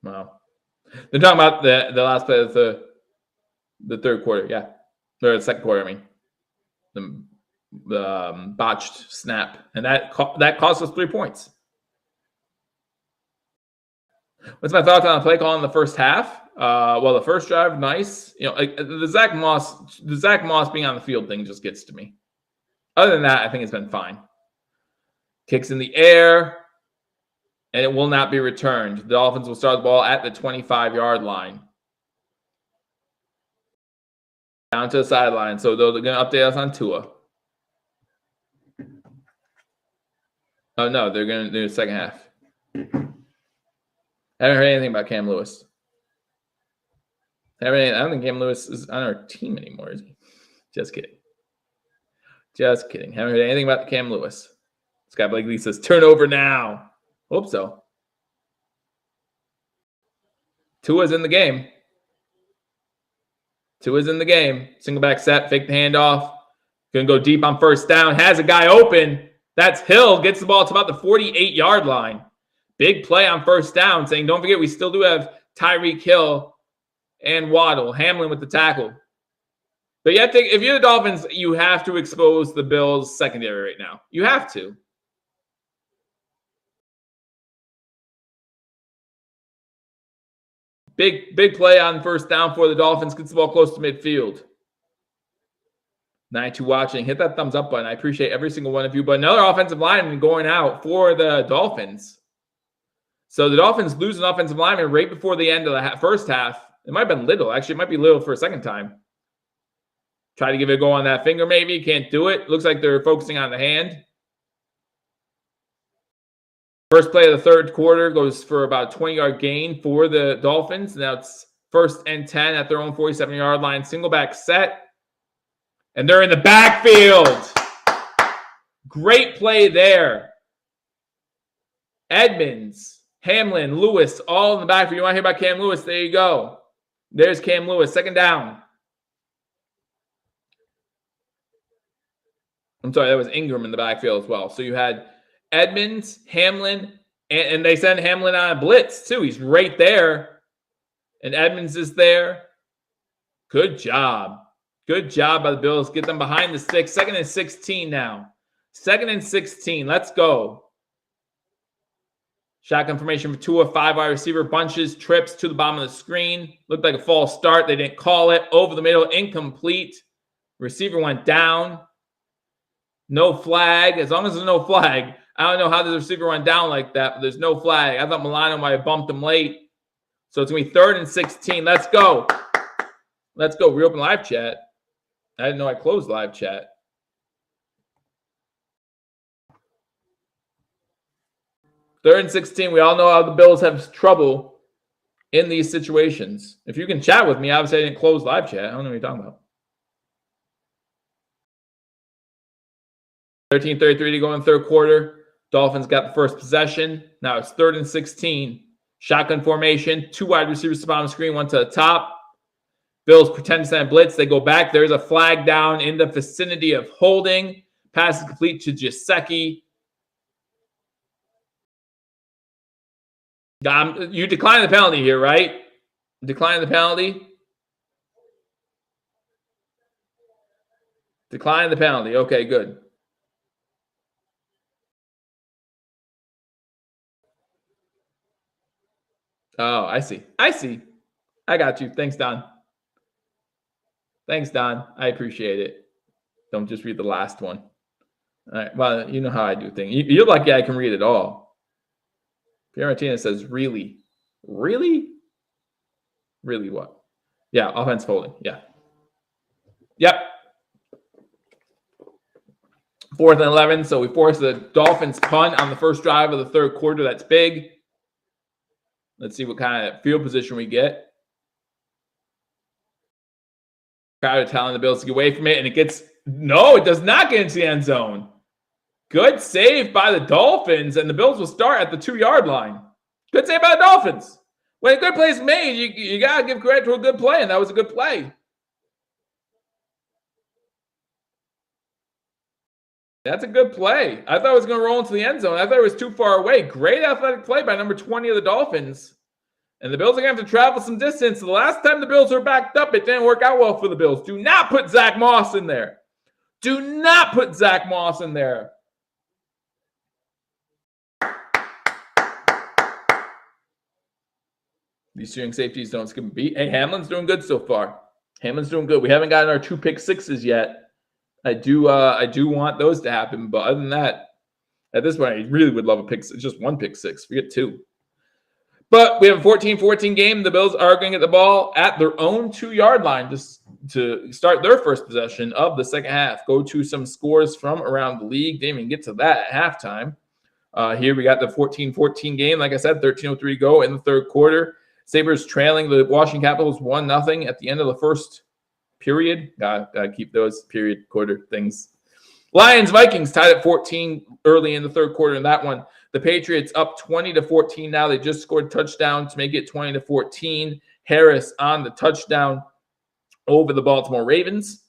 Wow. They're talking about the last play of the 3rd quarter, yeah. Or the 2nd quarter, I mean. The botched snap, and that cost us 3 points. What's my thoughts on the play call in the first half? Well, the first drive, nice. The Zach Moss being on the field thing just gets to me. Other than that, I think it's been fine. Kicks in the air, and it will not be returned. The Dolphins will start the ball at the 25-yard line. Down to the sideline. So they're going to update us on Tua. Oh, no, they're going to do the second half. I haven't heard anything about Cam Lewis. I don't think Cam Lewis is on our team anymore, is he? Just kidding. Haven't heard anything about Cam Lewis. Scott Blakely says, turnover now. Hope so. Tua's in the game. Single back set, fake the handoff. Going to go deep on first down. Has a guy open. That's Hill. Gets the ball to about the 48-yard line. Big play on first down, saying, don't forget, we still do have Tyreek Hill and Waddle. Hamlin with the tackle. But you have to, if you're the Dolphins, you have to expose the Bills' secondary right now. You have to. Big play on first down for the Dolphins. Gets the ball close to midfield. 9-2 watching. Hit that thumbs up button. I appreciate every single one of you. But another offensive lineman going out for the Dolphins. So the Dolphins lose an offensive lineman right before the end of the first half. It might have been Little. Actually, it might be Little for a second time. Try to give it a go on that finger maybe. Can't do it. Looks like they're focusing on the hand. First play of the third quarter goes for about a 20-yard gain for the Dolphins. Now it's 1st and 10 at their own 47-yard line. Single back set. And they're in the backfield. Great play there. Edmonds, Hamlin, Lewis, all in the backfield. You want to hear about Cam Lewis? There you go. There's Cam Lewis. Second down. I'm sorry, that was Ingram in the backfield as well. So you had Edmonds, Hamlin, and they send Hamlin on a blitz too. He's right there. And Edmonds is there. Good job. Good job by the Bills. Get them behind the sticks. 2nd and 16 now. 2nd and 16. Let's go. Shotgun formation for Tua. 5 wide receiver bunches. Trips to the bottom of the screen. Looked like a false start. They didn't call it. Over the middle. Incomplete. Receiver went down. No flag. As long as there's no flag, I don't know how the receiver went down like that, but there's no flag. I thought Milano might have bumped him late. So it's going to be 3rd and 16. Let's go. Let's go. Reopen live chat. I didn't know I closed live chat. Third and 16. We all know how the Bills have trouble in these situations. If you can chat with me, obviously I didn't close live chat. I don't know what you're talking about. 13:33 to go in third quarter. Dolphins got the first possession. Now it's 3rd and 16. Shotgun formation. 2 wide receivers to the bottom of the screen, 1 to the top. Bills pretend to send blitz. They go back. There's a flag down in the vicinity of holding. Pass is complete to Gesicki. You decline the penalty here, right? Decline the penalty. Decline the penalty. Okay, good. Oh, I see. I see. I got you. Thanks, Don. Thanks, Don. I appreciate it. Don't just read the last one. All right. Well, you know how I do things. You're lucky I can read it all. Pierre Martinez says, really? Really? Really what? Yeah, offense holding. Yeah. Yep. 4th and 11. So we force the Dolphins punt on the first drive of the third quarter. That's big. Let's see what kind of field position we get. Crowder telling the Bills to get away from it, and it gets no, it does not get into the end zone. Good save by the Dolphins, and the Bills will start at the 2-yard line. Good save by the Dolphins. When a good play is made, you got to give credit to a good play, and that was a good play. That's a good play. I thought it was going to roll into the end zone. I thought it was too far away. Great athletic play by number 20 of the Dolphins. And the Bills are going to have to travel some distance. The last time the Bills were backed up, it didn't work out well for the Bills. Do not put Zach Moss in there. Do not put Zach Moss in there. These shooting safeties don't skip a beat. Hey, Hamlin's doing good so far. Hamlin's doing good. We haven't gotten our 2 pick sixes yet. I do want those to happen, but other than that, at this point, I really would love a pick six, just 1 pick six. Forget 2. But we have a 14-14 game. The Bills are going to get the ball at their own 2-yard line just to start their first possession of the second half. Go to some scores from around the league. Didn't even get to that at halftime. Here we got the 14-14 game. Like I said, 13:03 to go in the third quarter. Sabres trailing the Washington Capitals 1-0 at the end of the first period. Gotta keep those period quarter things. Lions Vikings tied at 14 early in the third quarter in that one. The Patriots up 20-14 now. They just scored a touchdown to make it 20-14. Harris on the touchdown over the Baltimore Ravens.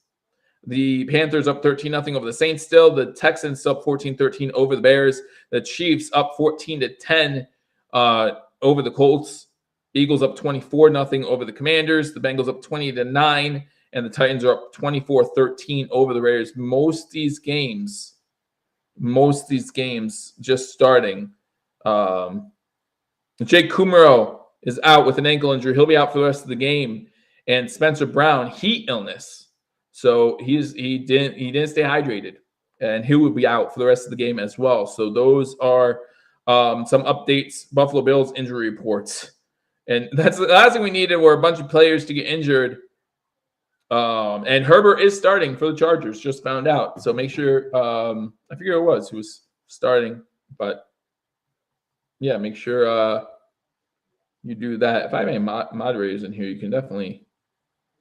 The Panthers up 13-0 over the Saints still. The Texans up 14-13 over the Bears. The Chiefs up 14-10 over the Colts. Eagles up 24-0 over the Commanders. The Bengals up 20-9. And the Titans are up 24-13 over the Raiders. Most of these games just starting. Jake Kumaro is out with an ankle injury. He'll be out for the rest of the game. And Spencer Brown, heat illness. So he didn't stay hydrated. And he will be out for the rest of the game as well. So those are some updates. Buffalo Bills injury reports. And that's the last thing we needed were a bunch of players to get injured. And Herbert is starting for the Chargers, just found out. So make sure, I forget who it was who was starting, but yeah, make sure you do that. If I have any moderators in here, you can definitely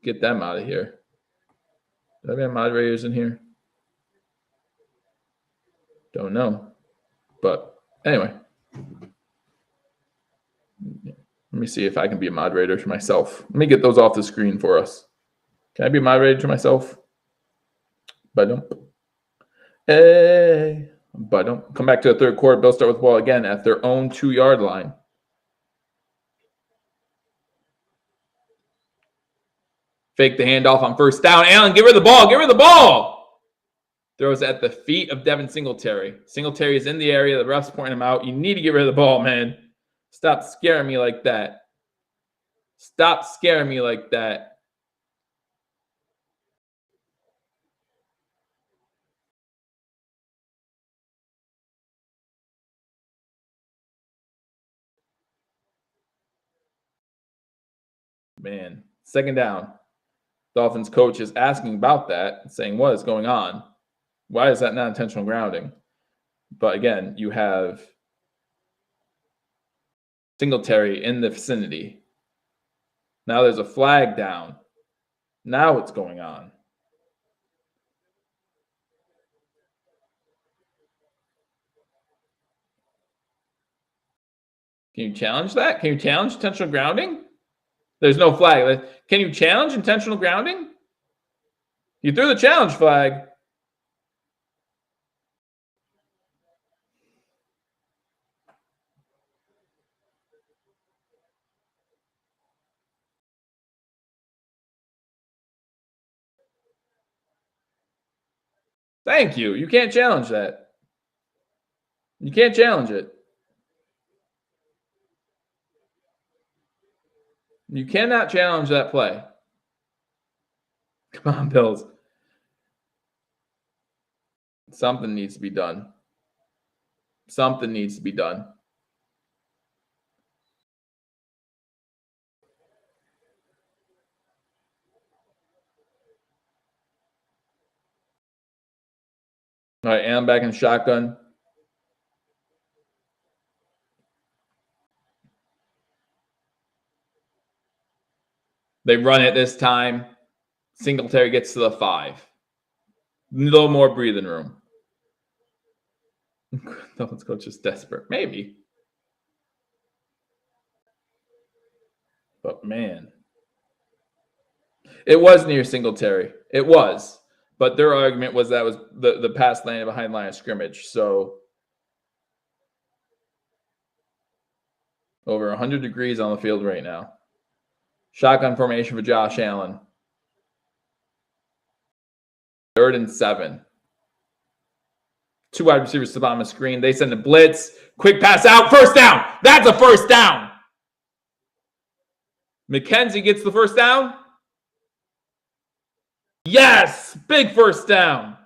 get them out of here. Do I have any moderators in here? Don't know. But anyway, let me see if I can be a moderator to myself. Let me get those off the screen for us. Can I be moderated to myself? But don't come back to the third quarter. Bills start with the ball again at their own 2-yard line. Fake the handoff on first down. Allen, give her the ball. Give her the ball. Throws at the feet of Devin Singletary. Singletary is in the area. The ref's pointing him out. You need to give her the ball, man. Stop scaring me like that. Stop scaring me like that. Man, second down. Dolphins coach is asking about that, saying, what is going on? Why is that not intentional grounding? But again, you have Singletary in the vicinity. Now there's a flag down. Now what's going on? Can you challenge that? Can you challenge intentional grounding? There's no flag. Can you challenge intentional grounding? You threw the challenge flag. Thank you. You can't challenge that. You can't challenge it. You cannot challenge that play. Come on, Bills. Something needs to be done. Something needs to be done. All right, and I'm back in shotgun. They run it this time. Singletary gets to the 5. A little more breathing room. Dolphins coach is desperate. Maybe. But man. It was near Singletary. It was. But their argument was that was the pass landed behind line of scrimmage. So over 100 degrees on the field right now. Shotgun formation for Josh Allen. 3rd and 7. 2 wide receivers to the bottom of the screen. They send a blitz. Quick pass out. First down. That's a first down. McKenzie gets the first down. Yes. Big first down.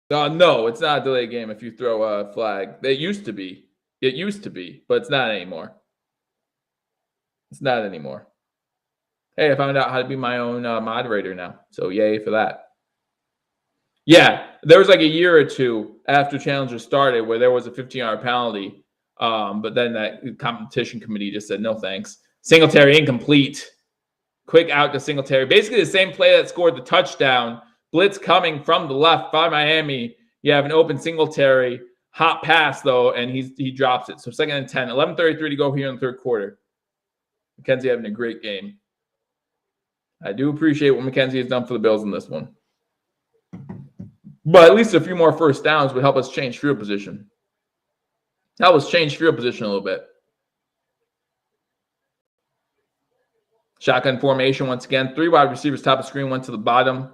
No, it's not a delay game if you throw a flag. It used to be. It used to be, but it's not anymore. It's not anymore. Hey, I found out how to be my own moderator now. So yay for that. Yeah, there was like a year or two after Challenger started where there was a 15-yard penalty. But then that competition committee just said, no thanks. Singletary incomplete. Quick out to Singletary. Basically the same play that scored the touchdown. Blitz coming from the left by Miami. You have an open Singletary. Hot pass, though, and he drops it. So 2nd and 10. 11:33 to go here in the 3rd quarter. McKenzie having a great game. I do appreciate what McKenzie has done for the Bills in this one. But at least a few more first downs would help us change field position. Help us change field position a little bit. Shotgun formation once again. 3 wide receivers top of screen, 1 to the bottom.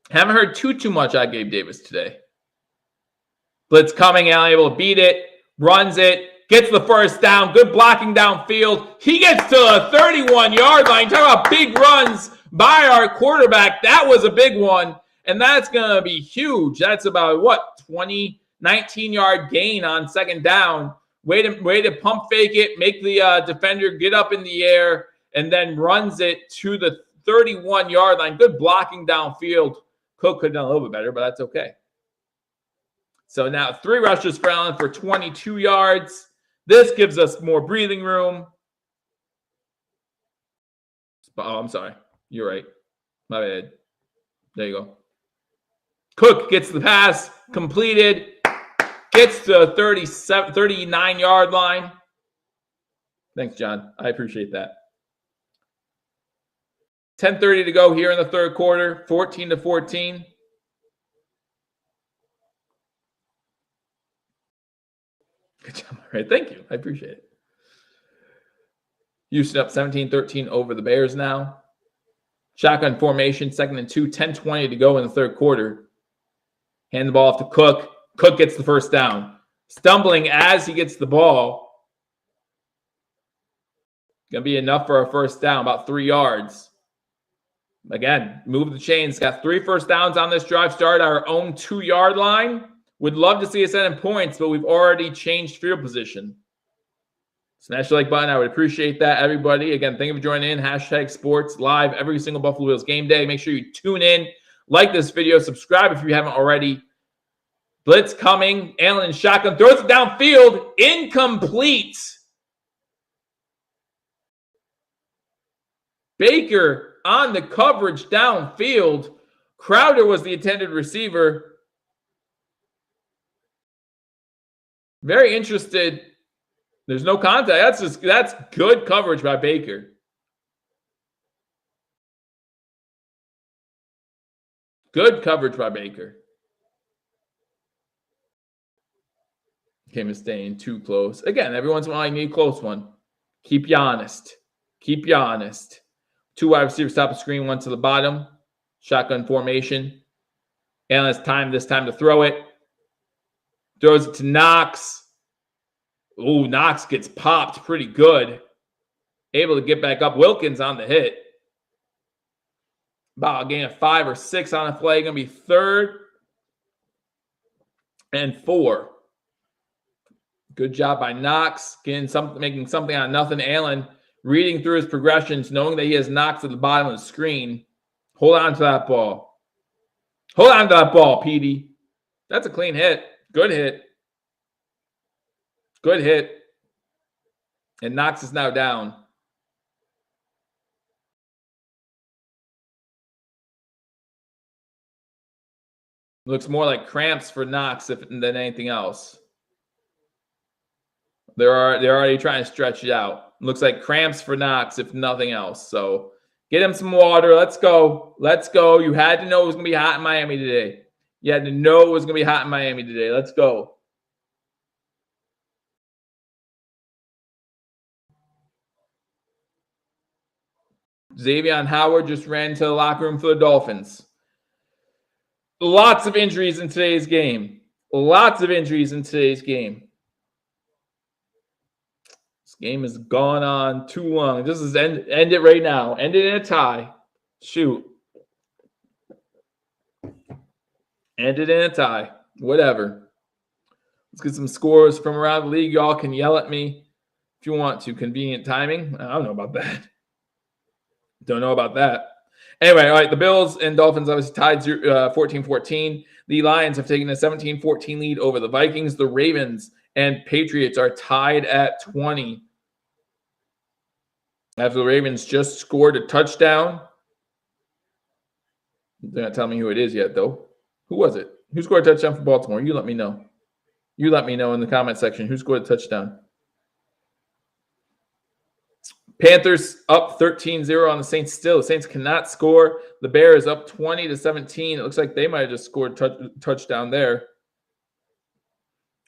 Haven't heard too much out of Gabe Davis today. Blitz coming, Allen able to beat it, runs it, gets the first down, good blocking downfield. He gets to the 31-yard line. Talk about big runs by our quarterback. That was a big one, and that's going to be huge. That's about, 19-yard gain on 2nd down. Way to pump fake it, make the defender get up in the air, and then runs it to the 31-yard line. Good blocking downfield. Cook could have done a little bit better, but that's okay. So now 3 rushes for Allen for 22 yards. This gives us more breathing room. Oh, I'm sorry. You're right. My bad. There you go. Cook gets the pass completed. Gets to the 39-yard line. Thanks, John. I appreciate that. 10:30 to go here in the 3rd quarter. 14-14. Good job. All right. Thank you. I appreciate it. Houston up 17-13 over the Bears now. Shotgun formation, 2nd and 2, 10:20 to go in the 3rd quarter. Hand the ball off to Cook. Cook gets the first down. Stumbling as he gets the ball. Going to be enough for a first down, about 3 yards. Again, move the chains. Got 3 first downs on this drive. Start our own 2-yard line. Would love to see us end in points, but we've already changed field position. Smash the like button. I would appreciate that, everybody. Again, thank you for joining in. Hashtag sports live every single Buffalo Bills game day. Make sure you tune in, like this video, subscribe if you haven't already. Blitz coming. Allen shotgun throws it downfield. Incomplete. Baker on the coverage downfield. Crowder was the intended receiver. Very interested. There's no contact. That's good coverage by Baker. Good coverage by Baker. Came staying too close. Again, every once in a while you need a close one. Keep you honest. Keep you honest. 2 wide receivers top of screen, 1 to the bottom. Shotgun formation. Allen has time this time to throw it. Throws it to Knox. Ooh, Knox gets popped pretty good. Able to get back up. Wilkins on the hit. About a gain of 5 or 6 on the play. Going to be 3rd and 4. Good job by Knox. Making something out of nothing. Allen reading through his progressions, knowing that he has Knox at the bottom of the screen. Hold on to that ball. Hold on to that ball, Petey. That's a clean hit. Good hit. Good hit. And Knox is now down. Looks more like cramps for Knox than anything else. They're already trying to stretch it out. Looks like cramps for Knox, if nothing else. So get him some water. Let's go. Let's go. You had to know it was going to be hot in Miami today. You had to know it was going to be hot in Miami today. Let's go. Xavier Howard just ran to the locker room for the Dolphins. Lots of injuries in today's game. Lots of injuries in today's game. This game has gone on too long. This is end it right now. End it in a tie. Shoot. End it in a tie. Whatever. Let's get some scores from around the league. Y'all can yell at me if you want to. Convenient timing. I don't know about that. Don't know about that. Anyway, all right, the Bills and Dolphins obviously tied 14-14. The Lions have taken a 17-14 lead over the Vikings. The Ravens and Patriots are tied at 20. After the Ravens just scored a touchdown. They're not telling me who it is yet, though. Who was it? Who scored a touchdown for Baltimore? You let me know. You let me know in the comment section who scored a touchdown. Panthers up 13-0 on the Saints still. The Saints cannot score. The Bears up 20-17. It looks like they might have just scored a touchdown there.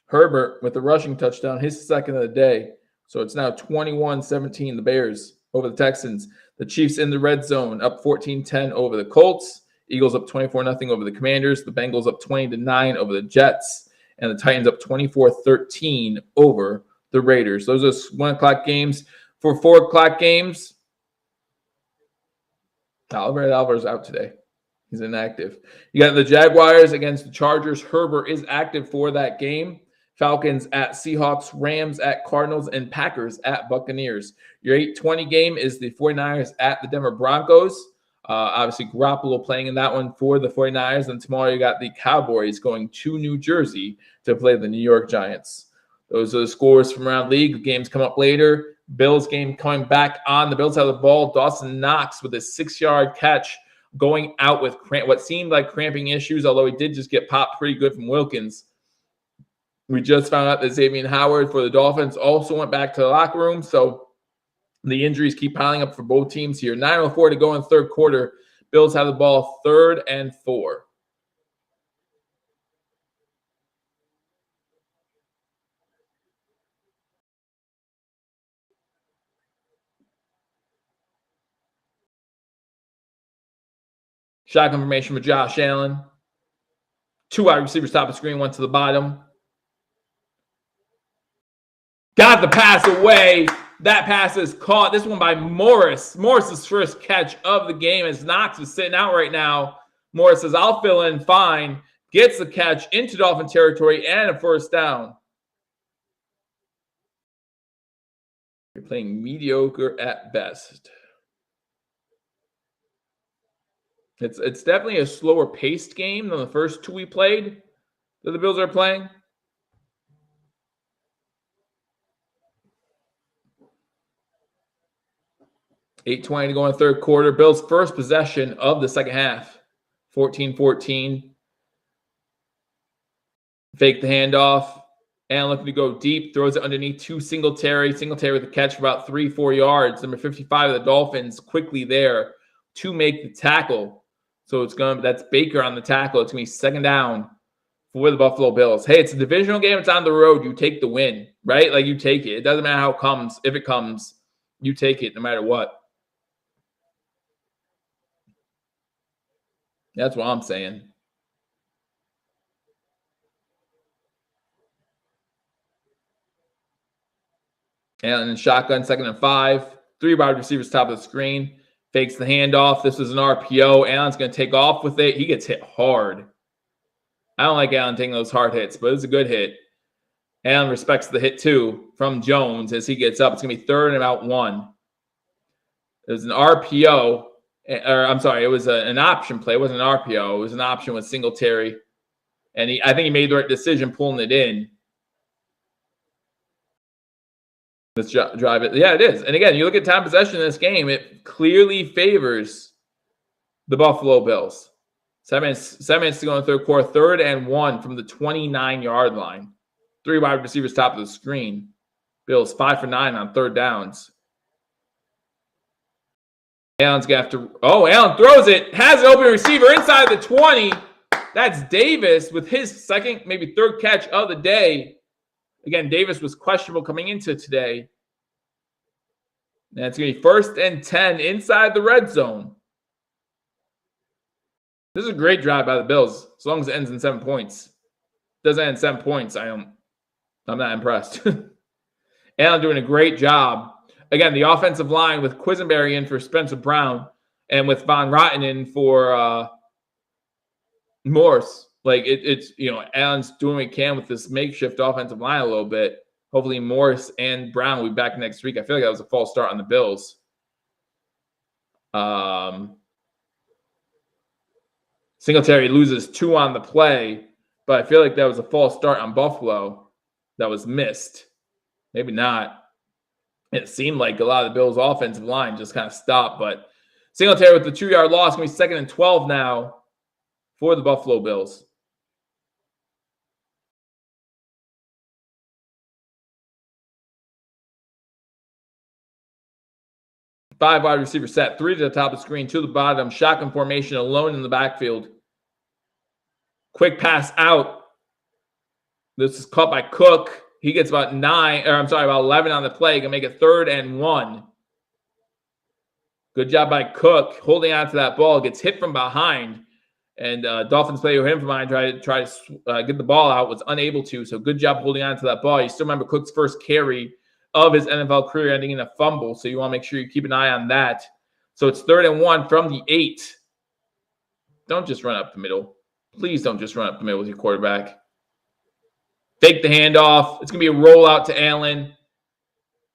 Herbert with the rushing touchdown, his second of the day. So it's now 21-17, the Bears over the Texans. The Chiefs in the red zone up 14-10 over the Colts. Eagles up 24-0 over the Commanders. The Bengals up 20-9 over the Jets. And the Titans up 24-13 over the Raiders. Those are 1 o'clock games. For 4 o'clock games, Alvarez out today. He's inactive. You got the Jaguars against the Chargers. Herbert is active for that game. Falcons at Seahawks, Rams at Cardinals, and Packers at Buccaneers. Your 8:20 game is the 49ers at the Denver Broncos. Obviously, Garoppolo playing in that one for the 49ers. And tomorrow you got the Cowboys going to New Jersey to play the New York Giants. Those are the scores from around the league. The games come up later. Bills game coming back on. The Bills have the ball. Dawson Knox with a 6-yard catch going out with what seemed like cramping issues, although he did just get popped pretty good from Wilkins. We just found out that Xavier Howard for the Dolphins also went back to the locker room, so the injuries keep piling up for both teams here. 9:04 to go in the third quarter. Bills have the ball 3rd and 4. Shotgun formation with Josh Allen. 2 wide receivers top of screen, 1 to the bottom. Got the pass away. That pass is caught. This one by Morris. Morris's first catch of the game as Knox is sitting out right now. Morris says, I'll fill in fine. gets the catch into Dolphin territory and a first down. You're playing mediocre at best. It's definitely a slower paced game than the first two we played that the Bills are playing. $8:20 to go in the third quarter. Bills' first possession of the second half. 14-14. Fake the handoff. And looking to go deep. Throws it underneath to Singletary. Singletary with a catch for about 3-4 yards. Number 55 of the Dolphins quickly there to make the tackle. So that's Baker on the tackle. It's going to be second down for the Buffalo Bills. Hey, it's a divisional game. It's on the road. You take the win, right? Like, you take it. It doesn't matter how it comes. If it comes, you take it no matter what. That's what I'm saying. And shotgun, 2nd and 5. 3 wide receivers top of the screen. Fakes the handoff. This is an RPO. Allen's going to take off with it. He gets hit hard. I don't like Allen taking those hard hits, but it's a good hit. Allen respects the hit, too, from Jones as he gets up. It's going to be 3rd and about 1. It was an RPO. Or I'm sorry, it was an option play. It wasn't an RPO. It was an option with Singletary. And I think he made the right decision pulling it in. Let's drive it. Yeah, it is. And again, you look at time possession in this game, it clearly favors the Buffalo Bills. 7 minutes to go in the third quarter. 3rd and 1 from the 29-yard line. 3 wide receivers top of the screen. Bills 5 for 9 on 3rd downs. Allen's going to have to... Oh, Allen throws it. Has an open receiver inside the 20. That's Davis with his 2nd, maybe 3rd catch of the day. Again, Davis was questionable coming into today. And it's going to be 1st and 10 inside the red zone. This is a great drive by the Bills, as long as it ends in 7 points. Doesn't end in 7 points, I'm not impressed. Allen doing a great job. Again, the offensive line with Quisenberry in for Spencer Brown and with Von Rotten in for Morse. Like, it's Allen's doing what he can with this makeshift offensive line a little bit. Hopefully Morris and Brown will be back next week. I feel like that was a false start on the Bills. Singletary loses 2 on the play, but I feel like that was a false start on Buffalo that was missed. Maybe not. It seemed like a lot of the Bills' offensive line just kind of stopped, but Singletary with the 2-yard loss. Going to be 2nd and 12 now for the Buffalo Bills. Five wide receiver set. 3 to the top of the screen, 2 to the bottom. Shotgun formation alone in the backfield. Quick pass out. This is caught by Cook. He gets about 11 on the play. Gonna make it 3rd and 1. Good job by Cook holding on to that ball. Gets hit from behind. And Dolphins player him from behind try to get the ball out. Was unable to. So good job holding on to that ball. You still remember Cook's first carry of his NFL career ending in a fumble. So you want to make sure you keep an eye on that. So it's 3rd and 1 from the 8. Don't just run up the middle. Please don't just run up the middle with your quarterback. Fake the handoff. It's going to be a rollout to Allen.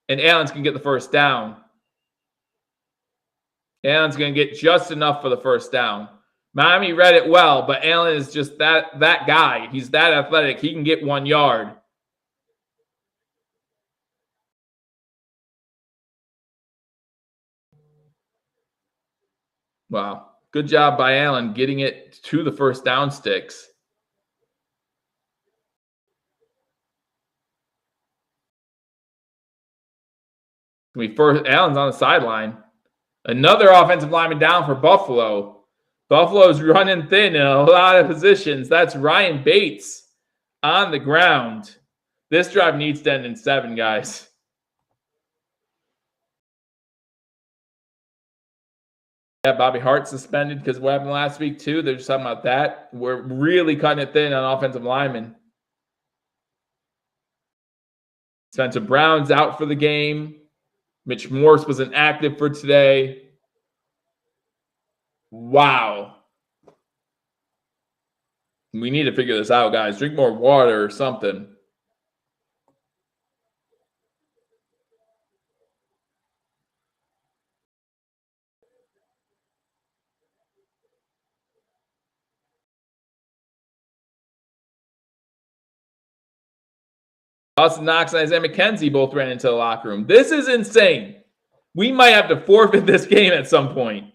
And Allen's going to get the first down. Allen's going to get just enough for the first down. Miami read it well, but Allen is just that guy. He's that athletic. He can get 1 yard. Wow. Good job by Allen getting it to the first down sticks. Allen's on the sideline. Another offensive lineman down for Buffalo. Buffalo's running thin in a lot of positions. That's Ryan Bates on the ground. This drive needs to end in 7, guys. Yeah, Bobby Hart suspended because what happened last week, too. They're just talking about that. We're really cutting it thin on offensive linemen. Spencer Brown's out for the game. Mitch Morse was inactive for today. Wow. We need to figure this out, guys. Drink more water or something. Austin Knox and Isaiah McKenzie both ran into the locker room. This is insane. We might have to forfeit this game at some point.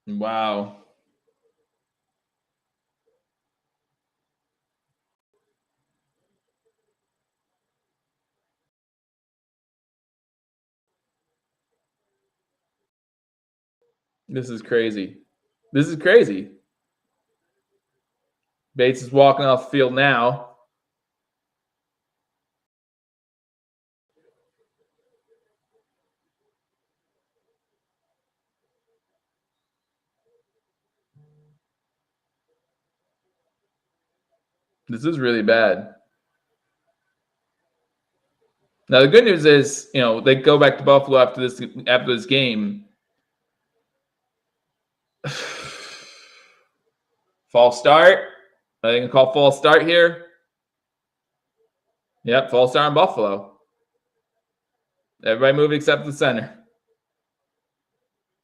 Wow. This is crazy. This is crazy. Bates is walking off the field now. This is really bad. Now the good news is, they go back to Buffalo after this game. False start. Are they gonna call false start here? Yep, false start in Buffalo. Everybody move except the center.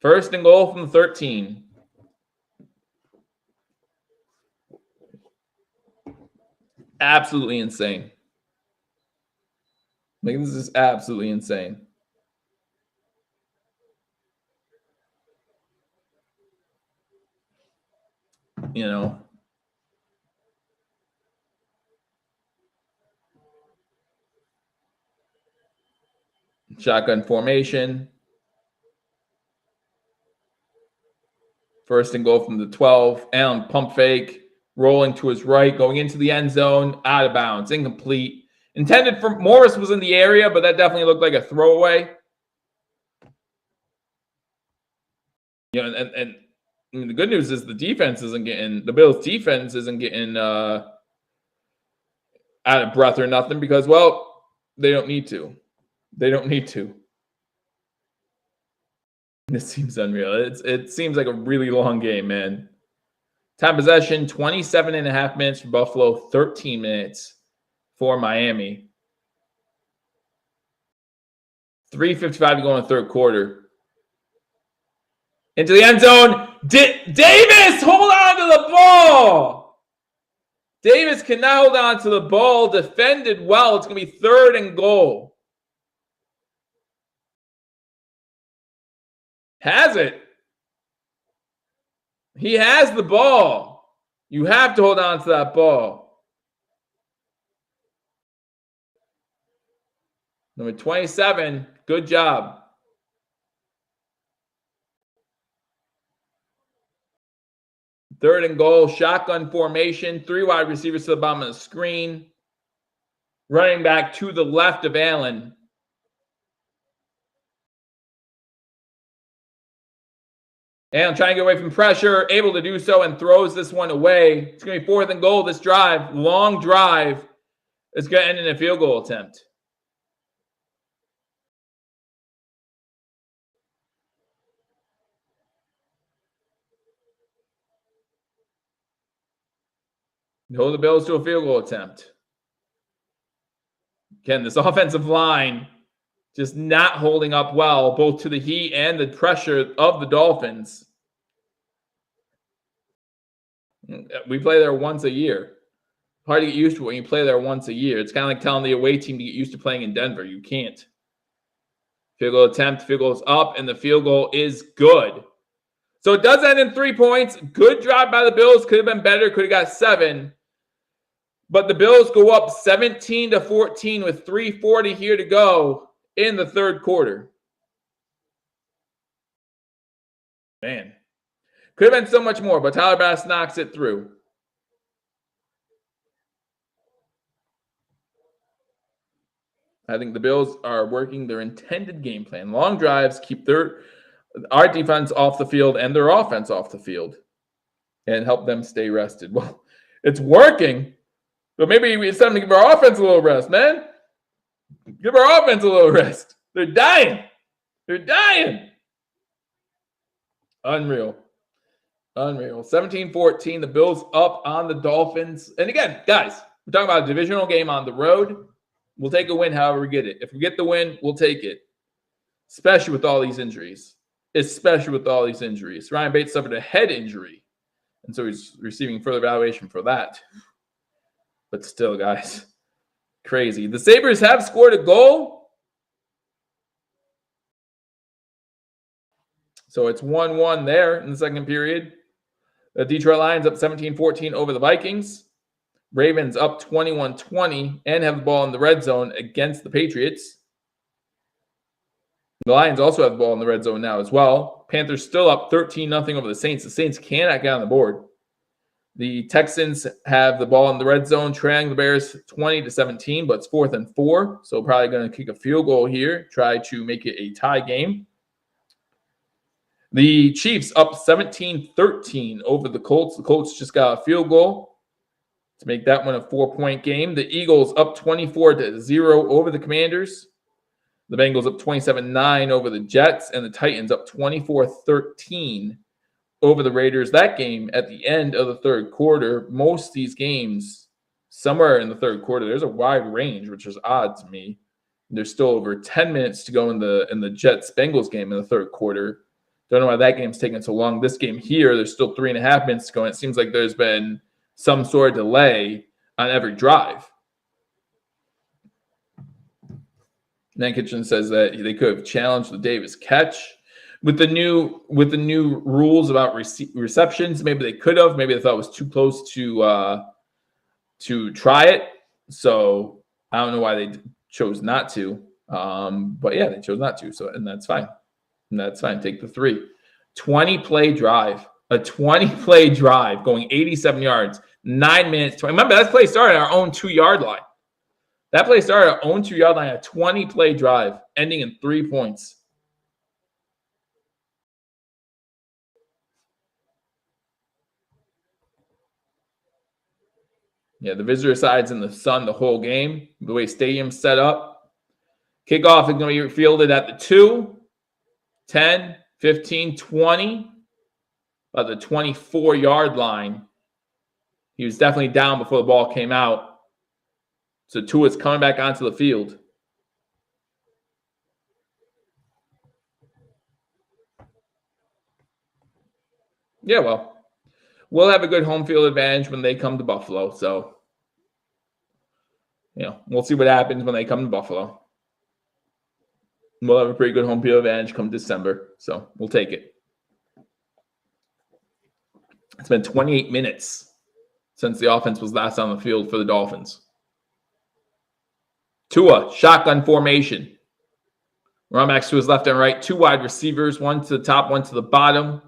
First and goal from the 13. Absolutely insane. Like, this is absolutely insane. Shotgun formation. First and goal from the 12. Allen pump fake. Rolling to his right. Going into the end zone. Out of bounds. Incomplete. Intended for Morris was in the area, but that definitely looked like a throwaway. And the good news is the Bills' defense isn't getting out of breath or nothing because, well, they don't need to. They don't need to. This seems unreal. It seems like a really long game, man. Time possession, 27.5 minutes for Buffalo, 13 minutes for Miami. 3:55 to go in the third quarter. Into the end zone. Davis, hold on to the ball. Davis cannot hold on to the ball. Defended well. It's going to be third and goal. Has it. He has the ball. You have to hold on to that ball. Number 27, good job. Third and goal, shotgun formation, 3 wide receivers to the bottom of the screen. Running back to the left of Allen. Allen trying to get away from pressure, able to do so, and throws this one away. It's going to be 4th and goal this drive. Long drive. It's going to end in a field goal attempt. Hold the Bills to a field goal attempt. Again, this offensive line just not holding up well, both to the heat and the pressure of the Dolphins. We play there once a year. Hard to get used to when you play there once a year. It's kind of like telling the away team to get used to playing in Denver. You can't. Field goal attempt, field goal is up, and the field goal is good. So it does end in 3 points. Good drive by the Bills. Could have been better. Could have got 7. But the Bills go up 17-14 with 3:40 here to go in the third quarter. Man. Could have been so much more, but Tyler Bass knocks it through. I think the Bills are working their intended game plan. Long drives, keep our defense off the field and their offense off the field and help them stay rested. Well, it's working. But maybe it's time to give our offense a little rest, man. Give our offense a little rest. They're dying. They're dying. Unreal. 17-14. The Bills up on the Dolphins. And again, guys, we're talking about a divisional game on the road. We'll take a win however we get it. If we get the win, we'll take it. Especially with all these injuries. Ryan Bates suffered a head injury. And so he's receiving further evaluation for that. But still, guys, crazy. The Sabres have scored a goal. So it's 1-1 there in the second period. The Detroit Lions up 17-14 over the Vikings. Ravens up 21-20 and have the ball in the red zone against the Patriots. The Lions also have the ball in the red zone now as well. Panthers still up 13-0 over the Saints. The Saints cannot get on the board. The Texans have the ball in the red zone, trailing the Bears 20-17, but it's 4th and 4. So probably going to kick a field goal here, try to make it a tie game. The Chiefs up 17-13 over the Colts. The Colts just got a field goal to make that one a 4-point game. The Eagles up 24-0 over the Commanders. The Bengals up 27-9 over the Jets, and the Titans up 24-13 over the Raiders. That game at the end of the third quarter. Most of these games, somewhere in the third quarter, there's a wide range, which is odd to me. There's still over 10 minutes to go in the Jets-Bengals game in the third quarter. Don't know why that game's taking so long. This game here, there's still 3.5 minutes to go, and it seems like there's been some sort of delay on every drive. Nan Kitchen says that they could have challenged the Davis catch. With the new rules about receptions, maybe they could have. Maybe they thought it was too close to try it. So I don't know why they chose not to. But yeah, they chose not to. So and that's fine. Take the 3. 20-play drive. A 20-play drive going 87 yards. 9 minutes. Remember, that play started at our own 2-yard line. That play started at our own 2-yard line. A 20-play drive ending in 3 points. Yeah, the visitor side's in the sun the whole game. The way stadium's set up. Kickoff is going to be fielded at the 2, 10, 15, 20. About the 24-yard line. He was definitely down before the ball came out. So Tua's coming back onto the field. Yeah, well, we'll have a good home field advantage when they come to Buffalo. So, we'll see what happens when they come to Buffalo. We'll have a pretty good home field advantage come December. So we'll take it. It's been 28 minutes since the offense was last on the field for the Dolphins. Tua, shotgun formation. Run backs to his left and right. 2 wide receivers, one to the top, one to the bottom.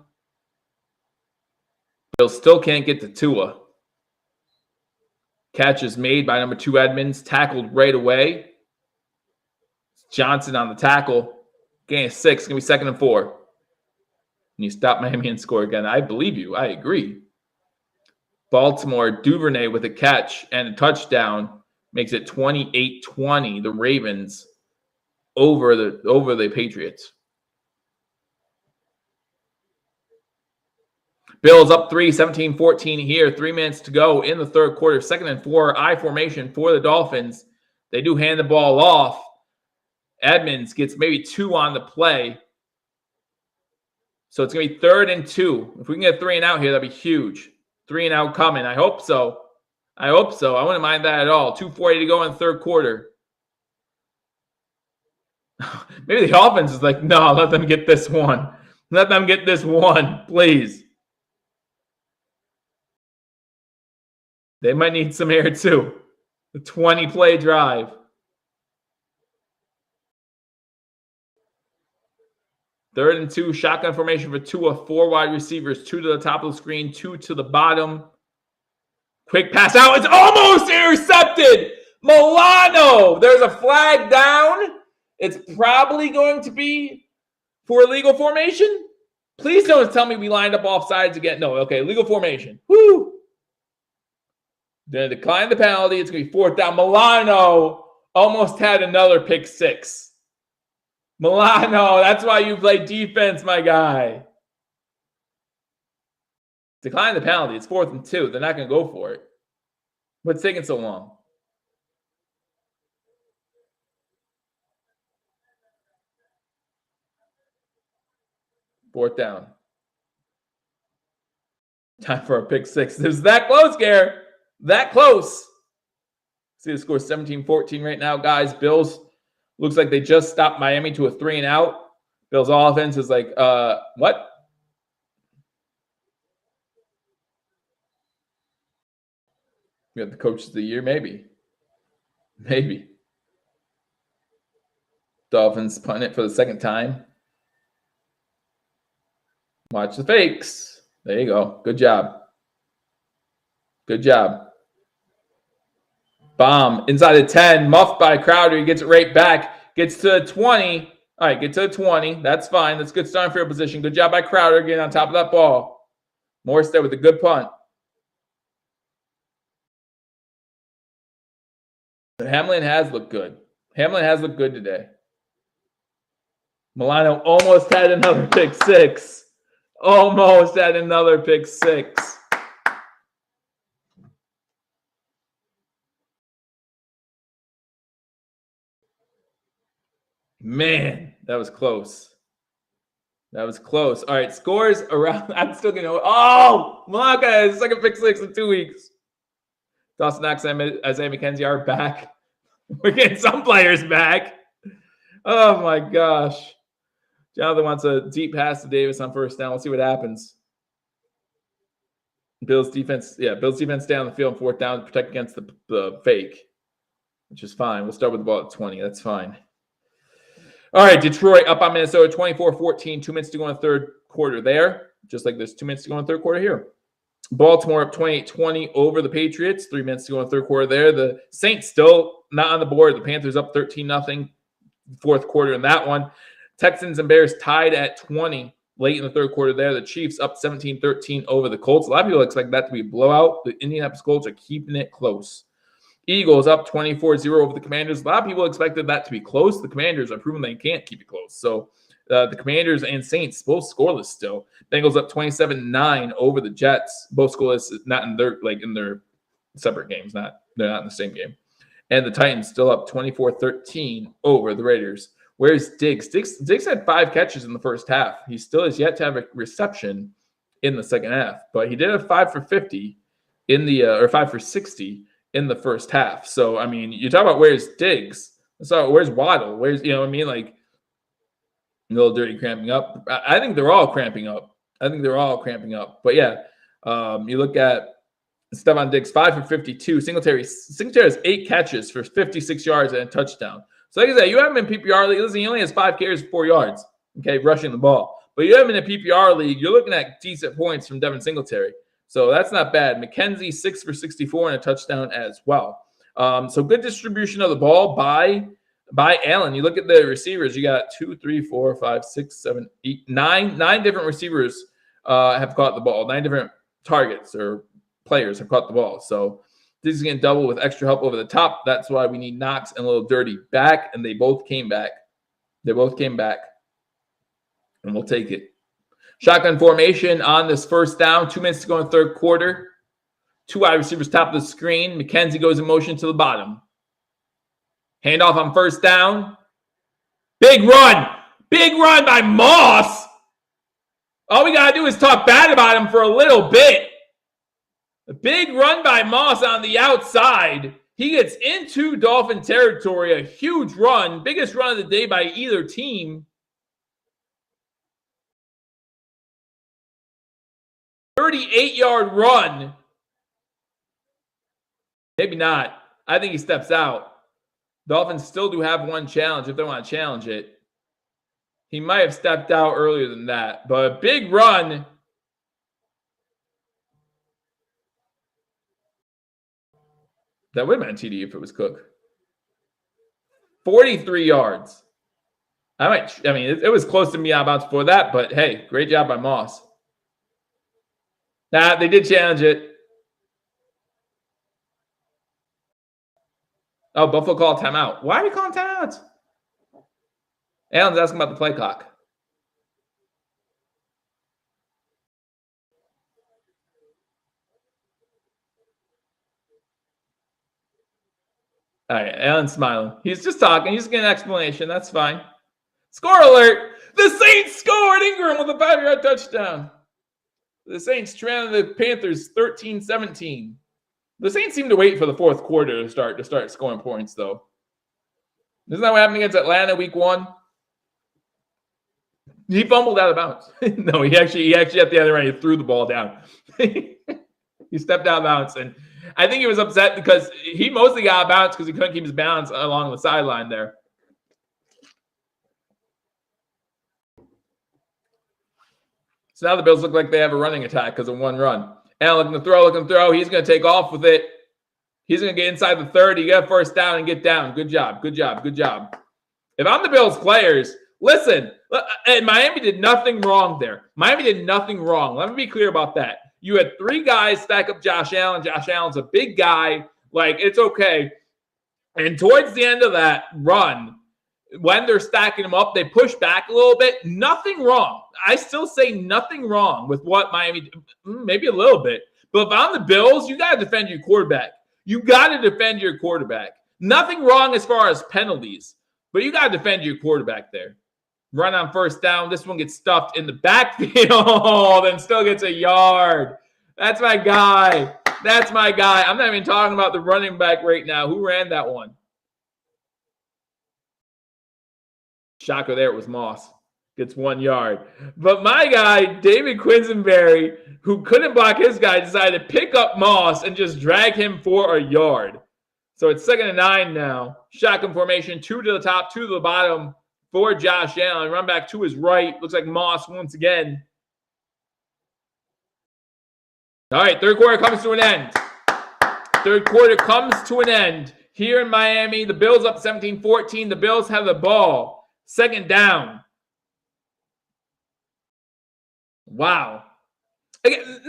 Bill still can't get to Tua. Catch is made by number 2 Edmonds. Tackled right away. Johnson on the tackle. Gain of 6. It's going to be 2nd and 4. And you stop Miami and score again. I believe you. I agree. Baltimore, Duvernay with a catch and a touchdown. Makes it 28-20. The Ravens over the Patriots. Bills up 3, 17-14 here. 3 minutes to go in the third quarter. 2nd and 4, I formation for the Dolphins. They do hand the ball off. Edmonds gets maybe 2 on the play. So it's going to be 3rd and 2. If we can get 3 and out here, that'd be huge. 3 and out coming. I hope so. I wouldn't mind that at all. 2:40 to go in the third quarter. Maybe the offense is like, no, let them get this one. Let them get this one, please. They might need some air too. The 20-play drive. Third and 2, shotgun formation for Tua. 4 wide receivers, 2 to the top of the screen, 2 to the bottom. Quick pass out. It's almost intercepted. Milano. There's a flag down. It's probably going to be for illegal formation. Please don't tell me we lined up off sides again. No, okay, legal formation. Woo. They're going to decline the penalty. It's going to be 4th down. Milano almost had another pick 6. Milano, that's why you play defense, my guy. Decline the penalty. It's 4th and 2. They're not going to go for it. What's taking so long? Fourth down. Time for a pick 6. There's that close, Gare. That close. See the score 17-14 right now, guys. Bills looks like they just stopped Miami to a 3-and-out. Bills offense is like, what? We have the coach of the year, maybe. Maybe. Dolphins punt it for the second time. Watch the fakes. There you go. Good job. Good job. Bomb inside the 10. Muffed by Crowder. He gets it right back. Gets to the 20. All right, get to the 20. That's fine. That's good starting field position. Good job by Crowder getting on top of that ball. Morstead with a good punt. Hamlin has looked good. Hamlin has looked good today. Milano almost had another pick 6. Almost had another pick 6. Man, that was close. That was close. All right, scores around. I'm still going to. Oh, Milano, second pick 6 in 2 weeks. Dawson Knox and Isaiah McKenzie are back. We're getting some players back. Oh, my gosh. Jonathan wants a deep pass to Davis on first down. We'll see what happens. Bills defense stay on the field on 4th down to protect against the fake, which is fine. We'll start with the ball at 20. That's fine. All right, Detroit up on Minnesota, 24-14. 2 minutes to go in the third quarter there, just like there's 2 minutes to go in the third quarter here. Baltimore up 28-20 over the Patriots. 3 minutes to go in the third quarter there. The Saints still not on the board. The Panthers up 13-0. Fourth quarter in that one. Texans and Bears tied at 20 late in the third quarter there. The Chiefs up 17-13 over the Colts. A lot of people expect that to be a blowout. The Indianapolis Colts are keeping it close. Eagles up 24-0 over the Commanders. A lot of people expected that to be close. The Commanders are proving they can't keep it close. So the Commanders and Saints both scoreless still. Bengals up 27-9 over the Jets. Both scoreless, not in their separate games. They're not in the same game. And the Titans still up 24-13 over the Raiders. Where's Diggs? Diggs had 5 catches in the first half. He still has yet to have a reception in the second half, but he did have 5 for 50 in the or 5 for 60 in the first half. So I mean, you talk about where's Diggs? So where's Waddle? Where's like a little dirty cramping up. I think they're all cramping up. But yeah, you look at Stephon Diggs, 5 for 52. Singletary has 8 catches for 56 yards and a touchdown. So like I said, you have him in PPR league. Listen, he only has 5 carries for 4 yards, okay, rushing the ball. But you have him in a PPR league, you're looking at decent points from Devin Singletary. So that's not bad. McKenzie, 6 for 64 and a touchdown as well. So good distribution of the ball by Allen. You look at the receivers, you got 2, 3, 4, 5, 6, 7, 8, 9 different receivers have caught the ball. 9 different targets or players have caught the ball. So this is going to double with extra help over the top. That's why we need Knox and a little Dirty back, and they both came back. And we'll take it. Shotgun formation on this first down. 2 minutes to go in the third quarter. 2 wide receivers top of the screen. McKenzie goes in motion to the bottom. Handoff on first down. Big run by Moss. All we got to do is talk bad about him for a little bit. A big run by Moss on the outside. He gets into Dolphin territory. A huge run. Biggest run of the day by either team. 38-yard run. Maybe not. I think he steps out. Dolphins still do have one challenge if they want to challenge it. He might have stepped out earlier than that. But a big run. That would have been a TD if it was Cook. 43 yards. It was close to me out of bounds before that, but hey, great job by Moss. Nah, they did challenge it. Oh, Buffalo called timeout. Why are we calling timeouts? Alan's asking about the play clock. All right, Alan's smiling. He's just talking. He's getting an explanation. That's fine. Score alert! The Saints scored! Ingram with a 5-yard touchdown. The Saints trailing the Panthers 13-17. The Saints seem to wait for the fourth quarter to start scoring points, though. Isn't that what happened against Atlanta week 1? He fumbled out of bounds. No, he actually at the other end, he threw the ball down. He stepped out of bounds, and I think he was upset because he mostly got out of bounds because he couldn't keep his balance along the sideline there. So now the Bills look like they have a running attack because of one run. And looking to throw. He's going to take off with it. He's going to get inside the 30, get a first down, and get down. Good job. If I'm the Bills players, listen, and Miami did nothing wrong there. Miami did nothing wrong. Let me be clear about that. You had 3 guys stack up Josh Allen. Josh Allen's a big guy. Like, it's okay. And towards the end of that run, when they're stacking them up, they push back a little bit. Nothing wrong. I still say nothing wrong with what Miami did. Maybe a little bit. But if I'm the Bills, you got to defend your quarterback. Nothing wrong as far as penalties. But you got to defend your quarterback there. Run on first down. This one gets stuffed in the backfield and still gets a yard. That's my guy. I'm not even talking about the running back right now. Who ran that one? Shocker there, it was Moss. Gets 1 yard. But my guy, David Quisenberry, who couldn't block his guy, decided to pick up Moss and just drag him for a yard. So it's 2nd and 9 now. Shotgun formation, 2 to the top, 2 to the bottom for Josh Allen. Run back to his right. Looks like Moss once again. All right, third quarter comes to an end. Here in Miami, the Bills up 17-14. The Bills have the ball. 2nd down. Wow. Again,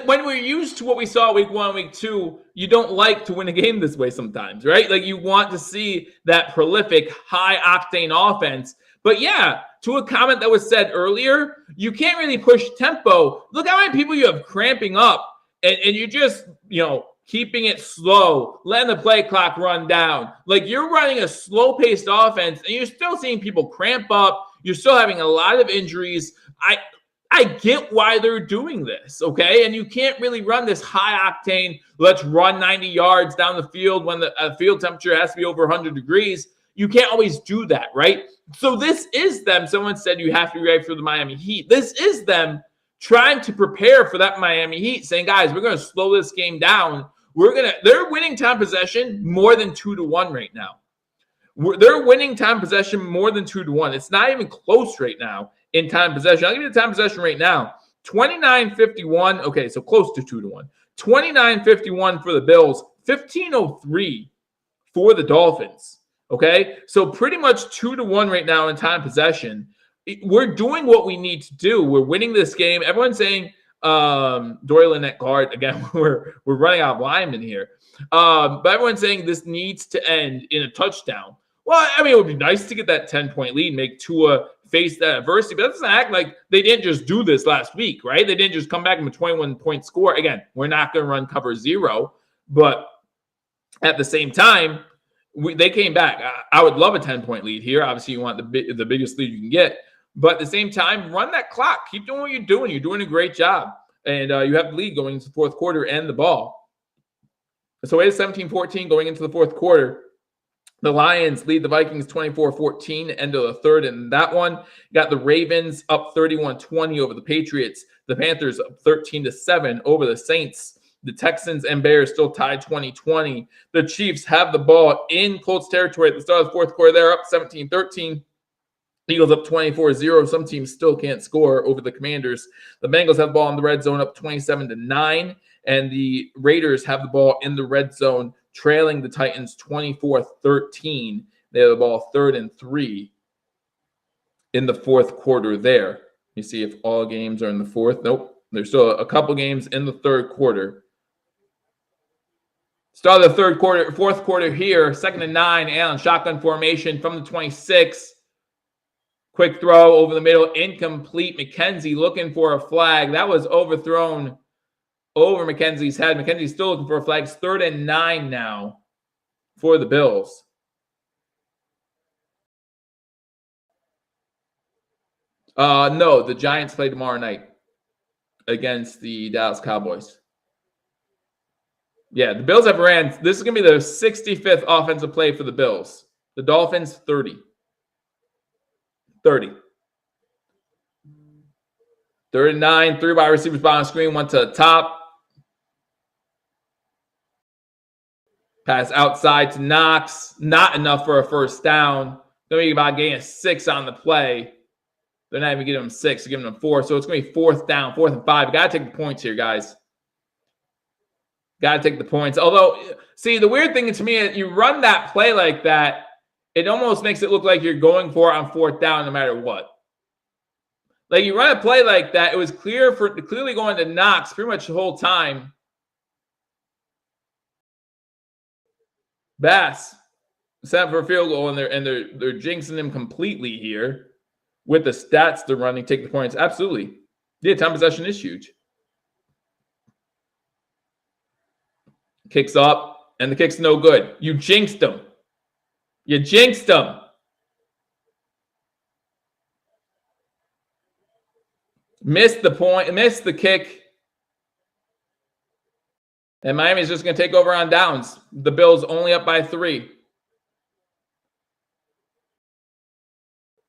when we're used to what we saw week 1, week 2, you don't like to win a game this way sometimes, right? Like, you want to see that prolific, high-octane offense. But yeah, to a comment that was said earlier, you can't really push tempo. Look how many people you have cramping up, and you're just, keeping it slow, letting the play clock run down. Like, you're running a slow-paced offense, and you're still seeing people cramp up. You're still having a lot of injuries. I get why they're doing this, okay? And you can't really run this high-octane, let's run 90 yards down the field when the field temperature has to be over 100 degrees. You can't always do that, right? So this is them. Someone said you have to be ready for the Miami Heat. This is them trying to prepare for that Miami Heat, saying, guys, we're going to slow this game down. They're winning time possession more than 2-1 right now. They're winning time possession more than 2-1. It's not even close right now in time possession. I'll give you the time possession right now. 29-51. Okay, so close to 2-1. 29-51 for the Bills. 15-03 for the Dolphins. Okay, so pretty much 2-1 right now in time possession. We're doing what we need to do. We're winning this game. Everyone's saying Doylan at guard. Again, we're running out of linemen here. But everyone's saying this needs to end in a touchdown. Well, I mean, it would be nice to get that 10-point lead, make Tua face that adversity, but that doesn't act like they didn't just do this last week, right? They didn't just come back with a 21-point score. Again, we're not going to run cover 0, but at the same time, they came back. I would love a 10-point lead here. Obviously, you want the biggest lead you can get, but at the same time, run that clock. Keep doing what you're doing. You're doing a great job, and you have the lead going into the fourth quarter and the ball. So it is 17-14 going into the fourth quarter. The Lions lead the Vikings 24-14, end of the third in that one. You got the Ravens up 31-20 over the Patriots. The Panthers up 13-7 over the Saints. The Texans and Bears still tied 20-20. The Chiefs have the ball in Colts territory at the start of the fourth quarter. They're up 17-13. Eagles up 24-0. Some teams still can't score over the Commanders. The Bengals have the ball in the red zone up 27-9. And the Raiders have the ball in the red zone, trailing the Titans 24-13. They have the ball 3rd and 3 in the fourth quarter there. You see if all games are in the fourth. Nope. There's still a couple games in the third quarter. Start of the fourth quarter here. 2nd and 9. Allen, shotgun formation from the 26. Quick throw over the middle, incomplete. McKenzie looking for a flag. That was overthrown over McKenzie's head. McKenzie's still looking for a flag. It's 3rd and 9 now for the Bills. No, the Giants play tomorrow night against the Dallas Cowboys. Yeah, the Bills have ran. This is going to be the 65th offensive play for the Bills. The Dolphins, 30. 30. 3rd and 9, 3 wide receivers behind the screen, 1 to the top. Pass outside to Knox. Not enough for a first down. Going to be about getting a 6 on the play. They're not even giving him 6. They're giving him 4. So it's going to be 4th down, 4th and 5. You got to take the points here, guys. Got to take the points. Although, see, the weird thing to me is you run that play like that, it almost makes it look like you're going for it on 4th down no matter what. Like, you run a play like that, it was clearly going to Knox pretty much the whole time. Bass set for a field goal, and they're jinxing him completely here with the stats they're running. Take the points. Absolutely. Yeah, time possession is huge. Kicks up, and the kick's no good. You jinxed him. You jinxed him. Missed the point, missed the kick. And Miami's just going to take over on downs. The Bills only up by 3.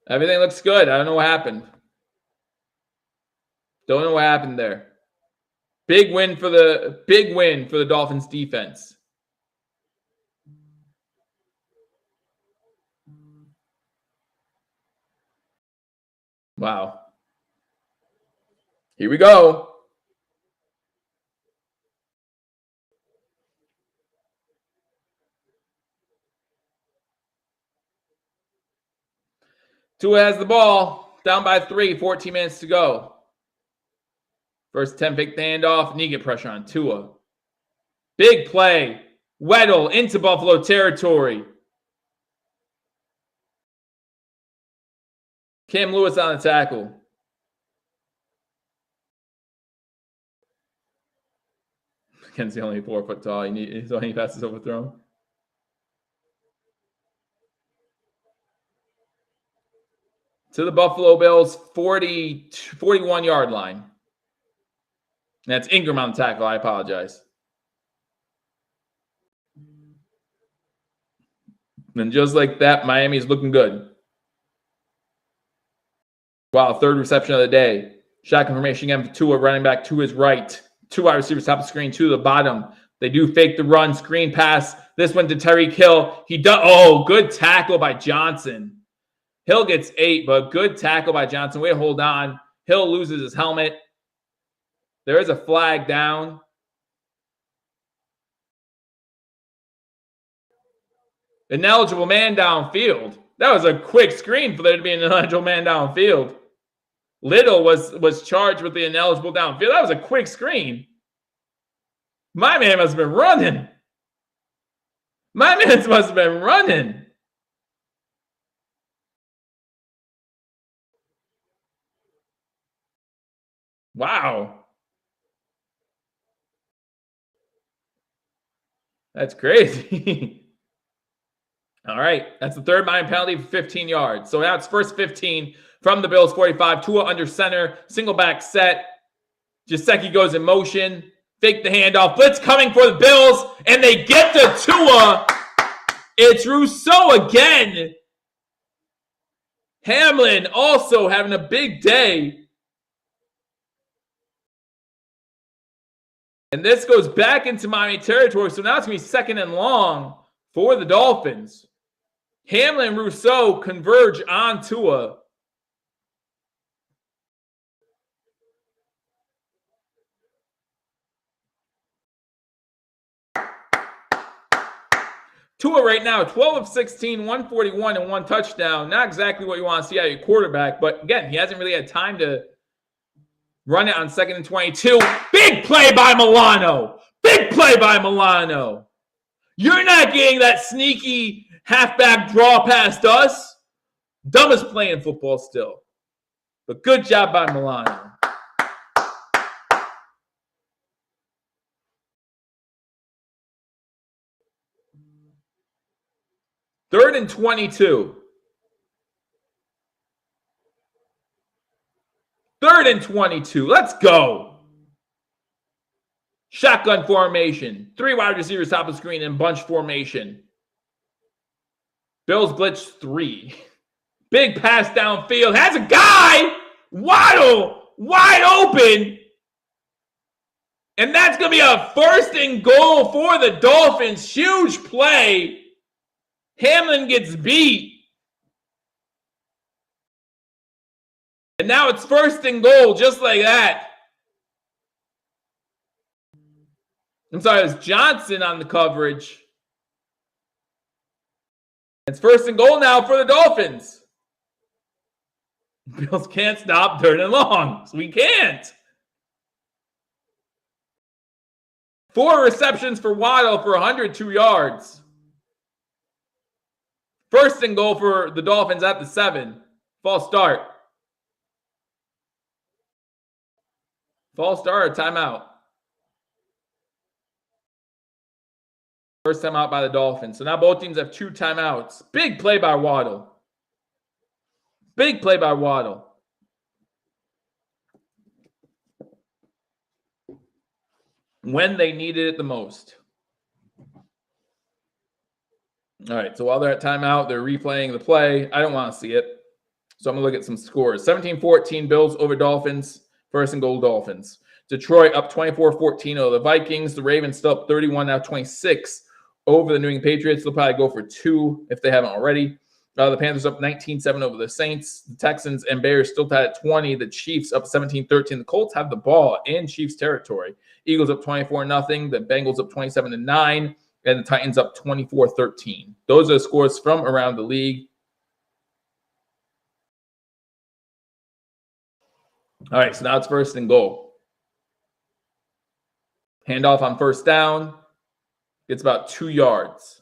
Everything looks good. I don't know what happened. Don't know what happened there. Big win for the Dolphins defense. Wow. Here we go. Tua has the ball. Down by 3. 14 minutes to go. First attempt, pick the handoff. Knee get pressure on Tua. Big play. Weddle into Buffalo territory. Cam Lewis on the tackle. Kenzie only 4 foot tall. He's only passes overthrown. To the Buffalo Bills 41-yard line. That's Ingram on the tackle. I apologize. And just like that, Miami's looking good. Wow, 3rd reception of the day. Shotgun formation again for Tua, running back to his right. 2 wide receivers top of the screen, 2 to the bottom. They do fake the run, screen pass. This one to Tyreek Hill. He does. Oh, good tackle by Johnson. Hill gets 8, but good tackle by Johnson. Way to hold on. Hill loses his helmet. There is a flag down. Ineligible man downfield. That was a quick screen for there to be an ineligible man downfield. Little was charged with the ineligible downfield. That was a quick screen. My man must have been running. My man must have been running. Wow. That's crazy. All right. That's the 3rd Miami penalty for 15 yards. So now it's first 15 from the Bills 45. Tua under center. Single back set. Gesicki goes in motion. Fake the handoff. Blitz coming for the Bills. And they get to Tua. It's Rousseau again. Hamlin also having a big day. And this goes back into Miami territory. So now it's going to be 2nd and long for the Dolphins. Hamlin and Rousseau converge on Tua. Tua right now, 12 of 16, 141 and 1 touchdown. Not exactly what you want to see out of your quarterback. But again, he hasn't really had time to run it on 2nd and 22. Big play by Milano. Big play by Milano. You're not getting that sneaky halfback draw past us. Dumbest play in football still. But good job by Milano. Third and 22. Third and 22. Let's go. Shotgun formation. 3 wide receivers top of the screen in bunch formation. Bills blitz 3. Big pass downfield. Has a guy. Waddle. Wide open. And that's going to be a first and goal for the Dolphins. Huge play. Hamlin gets beat. And now it's first and goal just like that. I'm sorry, it's Johnson on the coverage. It's first and goal now for the Dolphins. Bills can't stop third and long. So we can't. 4 receptions for Waddle for 102 yards. First and goal for the Dolphins at the 7. False start. False start or timeout? First timeout by the Dolphins. So now both teams have 2 timeouts. Big play by Waddle. Big play by Waddle. When they needed it the most. All right, so while they're at timeout, they're replaying the play. I don't want to see it. So I'm going to look at some scores. 17-14 Bills over Dolphins. First and goal Dolphins. Detroit up 24-14 over the Vikings. The Ravens still up 31, now 26 over the New England Patriots. They'll probably go for 2 if they haven't already. The Panthers up 19-7 over the Saints. The Texans and Bears still tied at 20. The Chiefs up 17-13. The Colts have the ball in Chiefs territory. Eagles up 24-0. The Bengals up 27-9. And the Titans up 24-13. Those are the scores from around the league. All right, so now it's first and goal. Handoff on first down. It's about 2 yards.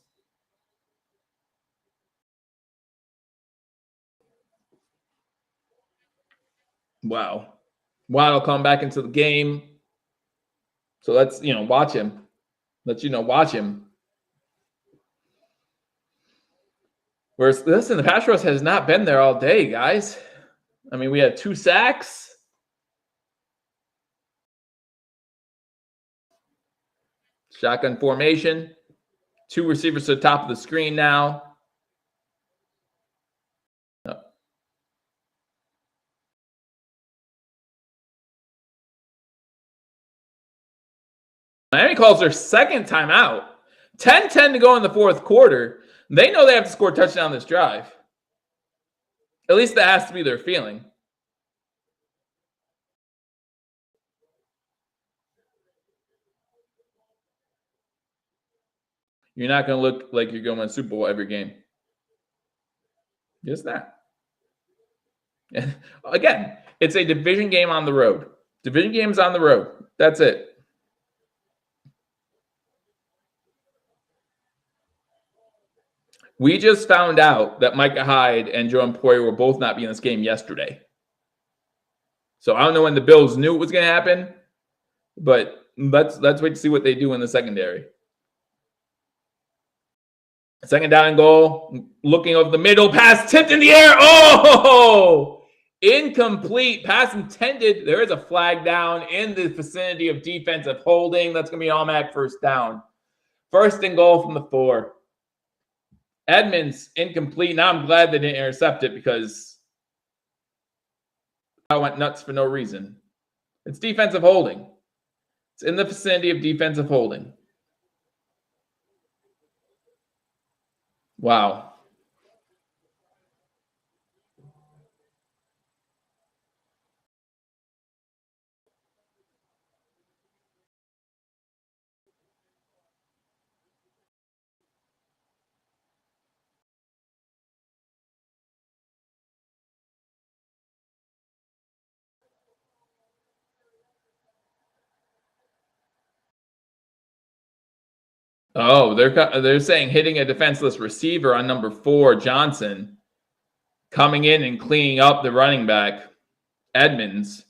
Wow. Waddle come back into the game. So let's, watch him. Watch him. Whereas, listen, the pass rush has not been there all day, guys. I mean, we had 2 sacks. Shotgun formation. 2 receivers to the top of the screen now. Miami calls their second timeout. 10-10 to go in the fourth quarter. They know they have to score a touchdown this drive. At least that has to be their feeling. You're not going to look like you're going to win Super Bowl every game. Just that. And again, it's a division game on the road. Division games on the road. That's it. We just found out that Micah Hyde and Joe Emporio will both not be in this game yesterday. So I don't know when the Bills knew it was going to happen, but let's wait to see what they do in the secondary. Second down and goal. Looking over the middle. Pass tipped in the air. Oh! Incomplete. Pass intended. There is a flag down in the vicinity of defensive holding. That's going to be an automatic first down. First and goal from the 4. Edmonds, incomplete. Now I'm glad they didn't intercept it because I went nuts for no reason. It's defensive holding. It's in the vicinity of defensive holding. Wow. Oh, they're saying hitting a defenseless receiver on number 4, Johnson, coming in and cleaning up the running back, Edmonds.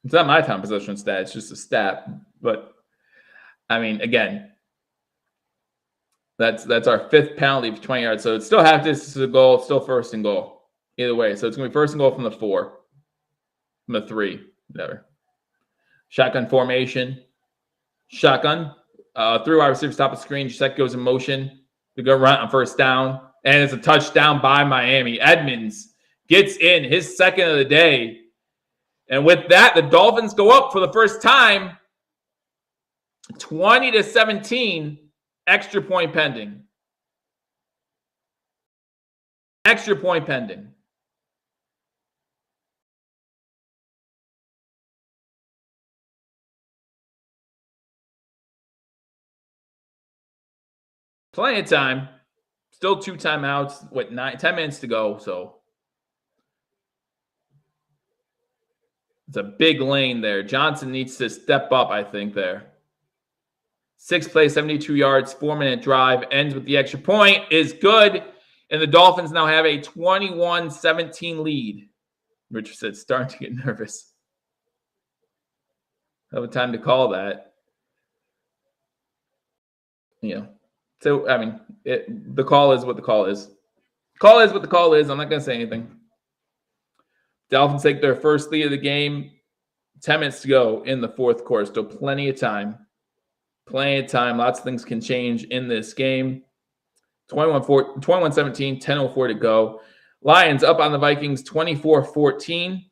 It's not my time possession stat. It's just a stat. But, I mean, again, that's our 5th penalty for 20 yards. So it's still half distance to the goal. It's still first and goal. Either way. So it's going to be first and goal from the 4. From the 3. Whatever. Shotgun formation. Shotgun. 3 wide receivers top of the screen. Set goes in motion. We go run on first down. And it's a touchdown by Miami. Edmonds gets in his 2nd of the day. And with that, the Dolphins go up for the first time, 20-17, extra point pending. Extra point pending. Plenty of time. Still 2 timeouts. 10 minutes to go, so. It's a big lane there. Johnson needs to step up, I think, there. 6 plays, 72 yards, 4-minute drive. Ends with the extra point. Is good. And the Dolphins now have a 21-17 lead. Richard said, starting to get nervous. Have a time to call that. So, I mean, the call is what the call is. Call is what the call is. I'm not going to say anything. Dolphins take their first lead of the game. 10 minutes to go in the 4th quarter. Still plenty of time. Plenty of time. Lots of things can change in this game. 21-17, 10:04 to go. Lions up on the Vikings 24-14.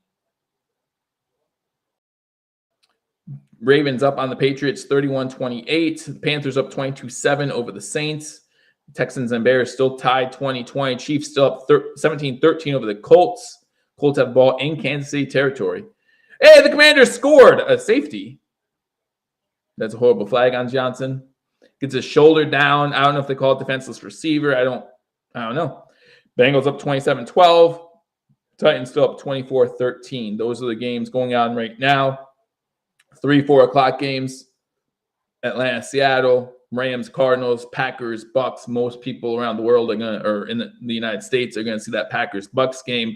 Ravens up on the Patriots 31-28. Panthers up 22-7 over the Saints. Texans and Bears still tied 20-20. Chiefs still up 17-13 over the Colts. Colts have the ball in Kansas City territory. Hey, the Commanders scored a safety. That's a horrible flag on Johnson. Gets his shoulder down. I don't know if they call it defenseless receiver. I don't know. Bengals up 27-12. Titans still up 24-13. Those are the games going on right now. 3-4 o'clock games. Atlanta, Seattle, Rams, Cardinals, Packers, Bucks. Most people around the world or in the United States are going to see that Packers-Bucks game.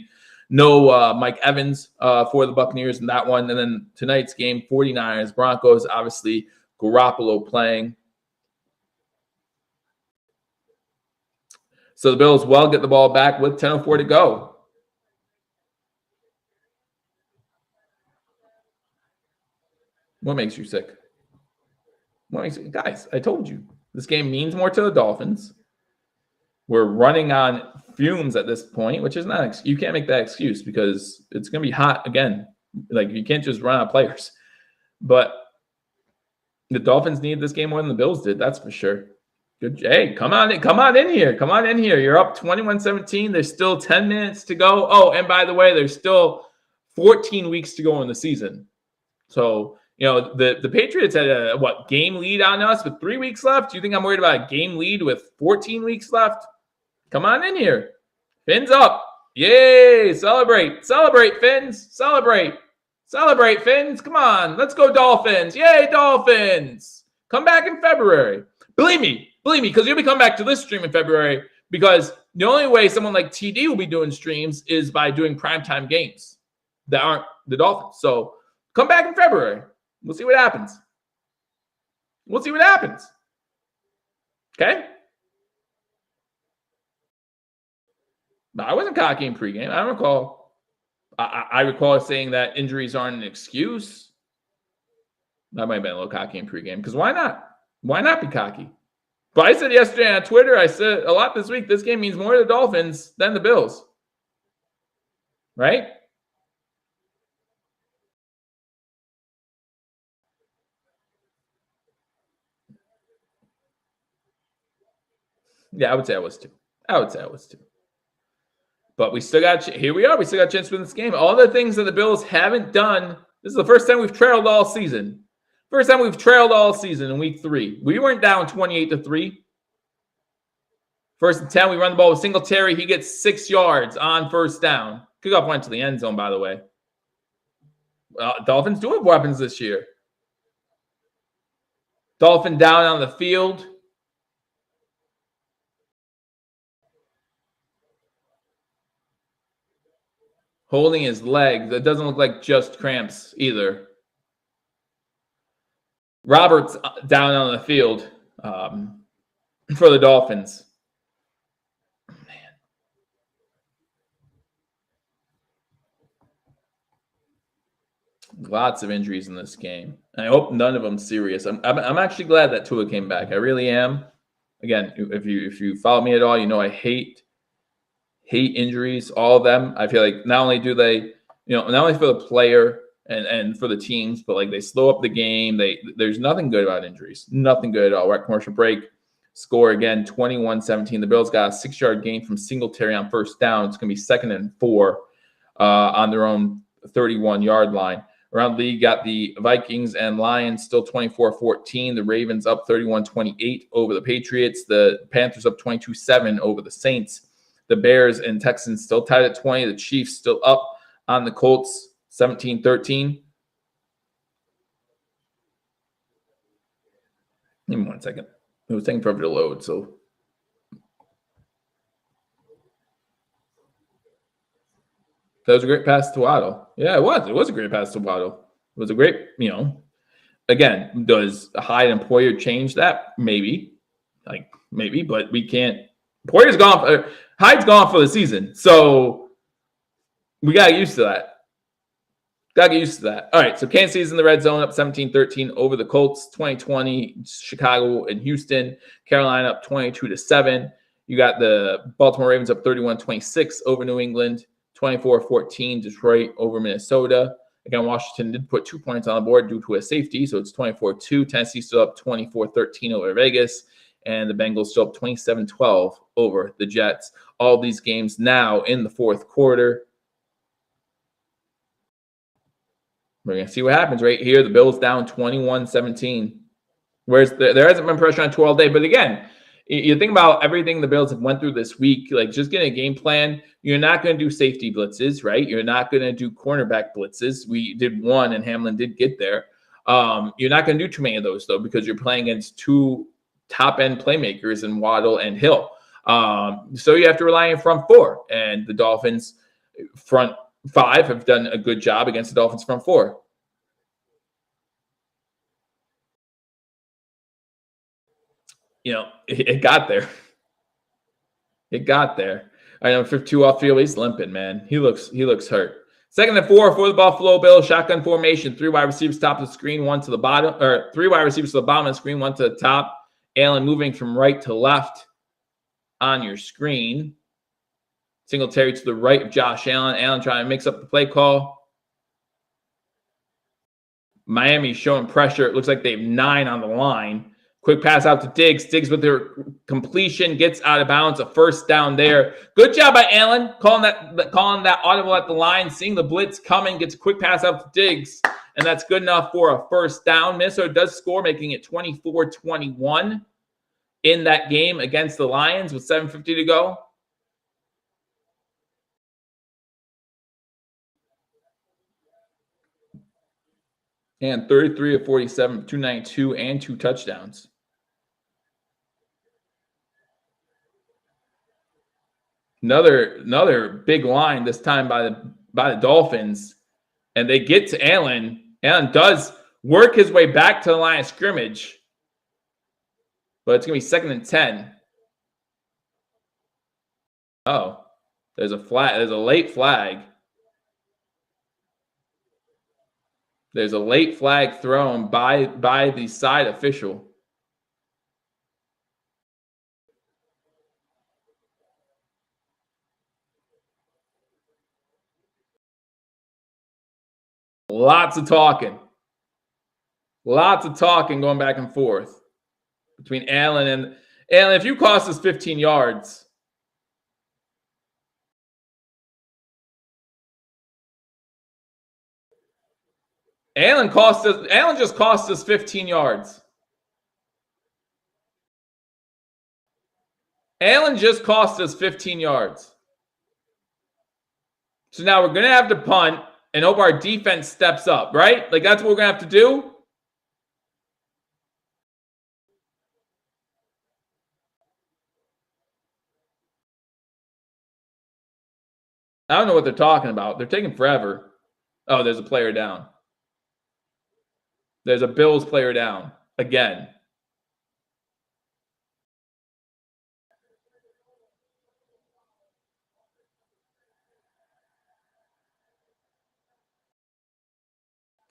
No Mike Evans for the Buccaneers in that one. And then tonight's game, 49ers, Broncos, obviously Garoppolo playing. So the Bills will get the ball back with 10:04 to go. What makes you sick? Guys, I told you. This game means more to the Dolphins. We're running on fumes at this point, which is not, you can't make that excuse because it's going to be hot again. Like, you can't just run out players. But the Dolphins need this game more than the Bills did, that's for sure. Good. Hey, come on in here. Come on in here. You're up 21-17. There's still 10 minutes to go. Oh, and by the way, there's still 14 weeks to go in the season. So, the Patriots had a game lead on us with 3 weeks left? Do you think I'm worried about a game lead with 14 weeks left? Come on in here. Fins up. Yay. Celebrate. Celebrate, Fins. Celebrate. Celebrate, Fins. Come on. Let's go, Dolphins. Yay, Dolphins. Come back in February. Believe me, because you'll be coming back to this stream in February because the only way someone like TD will be doing streams is by doing primetime games that aren't the Dolphins. So come back in February. We'll see what happens. We'll see what happens. Okay? But I wasn't cocky in pregame. I don't recall. I recall saying that injuries aren't an excuse. That might have been a little cocky in pregame because why not? Why not be cocky? But I said yesterday on Twitter, I said a lot this week, this game means more to the Dolphins than the Bills. Right? Yeah, I would say I was too. But we still got, here we are. We still got a chance to win this game. All the things that the Bills haven't done. This is the first time we've trailed all season. First time we've trailed all season in week 3. We weren't down 28-3. First and 10, we run the ball with Singletary. He gets 6 yards on first down. Kickoff went to the end zone, by the way. Dolphins do have weapons this year. Dolphin down on the field. Holding his leg. That doesn't look like just cramps either. Roberts down on the field for the Dolphins. Man. Lots of injuries in this game. I hope none of them serious. I'm actually glad that Tua came back. I really am. Again, if you follow me at all, you know I hate injuries, all of them. I feel like not only do they, not only for the player and for the teams, but like they slow up the game. There's nothing good about injuries. Nothing good at all. We're at commercial break. Score again, 21-17. The Bills got a 6-yard gain from Singletary on first down. It's going to be 2nd and 4 on their own 31-yard line. Around the league, got the Vikings and Lions still 24-14. The Ravens up 31-28 over the Patriots. The Panthers up 22-7 over the Saints. The Bears and Texans still tied at 20. The Chiefs still up on the Colts 17-13. Give me 1 second. It was taking forever to load, so. That was a great pass to Waddle. Yeah, it was. It was a great pass to Waddle. It was a great, again, does Hyde and Poyer change that? Maybe. Maybe, but we can't. Poyer's gone. Hyde's gone for the season. So we got to get used to that. Got to get used to that. All right, so Kansas City's in the red zone, up 17-13 over the Colts, 2020, Chicago and Houston. Carolina up 22-7. You got the Baltimore Ravens up 31-26 over New England. 24-14, Detroit over Minnesota. Again, Washington did put 2 points on the board due to a safety, so it's 24-2. Tennessee still up 24-13 over Vegas, and the Bengals still up 27-12 over the Jets. All these games now in the fourth quarter. We're going to see what happens right here. The Bills down 21-17. Whereas there hasn't been pressure on 2 all day, but again, you think about everything the Bills have went through this week, like just getting a game plan. You're not going to do safety blitzes, right? You're not going to do cornerback blitzes. We did one, and Hamlin did get there. You're not going to do too many of those, though, because you're playing against 2 top-end playmakers in Waddle and Hill. So you have to rely on front 4, and the Dolphins front 5 have done a good job against the Dolphins front 4. It got there. It got there. I know 52 off field. He's limping, man. He looks hurt. 2nd and 4 for the Buffalo Bills. Shotgun formation. 3 wide receivers top of the screen, 1 to the bottom, or 3 wide receivers to the bottom of the screen, 1 to the top. Allen moving from right to left on your screen. Singletary to the right of Josh Allen. Allen trying to mix up the play call. Miami showing pressure. It looks like they have 9 on the line. Quick pass out to Diggs. Diggs with their completion gets out of bounds. A first down there. Good job by Allen calling that audible at the line, seeing the blitz coming, gets a quick pass out to Diggs, and that's good enough for a first down. Minnesota does score, making it 24-21 in that game against the Lions with 7:50 to go. And 33 of 47, 292, and 2 touchdowns. Another big line this time by the Dolphins, and they get to Allen. Allen does work his way back to the line of scrimmage, but it's gonna be 2nd and 10. Oh, there's a late flag. There's a late flag thrown by the side official. Lots of talking going back and forth between Allen and Allen. If you cost us 15 yards, Allen just cost us 15 yards. Allen just cost us 15 yards. So now we're going to have to punt. and hope our defense steps up, right? Like, that's what we're going to have to do. I don't know what they're talking about. They're taking forever. Oh, there's a player down. There's a Bills player down again.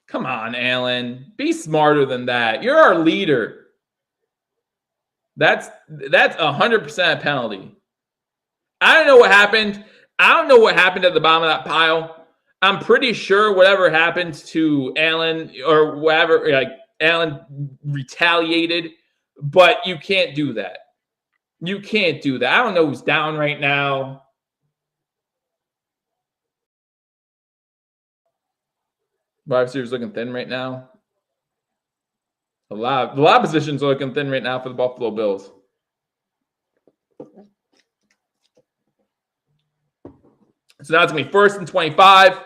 Come on, Allen. Be smarter than that. You're our leader. That's 100% a penalty. I don't know what happened. I don't know what happened at the bottom of that pile. I'm pretty sure whatever happened to Allen or whatever, like Allen retaliated, but you can't do that. You can't do that. I don't know who's down right now. Wide receivers looking thin right now. A lot of positions are looking thin right now for the Buffalo Bills. So now it's going to be 1st and 25.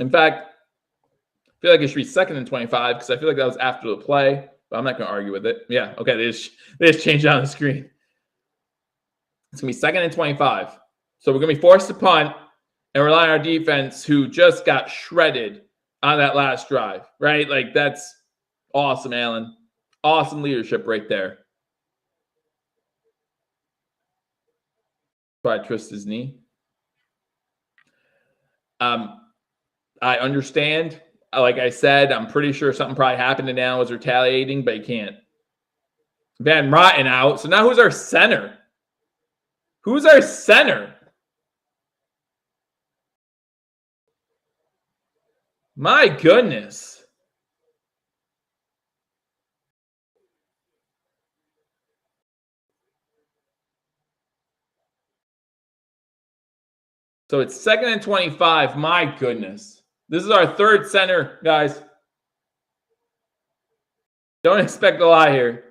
In fact, I feel like it should be 2nd and 25 because I feel like that was after the play, but I'm not going to argue with it. Yeah, okay, they just changed it on the screen. It's going to be 2nd and 25. So we're going to be forced to punt and rely on our defense, who just got shredded on that last drive, right? Like, that's awesome, Allen. Awesome leadership right there. I trust his knee. I understand. Like I said, I'm pretty sure something probably happened to Allen, was retaliating, but he can't. Van Rotten out. So now who's our center? Who's our center? My goodness. So it's 2nd and 25. My goodness. This is our 3rd center, guys. Don't expect a lot here.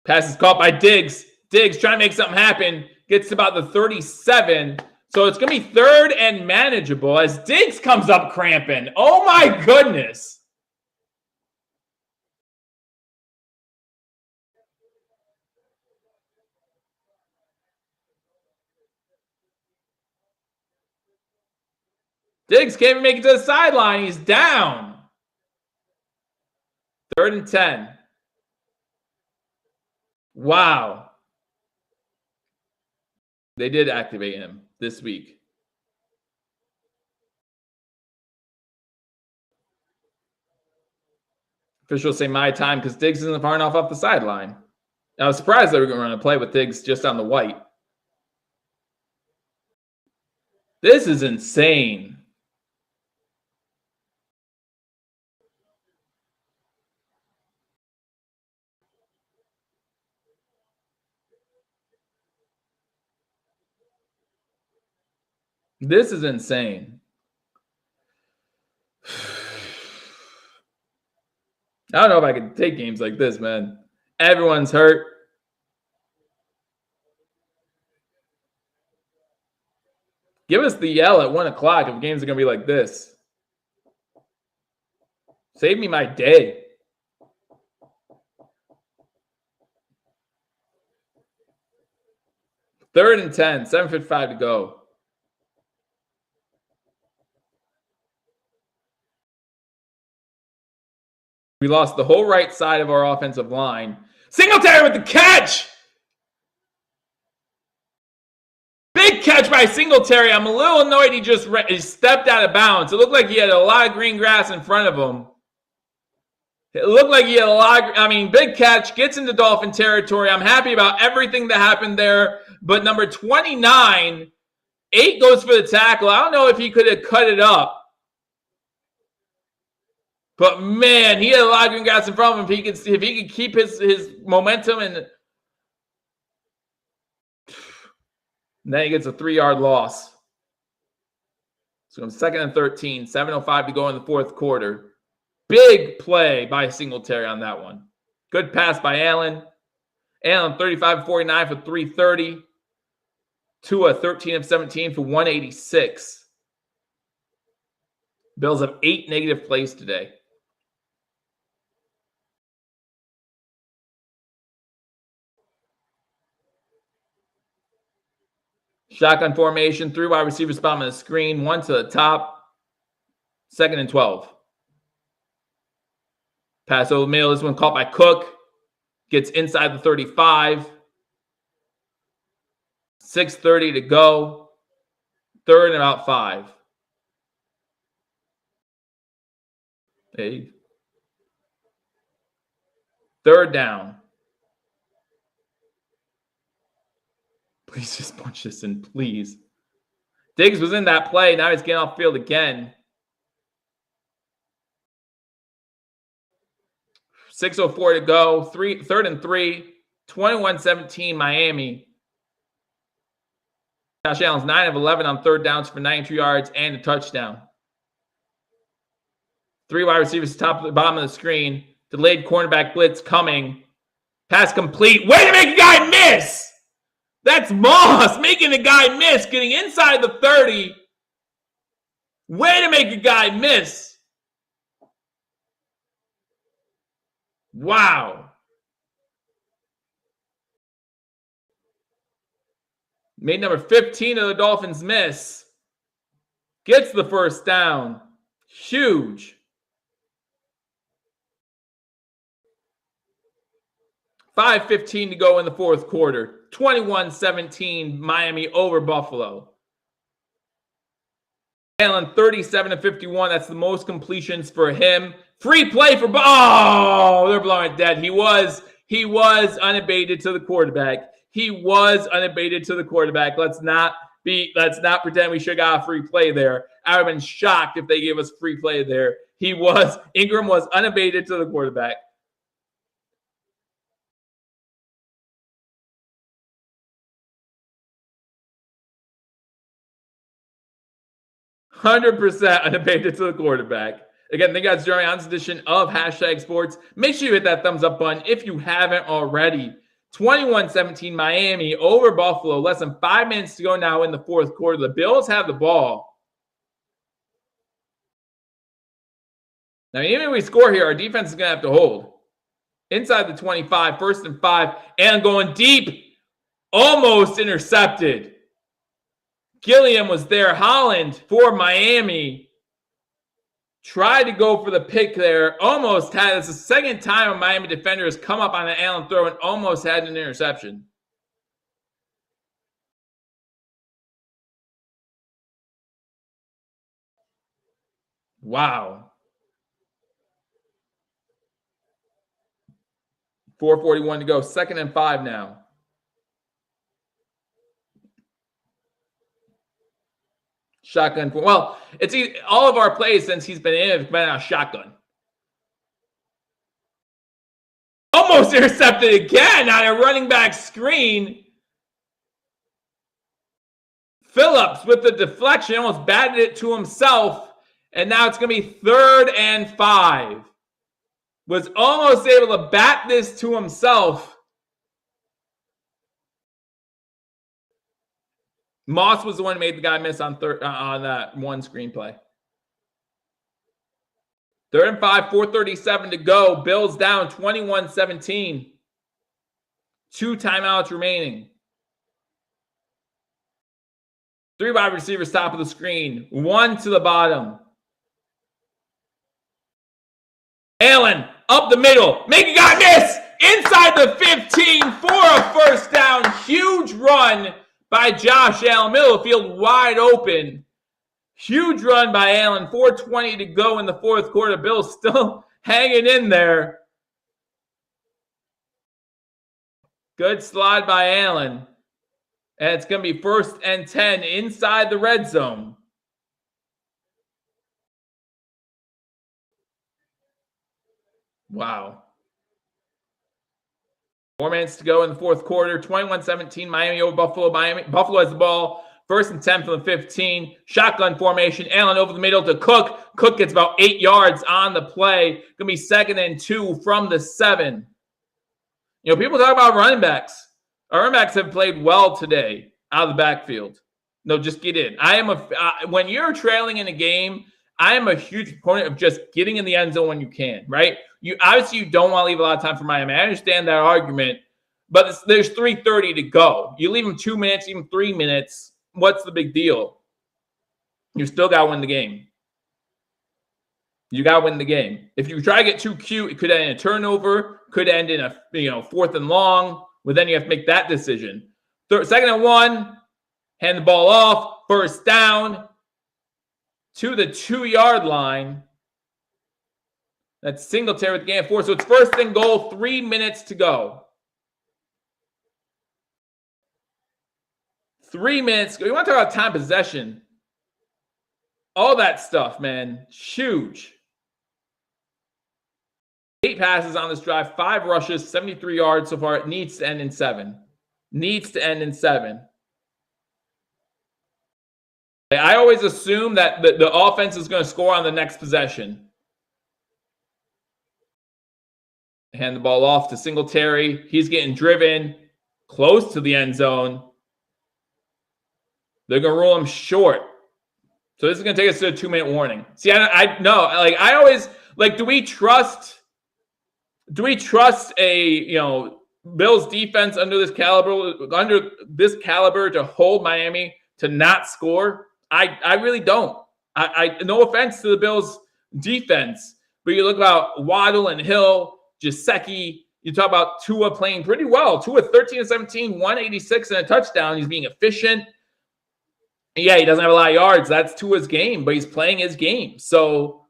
Pass is caught by Diggs. Diggs trying to make something happen. Gets to about the 37. So it's going to be 3rd and manageable as Diggs comes up cramping. Oh, my goodness. Diggs can't even make it to the sideline. He's down. 3rd and 10. Wow. They did activate him this week. Officials say my time because Diggs isn't far enough off the sideline. I was surprised they were going to run a play with Diggs just on the white. This is insane. This is insane. I don't know if I can take games like this, man. Everyone's hurt. Give us the yell at 1 o'clock if games are going to be like this. Save me my day. Third and 10, 7:55 to go. We lost the whole right side of our offensive line. Singletary with the catch. Big catch by Singletary. I'm a little annoyed he just stepped out of bounds. It looked like he had a lot of green grass in front of him. It looked like he had a lot of, big catch, gets into Dolphin territory. I'm happy about everything that happened there. But number 29, 8 goes for the tackle. I don't know if he could have cut it up. But, man, he had a lot of green grass in front of him. If he could keep his momentum, and then he gets a 3-yard loss. So I'm 2nd and 13, 7:05 to go in the fourth quarter. Big play by Singletary on that one. Good pass by Allen. Allen 35-49 for 330. Tua 13 of 17 for 186. Bills have 8 negative plays today. Shotgun formation, 3 wide receiver spot on the screen, 1 to the top, 2nd and 12. Pass over the middle, this one caught by Cook, gets inside the 35. 6:30 to go, 3rd and about 5. Hey. 3rd down. Please just punch this in, please. Diggs was in that play. Now he's getting off field again. 6:04 to go. 3rd and 3. 21-17 Miami. Josh Allen's 9 of 11 on 3rd downs for 92 yards and a touchdown. 3 wide receivers top of the bottom of the screen. Delayed cornerback blitz coming. Pass complete. Way to make a guy miss! That's Moss making a guy miss, getting inside the 30. Way to make a guy miss. Wow. Made number 15 of the Dolphins miss. Gets the 1st down. Huge. 5:15 to go in the fourth quarter. 21-17 Miami over Buffalo. Allen 37 of 51. That's the most completions for him. Free play for they're blowing it dead. He was unabated to the quarterback. He was unabated to the quarterback. Let's not pretend we should have got a free play there. I would have been shocked if they gave us free play there. Ingram was unabated to the quarterback. %, unabated to the quarterback. Again, thank you guys for joining on this edition of Hashtag Sports. Make sure you hit that thumbs up button if you haven't already. 21-17 Miami over Buffalo. Less than 5 minutes to go now in the fourth quarter. The Bills have the ball. Now, even if we score here, our defense is going to have to hold. Inside the 25, 1st and 5, and going deep. Almost intercepted. Gilliam was there. Holland for Miami. Tried to go for the pick there. Almost had. It's the second time a Miami defender has come up on an Allen throw and almost had an interception. Wow. 4:41 to go. 2nd and 5 now. Shotgun. Well, it's all of our plays since he's been in have been a shotgun. Almost intercepted again on a running back screen. Phillips with the deflection almost batted it to himself. And now it's going to be 3rd and 5. Was almost able to bat this to himself. Moss was the one who made the guy miss on that one screenplay. 3rd and 5, 4:37 to go. Bills down 21-17. 2 timeouts remaining. 3 wide receivers top of the screen. 1 to the bottom. Allen up the middle. Make a guy miss. Inside the 15 for a 1st down. Huge run by Josh Allen. Middle of the field wide open. Huge run by Allen. 4:20 to go in the fourth quarter. Bills still hanging in there. Good slide by Allen. And it's going to be 1st and 10 inside the red zone. Wow. 4 minutes to go in the fourth quarter. 21-17 Miami over Buffalo. Buffalo has the ball. First and 10 from the 15. Shotgun formation. Allen over the middle to Cook. Cook gets about 8 yards on the play. Going to be 2nd and 2 from the 7. You know, people talk about running backs. Our running backs have played well today out of the backfield. No, just get in. When you're trailing in a game, I am a huge proponent of just getting in the end zone when you can, right? You don't want to leave a lot of time for Miami. I understand that argument, but there's 3:30 to go. You leave them 2 minutes, even 3 minutes. What's the big deal? You still got to win the game. You got to win the game. If you try to get too cute, it could end in a turnover, could end in a 4th and long. Well, then you have to make that decision. 2nd and 1, hand the ball off, first down to the 2-yard line. That's Singletary with the gain of 4. So it's 1st and goal, 3 minutes to go. 3 minutes. You want to talk about time possession? All that stuff, man. Huge. 8 passes on this drive, 5 rushes, 73 yards so far. It needs to end in 7. Needs to end in 7. I always assume that the offense is going to score on the next possession. Hand the ball off to Singletary. He's getting driven close to the end zone. They're going to rule him short. So this is going to take us to a 2-minute warning. See, I know, I always, do we trust a, Bills defense under this caliber to hold Miami to not score? I really don't. I no offense to the Bills defense, but you look about Waddle and Hill, Gesicki, you talk about Tua playing pretty well. Tua 13-17, 186 and a touchdown. He's being efficient. Yeah, he doesn't have a lot of yards. That's Tua's game, but he's playing his game. So,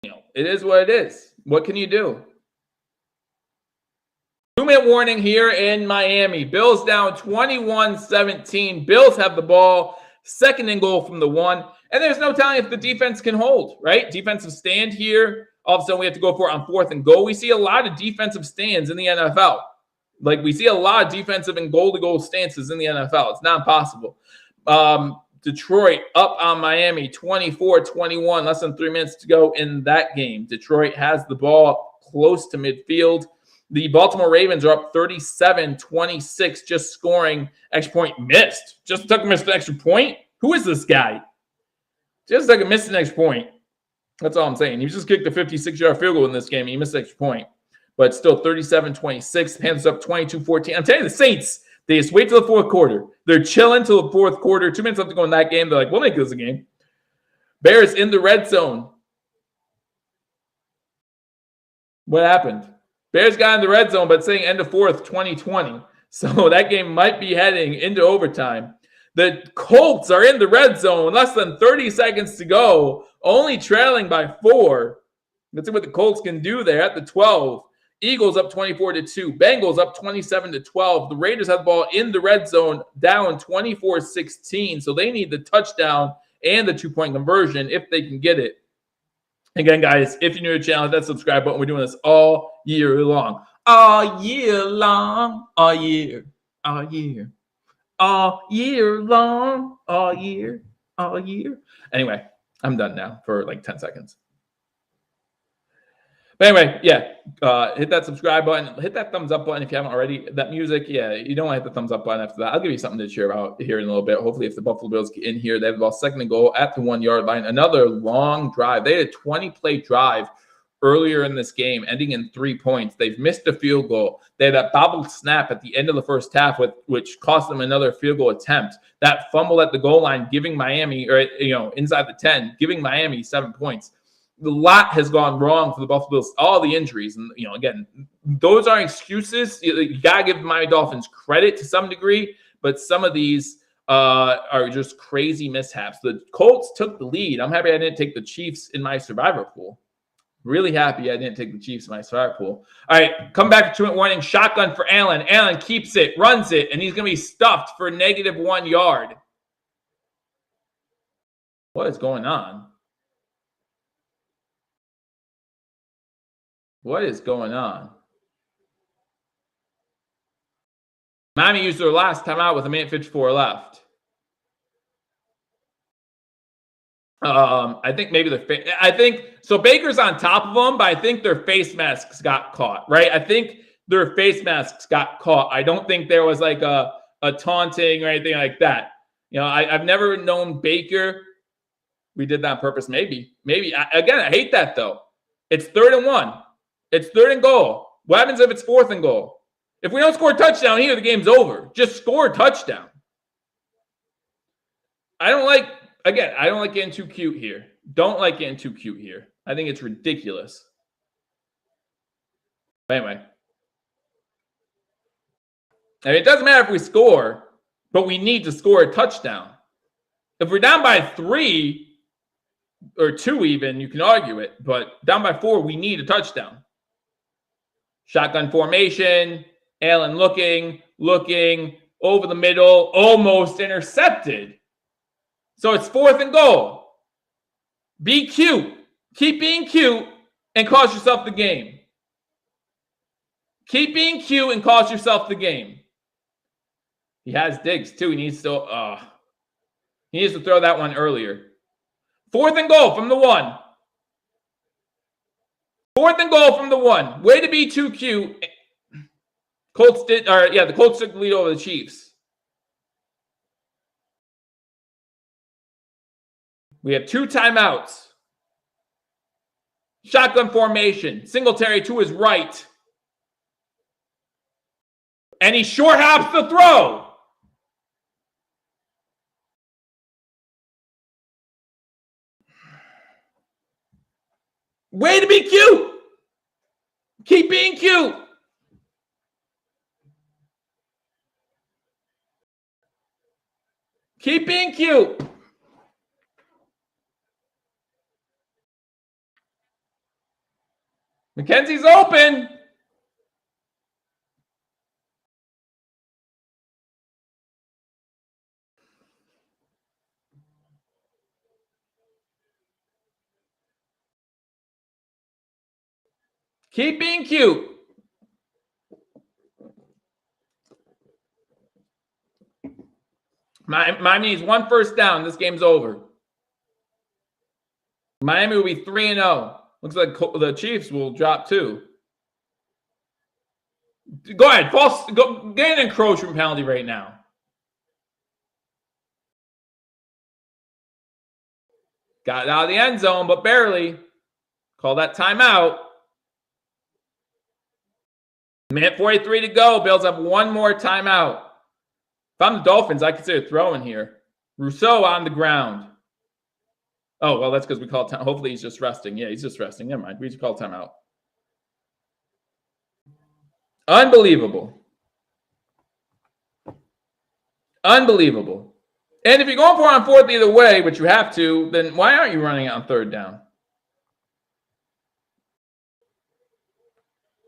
it is what it is. What can you do? 2-minute warning here in Miami. Bills down 21-17. Bills have the ball. 2nd and goal from the 1. And there's no telling if the defense can hold, right? Defensive stand here. All of a sudden, we have to go for it on 4th and goal. We see a lot of defensive stands in the NFL. We see a lot of defensive and goal-to-goal stances in the NFL. It's not impossible. Detroit up on Miami, 24-21. Less than 3 minutes to go in that game. Detroit has the ball close to midfield. The Baltimore Ravens are up 37-26, just scoring. Extra point missed. Just took a missed an extra point? Who is this guy? Just like a missed an extra point. That's all I'm saying. He just kicked a 56-yard field goal in this game, and he missed an extra point. But still 37-26. Panthers up 22-14. I'm telling you, the Saints, they just wait till the 4th quarter. They're chilling till the 4th quarter. 2 minutes left to go in that game. They're like, we'll make this a game. Bears in the red zone. What happened? Bears got in the red zone, but saying end of 4th, 2020. So that game might be heading into overtime. The Colts are in the red zone. Less than 30 seconds to go. Only trailing by 4. Let's see what the Colts can do there at the 12. Eagles up 24-2. Bengals up 27-12. The Raiders have the ball in the red zone, down 24-16. So they need the touchdown and the 2-point conversion if they can get it. Again, guys, if you're new to the channel, hit that subscribe button. We're doing this all year long. All year long. All year. All year. All year long. All year. All year. Anyway, I'm done now for 10 seconds. But anyway, yeah, hit that subscribe button. Hit that thumbs up button if you haven't already. That music, yeah, you don't want to hit the thumbs up button after that. I'll give you something to cheer about here in a little bit. Hopefully, if the Buffalo Bills get in here, they have the ball 2nd and goal at the 1-yard line. Another long drive. They had a 20-play drive earlier in this game, ending in 3 points. They've missed a field goal. They had that bobbled snap at the end of the first half, which cost them another field goal attempt. That fumble at the goal line, giving Miami, or inside the 10, giving Miami 7 points. A lot has gone wrong for the Buffalo Bills. All the injuries, and again, those aren't excuses. You gotta give the Miami Dolphins credit to some degree, but some of these are just crazy mishaps. The Colts took the lead. I'm happy I didn't take the Chiefs in my survivor pool. Really happy I didn't take the Chiefs in my survivor pool. All right, come back to 2-minute warning. Shotgun for Allen. Allen keeps it, runs it, and he's gonna be stuffed for -1 yard. What is going on? What is going on? Miami used their last timeout with 1:54 left. I think maybe so. Baker's on top of them, but I think their face masks got caught, right? I think their face masks got caught. I don't think there was like a taunting or anything like that. I've never known Baker. We did that on purpose. Maybe. Again, I hate that though. It's 3rd and 1. It's 3rd and goal. What happens if it's 4th and goal? If we don't score a touchdown here, the game's over. Just score a touchdown. I don't like getting too cute here. Don't like getting too cute here. I think it's ridiculous. But anyway. It doesn't matter if we score, but we need to score a touchdown. If we're down by 3 or 2 even, you can argue it. But down by 4, we need a touchdown. Shotgun formation. Allen looking, over the middle, almost intercepted. So it's 4th and goal. Be cute. Keep being cute and cost yourself the game. Keep being cute and cost yourself the game. He has Diggs too. He needs to throw that one earlier. 4th and goal from the 1. 4th and goal from the 1. Way to be too cute. The Colts took the lead over the Chiefs. We have 2 timeouts. Shotgun formation. Singletary to his right. And he short hops the throw. Way to be cute. Keep being cute. Keep being cute. McKenzie's open. Keep being cute. Miami needs 1 first down. This game's over. Miami will be 3-0. Looks like the Chiefs will drop 2. Go ahead. Get an encroachment penalty right now. Got it out of the end zone, but barely. Call that timeout. 1:43 to go. Bills have 1 more timeout. If I'm the Dolphins, I consider throwing here. Rousseau on the ground. Oh, well, that's because we called time. Hopefully he's just resting. Yeah, he's just resting. Never mind. We just called timeout. Unbelievable. Unbelievable. And if you're going for it on 4th either way, which you have to, then why aren't you running it on 3rd down?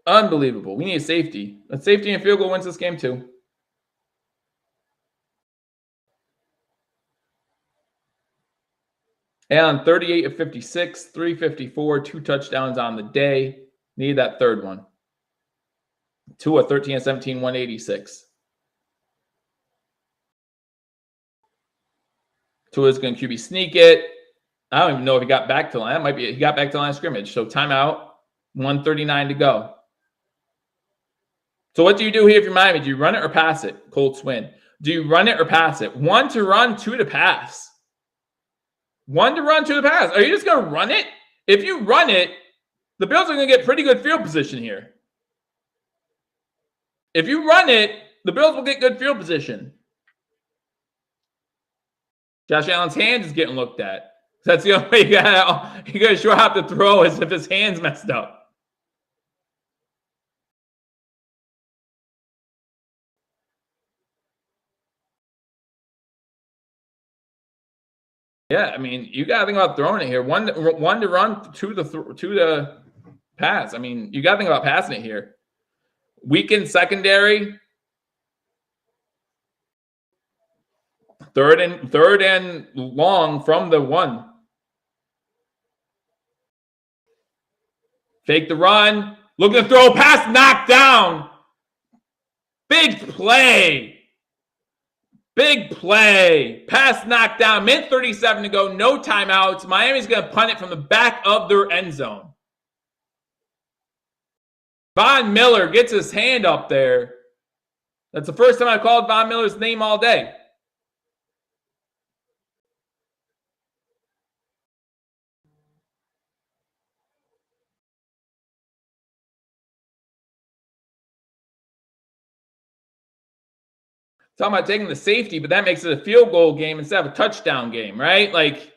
Unbelievable. We need a safety. A safety and field goal wins this game too. Allen, 38 of 56, 354, 2 touchdowns on the day. Need that 3rd one. Tua, 13 of 17, 186. Tua's going to QB sneak it. I don't even know if he got back to line. That might be it. He got back to line of scrimmage. So timeout, 1:39 to go. So what do you do here if you're Miami? Do you run it or pass it? Colts win. Do you run it or pass it? 1 to run, 2 to pass. 1 to run, 2 to pass. Are you just going to run it? If you run it, the Bills are going to get pretty good field position here. If you run it, the Bills will get good field position. Josh Allen's hand is getting looked at. That's the only way you got to sure have to throw is if his hand's messed up. Yeah, I mean, you got to think about throwing it here. One to run, 2 to pass. I mean, you got to think about passing it here. Weakened secondary. Third and long from the 1. Fake the run. Looking to throw. Pass knocked down. Big play. Big play. Pass knocked down. Minute 37 to go. No timeouts. Miami's going to punt it from the back of their end zone. Von Miller gets his hand up there. That's the first time I called Von Miller's name all day. Talking about taking the safety, but that makes it a field goal game instead of a touchdown game, right? Like,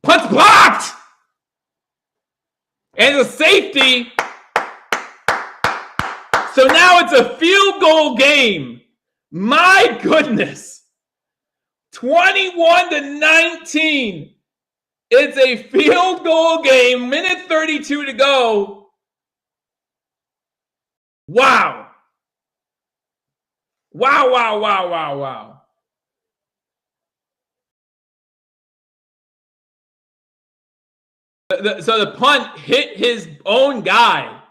punt's blocked! And the safety. So now it's a field goal game. My goodness. 21-19. It's a field goal game. Minute 32 to go. Wow. Wow, wow, wow, wow, wow. So the punt hit his own guy.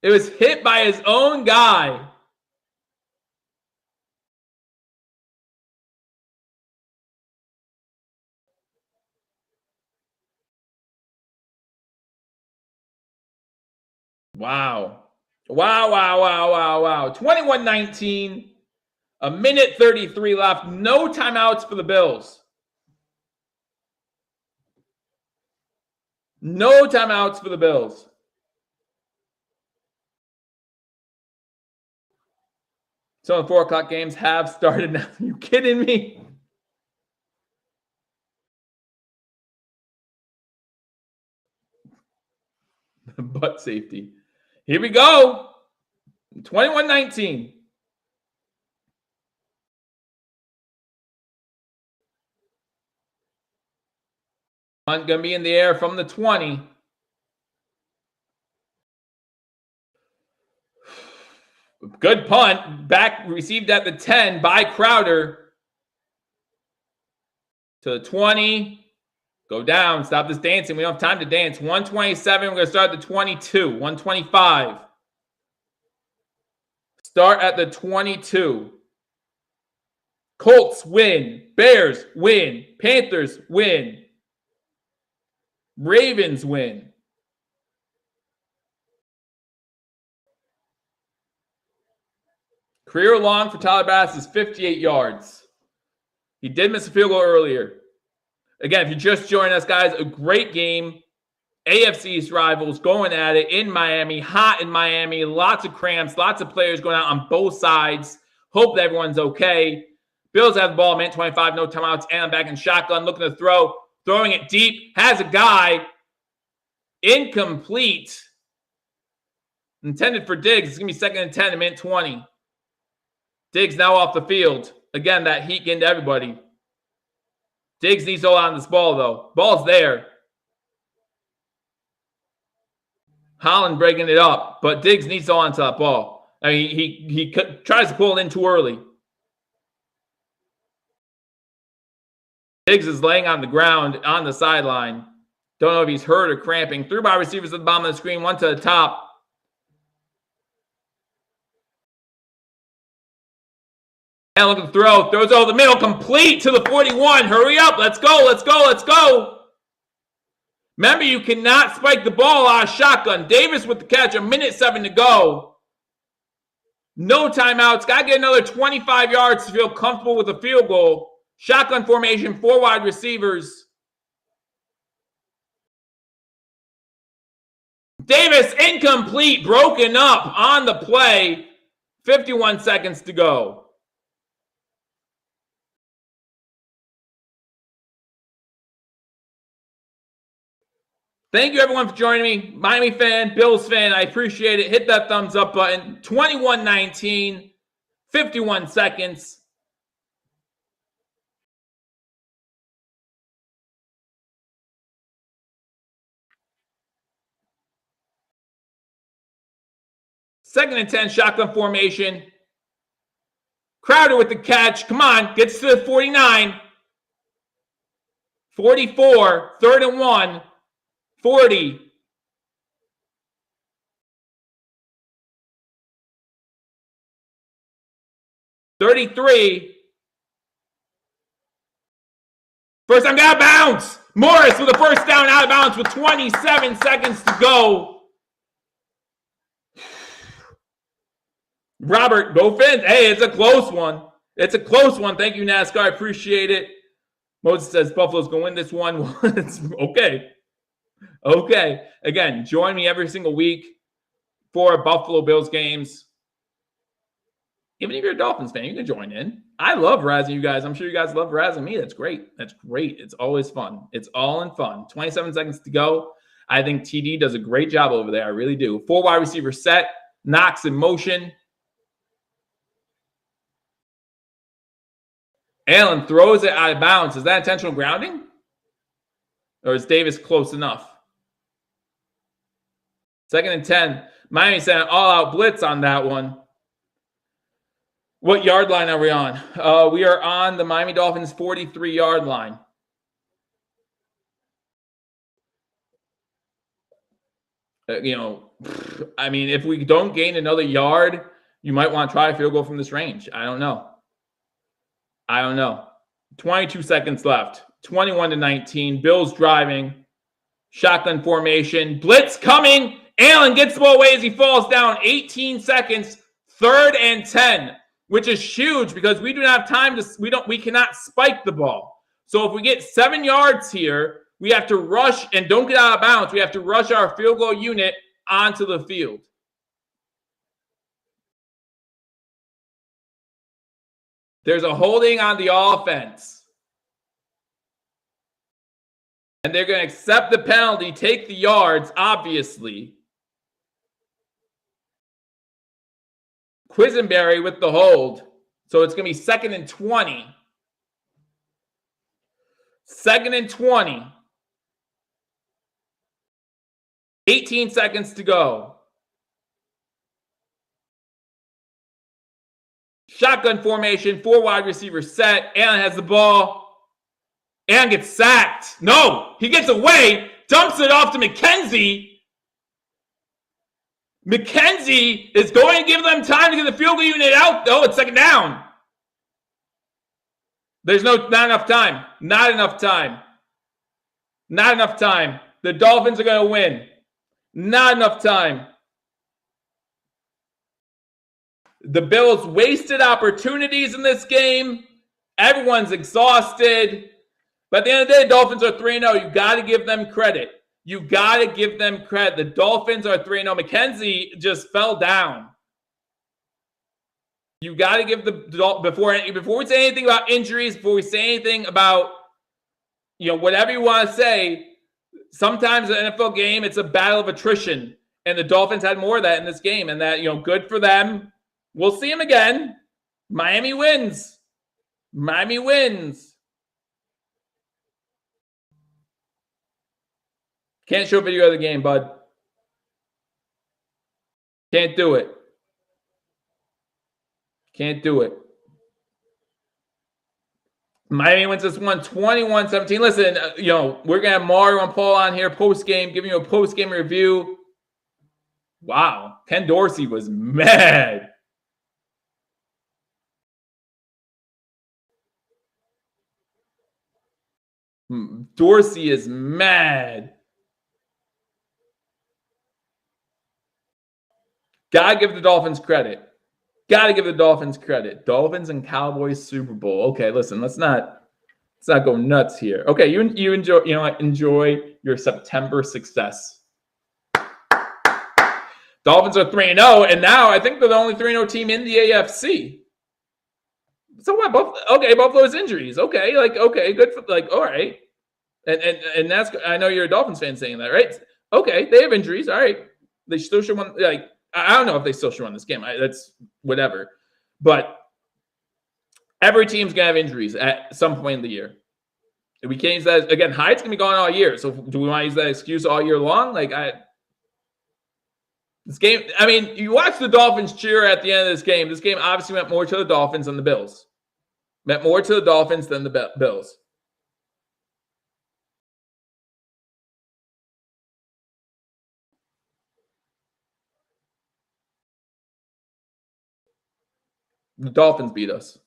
It was hit by his own guy. Wow. Wow, wow, wow, wow, wow. 21-19. A minute 33 left. No timeouts for the Bills. No timeouts for the Bills. So the 4 o'clock games have started now. Are you kidding me? Butt safety. Here we go. 21-19. Punt going to be in the air from the 20. Good punt. Back received at the 10 by Crowder. To the 20. Go down. Stop this dancing. We don't have time to dance. 127. We're going to start at the 22. 125. Start at the 22. Colts win. Bears win. Panthers win. Ravens win. Career long for Tyler Bass is 58 yards. He did miss a field goal earlier. Again, if you're just joining us, guys, a great game. AFC East rivals going at it in Miami, hot in Miami, lots of cramps, lots of players going out on both sides. Hope that everyone's okay. Bills have the ball, minute 25, no timeouts, and I'm back in shotgun, looking to throw, throwing it deep, has a guy, incomplete, intended for Diggs. It's going to be 2nd and 10 in minute 20. Diggs now off the field. Again, that heat getting to everybody. Diggs needs to hold on to this ball, though. Ball's there. Holland breaking it up, but Diggs needs to hold on to that ball. I mean, he tries to pull it in too early. Diggs is laying on the ground on the sideline. Don't know if he's hurt or cramping. 3 by receivers at the bottom of the screen, 1 to the top. And look at the throw. Throws over the middle, complete to the 41. Hurry up. Let's go, let's go, let's go. Remember, you cannot spike the ball out of shotgun. Davis with the catch, a minute 7 to go. No timeouts. Got to get another 25 yards to feel comfortable with a field goal. Shotgun formation, 4 wide receivers. Davis incomplete, broken up on the play. 51 seconds to go. Thank you, everyone, for joining me. Miami fan, Bills fan, I appreciate it. Hit that thumbs up button. 21-19, 51 seconds. Second and 10, shotgun formation. Crowder with the catch. Come on. Gets to the 49. 44. 3rd and 1. 40. $33. First time out of bounds. Morris with a first down out of bounds with 27 seconds to go. Robert, go Fins. Hey, it's a close one. It's a close one. Thank you, NASCAR. I appreciate it. Moses says Buffalo's going to win this one. Okay. Okay. Again, join me every single week for Buffalo Bills games. Even if you're a Dolphins fan, you can join in. I love razzing you guys. I'm sure you guys love razzing me. That's great. That's great. It's always fun. It's all in fun. 27 seconds to go. I think TD does a great job over there. I really do. 4 wide receiver set. Knox in motion. Allen throws it out of bounds. Is that intentional grounding? Or is Davis close enough? 2nd and 10. Miami sent an all-out blitz on that one. What yard line are we on? We are on the Miami Dolphins 43-yard line. I mean, if we don't gain another yard, you might want to try a field goal from this range. I don't know. 22 seconds left. 21-19. Bills driving. Shotgun formation. Blitz coming. Allen gets the ball away as he falls down. 18 seconds. 3rd and 10. Which is huge because we do not have time to, we cannot spike the ball. So if we get 7 yards here, we have to rush and don't get out of bounds. We have to rush our field goal unit onto the field. There's a holding on the offense. And they're going to accept the penalty, take the yards, obviously. Quisenberry with the hold. So it's going to be 2nd and 20. 2nd and 20. 18 seconds to go. Shotgun formation, 4 wide receivers set. Allen has the ball. Allen gets sacked. No, he gets away, dumps it off to McKenzie. McKenzie is going to give them time to get the field goal unit out. Oh, it's 2nd down. There's not enough time. Not enough time. Not enough time. The Dolphins are going to win. Not enough time. The Bills wasted opportunities in this game. Everyone's exhausted. But at the end of the day, Dolphins are 3-0. You got to give them credit. You got to give them credit. The Dolphins are 3-0. McKenzie just fell down. You got to give before we say anything about injuries, before we say anything about, whatever you want to say, sometimes in an NFL game, it's a battle of attrition. And the Dolphins had more of that in this game. And that, good for them. We'll see them again. Miami wins. Miami wins. Can't show video of the game, bud. Can't do it. Can't do it. Miami wins this one 21-17. Listen, we're going to have Mario and Paul on here post-game, giving you a post-game review. Wow. Ken Dorsey was mad. Dorsey is mad. Gotta give the Dolphins credit. Gotta give the Dolphins credit. Dolphins and Cowboys Super Bowl. Okay, listen, let's not go nuts here. Okay, you enjoy, enjoy your September success. Dolphins are 3-0, and now I think they're the only 3-0 team in the AFC. So what? Buffalo's injuries. Okay, good for all right. And that's, I know you're a Dolphins fan saying that, right? Okay, they have injuries. All right, they still should win. I don't know if they still should win this game. That's whatever. But every team's going to have injuries at some point in the year. And we can't use that. Again, Hyde's going to be gone all year. So do we want to use that excuse all year long? This game, I mean, you watch the Dolphins cheer at the end of this game. This game obviously meant more to the Dolphins than the Bills. Meant more to the Dolphins than the Bills. The Dolphins beat us.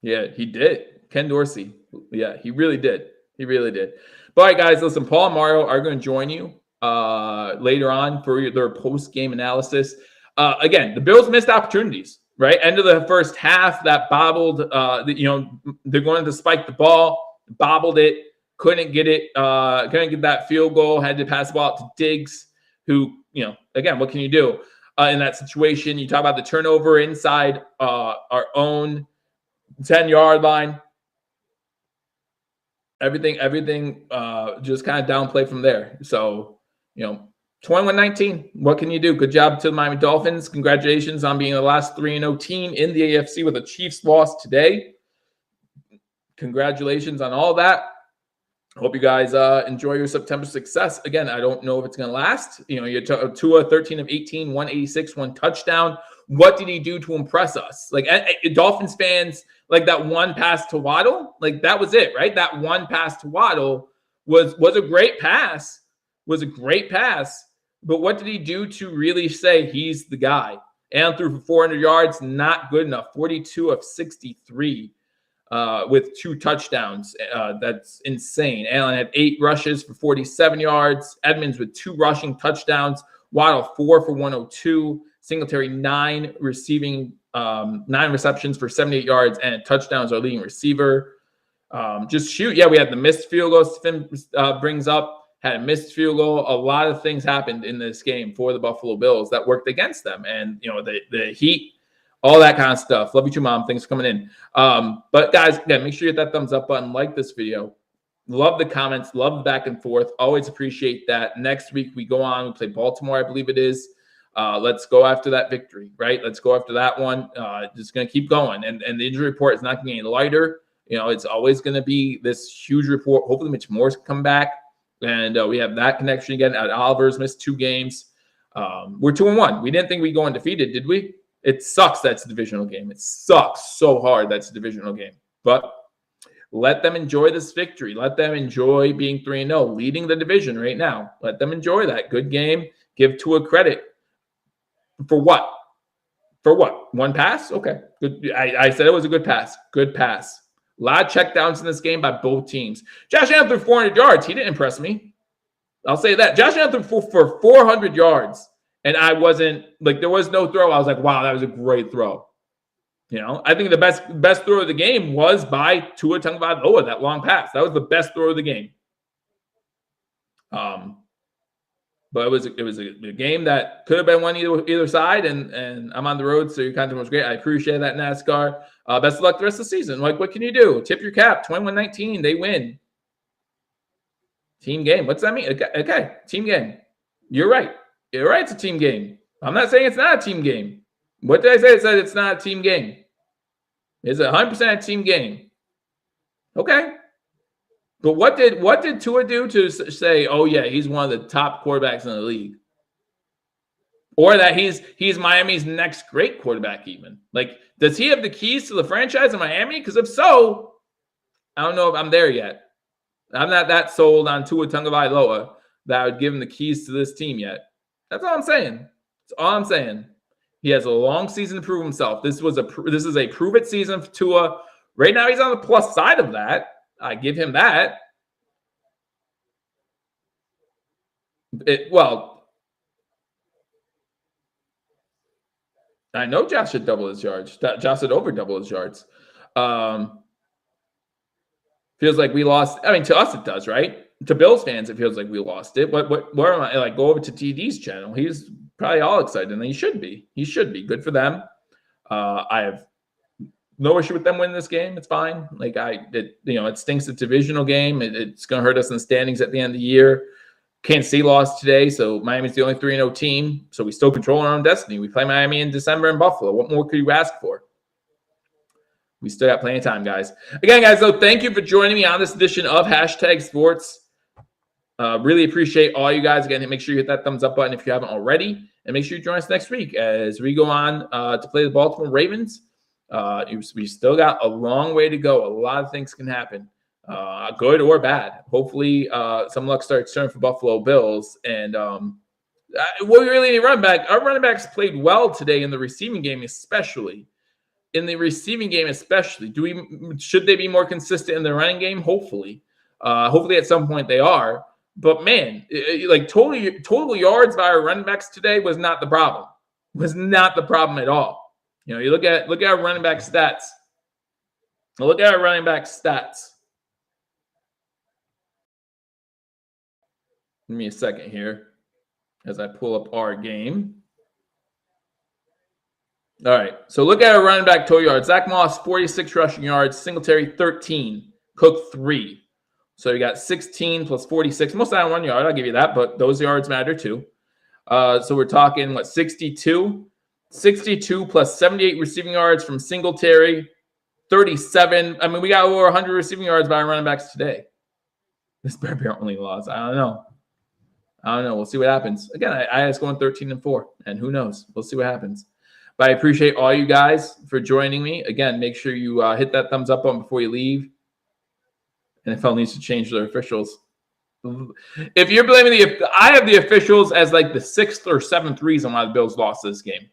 Yeah, he did. Ken Dorsey. Yeah, he really did. He really did. But all right, guys, listen, Paul and Mario are going to join you later on for their post-game analysis. Again, the Bills missed opportunities, right? End of the first half, that bobbled, they're going to spike the ball, bobbled it, couldn't get it, couldn't get that field goal, had to pass the ball out to Diggs, who, again, what can you do in that situation? You talk about the turnover inside our own 10-yard line. Everything just kind of downplay from there. So, 21-19. What can you do? Good job to the Miami Dolphins. Congratulations on being the last 3-0 team in the AFC with a Chiefs loss today. Congratulations on all that. Hope you guys enjoy your September success. Again, I don't know if it's going to last. You Tua 13 of 18, 186, 1 touchdown. What did he do to impress us? Like Dolphins fans, like that one pass to Waddle, like that was it, right? That one pass to Waddle was a great pass, But what did he do to really say he's the guy? Allen threw for 400 yards, not good enough. 42 of 63 with 2 touchdowns. That's insane. Allen had 8 rushes for 47 yards. Edmonds with 2 rushing touchdowns. Waddle 4 for 102. Singletary 9 receptions for 78 yards and touchdowns. Our leading receiver. Just shoot. Yeah, we had the missed field goals. Finn brings up. Had a missed field goal. A lot of things happened in this game for the Buffalo Bills that worked against them. And, the heat, all that kind of stuff. Love you too, Mom. Thanks for coming in. But, guys, again, make sure you hit that thumbs up button. Like this video. Love the comments. Love the back and forth. Always appreciate that. Next week, we go on. We play Baltimore, I believe it is. Let's go after that victory, right? Let's go after that one. Just going to keep going. And the injury report is not going to get any lighter. It's always going to be this huge report. Hopefully, Mitch Morse can come back. And we have that connection again. Oliver's missed 2 games. We're 2-1. We didn't think we'd go undefeated, did we? It sucks that's a divisional game. It sucks so hard that's a divisional game. But let them enjoy this victory. Let them enjoy being 3-0, leading the division right now. Let them enjoy that. Good game. Give Tua credit. For what? For what? 1 pass? Okay. Good. I said it was a good pass. Good pass. A lot of checkdowns in this game by both teams. Josh Allen threw 400 yards. He didn't impress me. I'll say that. Josh Allen threw for 400 yards. And I wasn't, like, there was no throw. I was like, wow, that was a great throw. I think the best throw of the game was by Tua Tagovailoa, that long pass. That was the best throw of the game. But it was a game that could have been won either side, and I'm on the road, so your content was great. I appreciate that, NASCAR. Best of luck the rest of the season. Like, what can you do? Tip your cap. 21-19, they win. Team game. What's that mean? Okay, team game. You're right. You're right, it's a team game. I'm not saying it's not a team game. What did I say? It said it's not a team game. It's 100% a team game. Okay. But what did Tua do to say, oh, yeah, he's one of the top quarterbacks in the league? Or that he's Miami's next great quarterback even? Like, does he have the keys to the franchise in Miami? Because if so, I don't know if I'm there yet. I'm not that sold on Tua Tagovailoa that I would give him the keys to this team yet. That's all I'm saying. That's all I'm saying. He has a long season to prove himself. This is a prove-it season for Tua. Right now, he's on the plus side of that. I give him that. I know Josh should double his yards. Josh should over double his yards. Feels like we lost. I mean, to us it does, right? To Bills fans, it feels like we lost it. Where am I? Like, go over to TD's channel. He's probably all excited, and he should be. He should be. Good for them. I have no issue with them winning this game. It's fine. Like, it stinks. It's a divisional game. It's going to hurt us in the standings at the end of the year. Kansas City lost today, so Miami's the only 3-0 team. So we still control our own destiny. We play Miami in December in Buffalo. What more could you ask for? We still got plenty of time, guys. Again, guys, though, thank you for joining me on this edition of Hashtag Sports. Really appreciate all you guys. Again, make sure you hit that thumbs up button if you haven't already. And make sure you join us next week as we go on to play the Baltimore Ravens. We still got a long way to go. A lot of things can happen, good or bad. Hopefully, some luck starts turning for Buffalo Bills. And we really need running back. Our running backs played well today in the receiving game, especially. Should they be more consistent in the running game? Hopefully. Hopefully at some point they are. But man, total yards by our running backs today was not the problem. Was not the problem at all. You know, you look at our running back stats. Look at our running back stats. Give me a second here as I pull up our game. All right, so look at our running back total yards. Zach Moss, 46 rushing yards. Singletary, 13. Cook, 3. So you got 16 plus 46. Most of that 1 yard, I'll give you that, but those yards matter too. So we're talking, 62? 62 plus 78 receiving yards from Singletary, 37. I mean, we got over 100 receiving yards by our running backs today. This apparently lost. I don't know. We'll see what happens. Again, I was going 13-4, and who knows? We'll see what happens. But I appreciate all you guys for joining me. Again, make sure you hit that thumbs up button before you leave. NFL needs to change their officials. If you're blaming I have the officials as like the 6th or 7th reason why the Bills lost this game.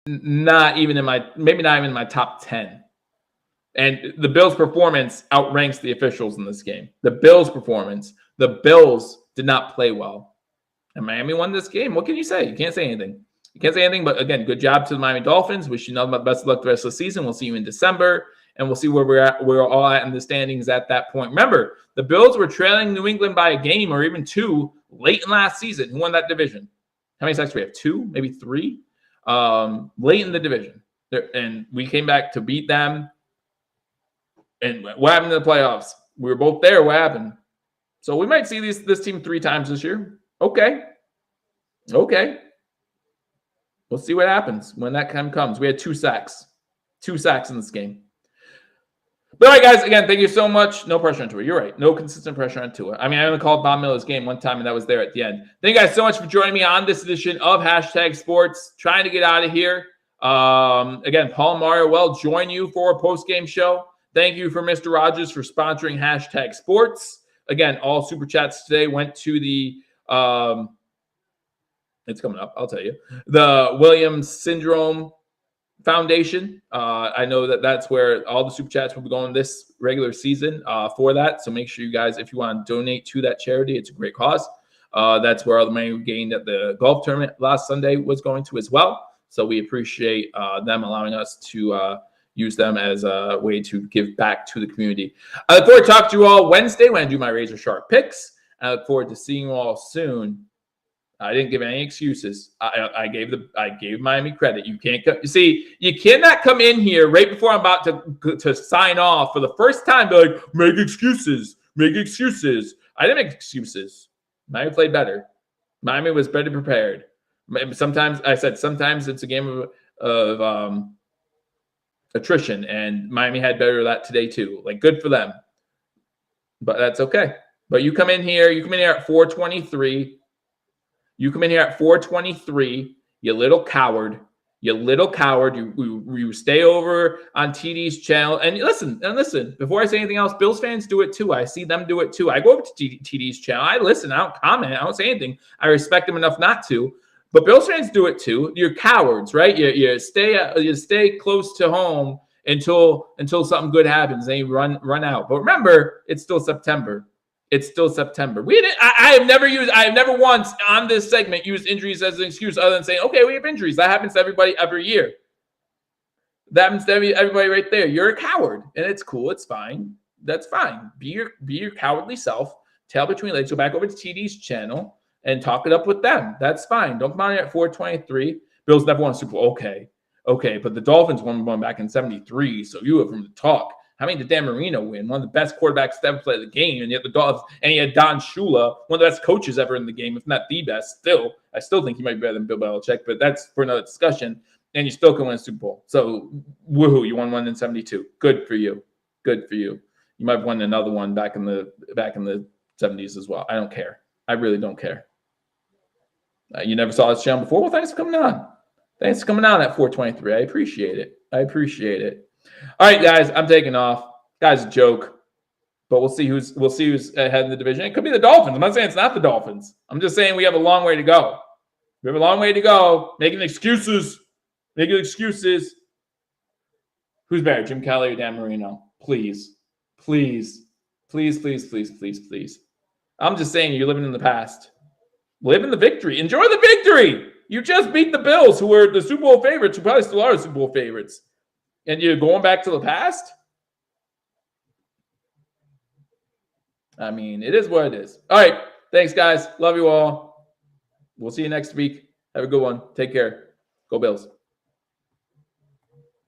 Maybe not even in my top 10. And the Bills' performance outranks the officials in this game. The Bills' performance. The Bills did not play well. And Miami won this game. What can you say? You can't say anything. But again, good job to the Miami Dolphins. Wish you nothing but best of luck the rest of the season. We'll see you in December. And we'll see where we're all at in the standings at that point. Remember, the Bills were trailing New England by a game or even 2 late in last season. Who won that division? How many sacks do we have? 2, maybe 3? Late in the division. And we came back to beat them. And what happened in the playoffs? We were both there. What happened? So we might see this team 3 times this year. Okay. We'll see what happens when that time comes. We had 2 sacks. 2 sacks in this game. But all right, guys, again, thank you so much. No pressure on Tua. You're right. No consistent pressure on Tua. I mean, I only called Von Miller's game one time, and that was there at the end. Thank you guys so much for joining me on this edition of Hashtag Sports. Trying to get out of here. Again, Paul Mario will join you for a post-game show. Thank you for Mr. Rogers for sponsoring Hashtag Sports. Again, all Super Chats today went to the it's coming up, I'll tell you. The Williams Syndrome Foundation. I know that's where all the Super Chats will be going this regular season for that. So make sure you guys, if you want to donate to that charity, it's a great cause. That's where all the money we gained at the golf tournament last Sunday was going to as well. So we appreciate them allowing us to use them as a way to give back to the community. I look forward to talking to you all Wednesday when I do my razor sharp picks. I look forward to seeing you all soon. I didn't give any excuses. I gave Miami credit. You cannot come in here right before I'm about to sign off for the first time. Be like, make excuses. I didn't make excuses. Miami played better. Miami was better prepared. Sometimes it's a game of attrition, and Miami had better of that today too. Like, good for them. But that's okay. But you come in here at 4:23. You come in here at 4:23, you little coward. You stay over on TD's channel. And listen, before I say anything else, Bills fans do it too. I see them do it too. I go over to TD's channel. I listen. I don't comment. I don't say anything. I respect them enough not to. But Bills fans do it too. You're cowards, right? You stay close to home until something good happens. Then you run out. But remember, it's still September. I have never once on this segment used injuries as an excuse other than saying, okay, we have injuries. That happens to everybody every year. That happens to everybody right there. You're a coward, and it's cool. It's fine. That's fine. Be your cowardly self. Tail between legs. Go back over to TD's channel and talk it up with them. That's fine. Don't come on here at 4:23. Bills never won a Super Bowl. Okay, but the Dolphins won one back in 73, so you have room to talk. How many did Dan Marino win? One of the best quarterbacks to ever play the game, and yet the Dolphins, and he had Don Shula, one of the best coaches ever in the game, if not the best. Still, I still think he might be better than Bill Belichick, but that's for another discussion. And you still can win a Super Bowl. So, woohoo! You won one in 72. Good for you. You might have won another one back in the 70s as well. I don't care. I really don't care. You never saw this channel before? Well, thanks for coming on. Thanks for coming on at 423. I appreciate it. All right, guys, I'm taking off. Guys, a joke. But we'll see who's ahead in the division. It could be the Dolphins. I'm not saying it's not the Dolphins. I'm just saying we have a long way to go. We have a long way to go. Making excuses. Who's better, Jim Kelly or Dan Marino? Please. I'm just saying you're living in the past. Live in the victory. Enjoy the victory. You just beat the Bills, who were the Super Bowl favorites, who probably still are the Super Bowl favorites. And you're going back to the past? I mean, it is what it is. All right. Thanks, guys. Love you all. We'll see you next week. Have a good one. Take care. Go Bills.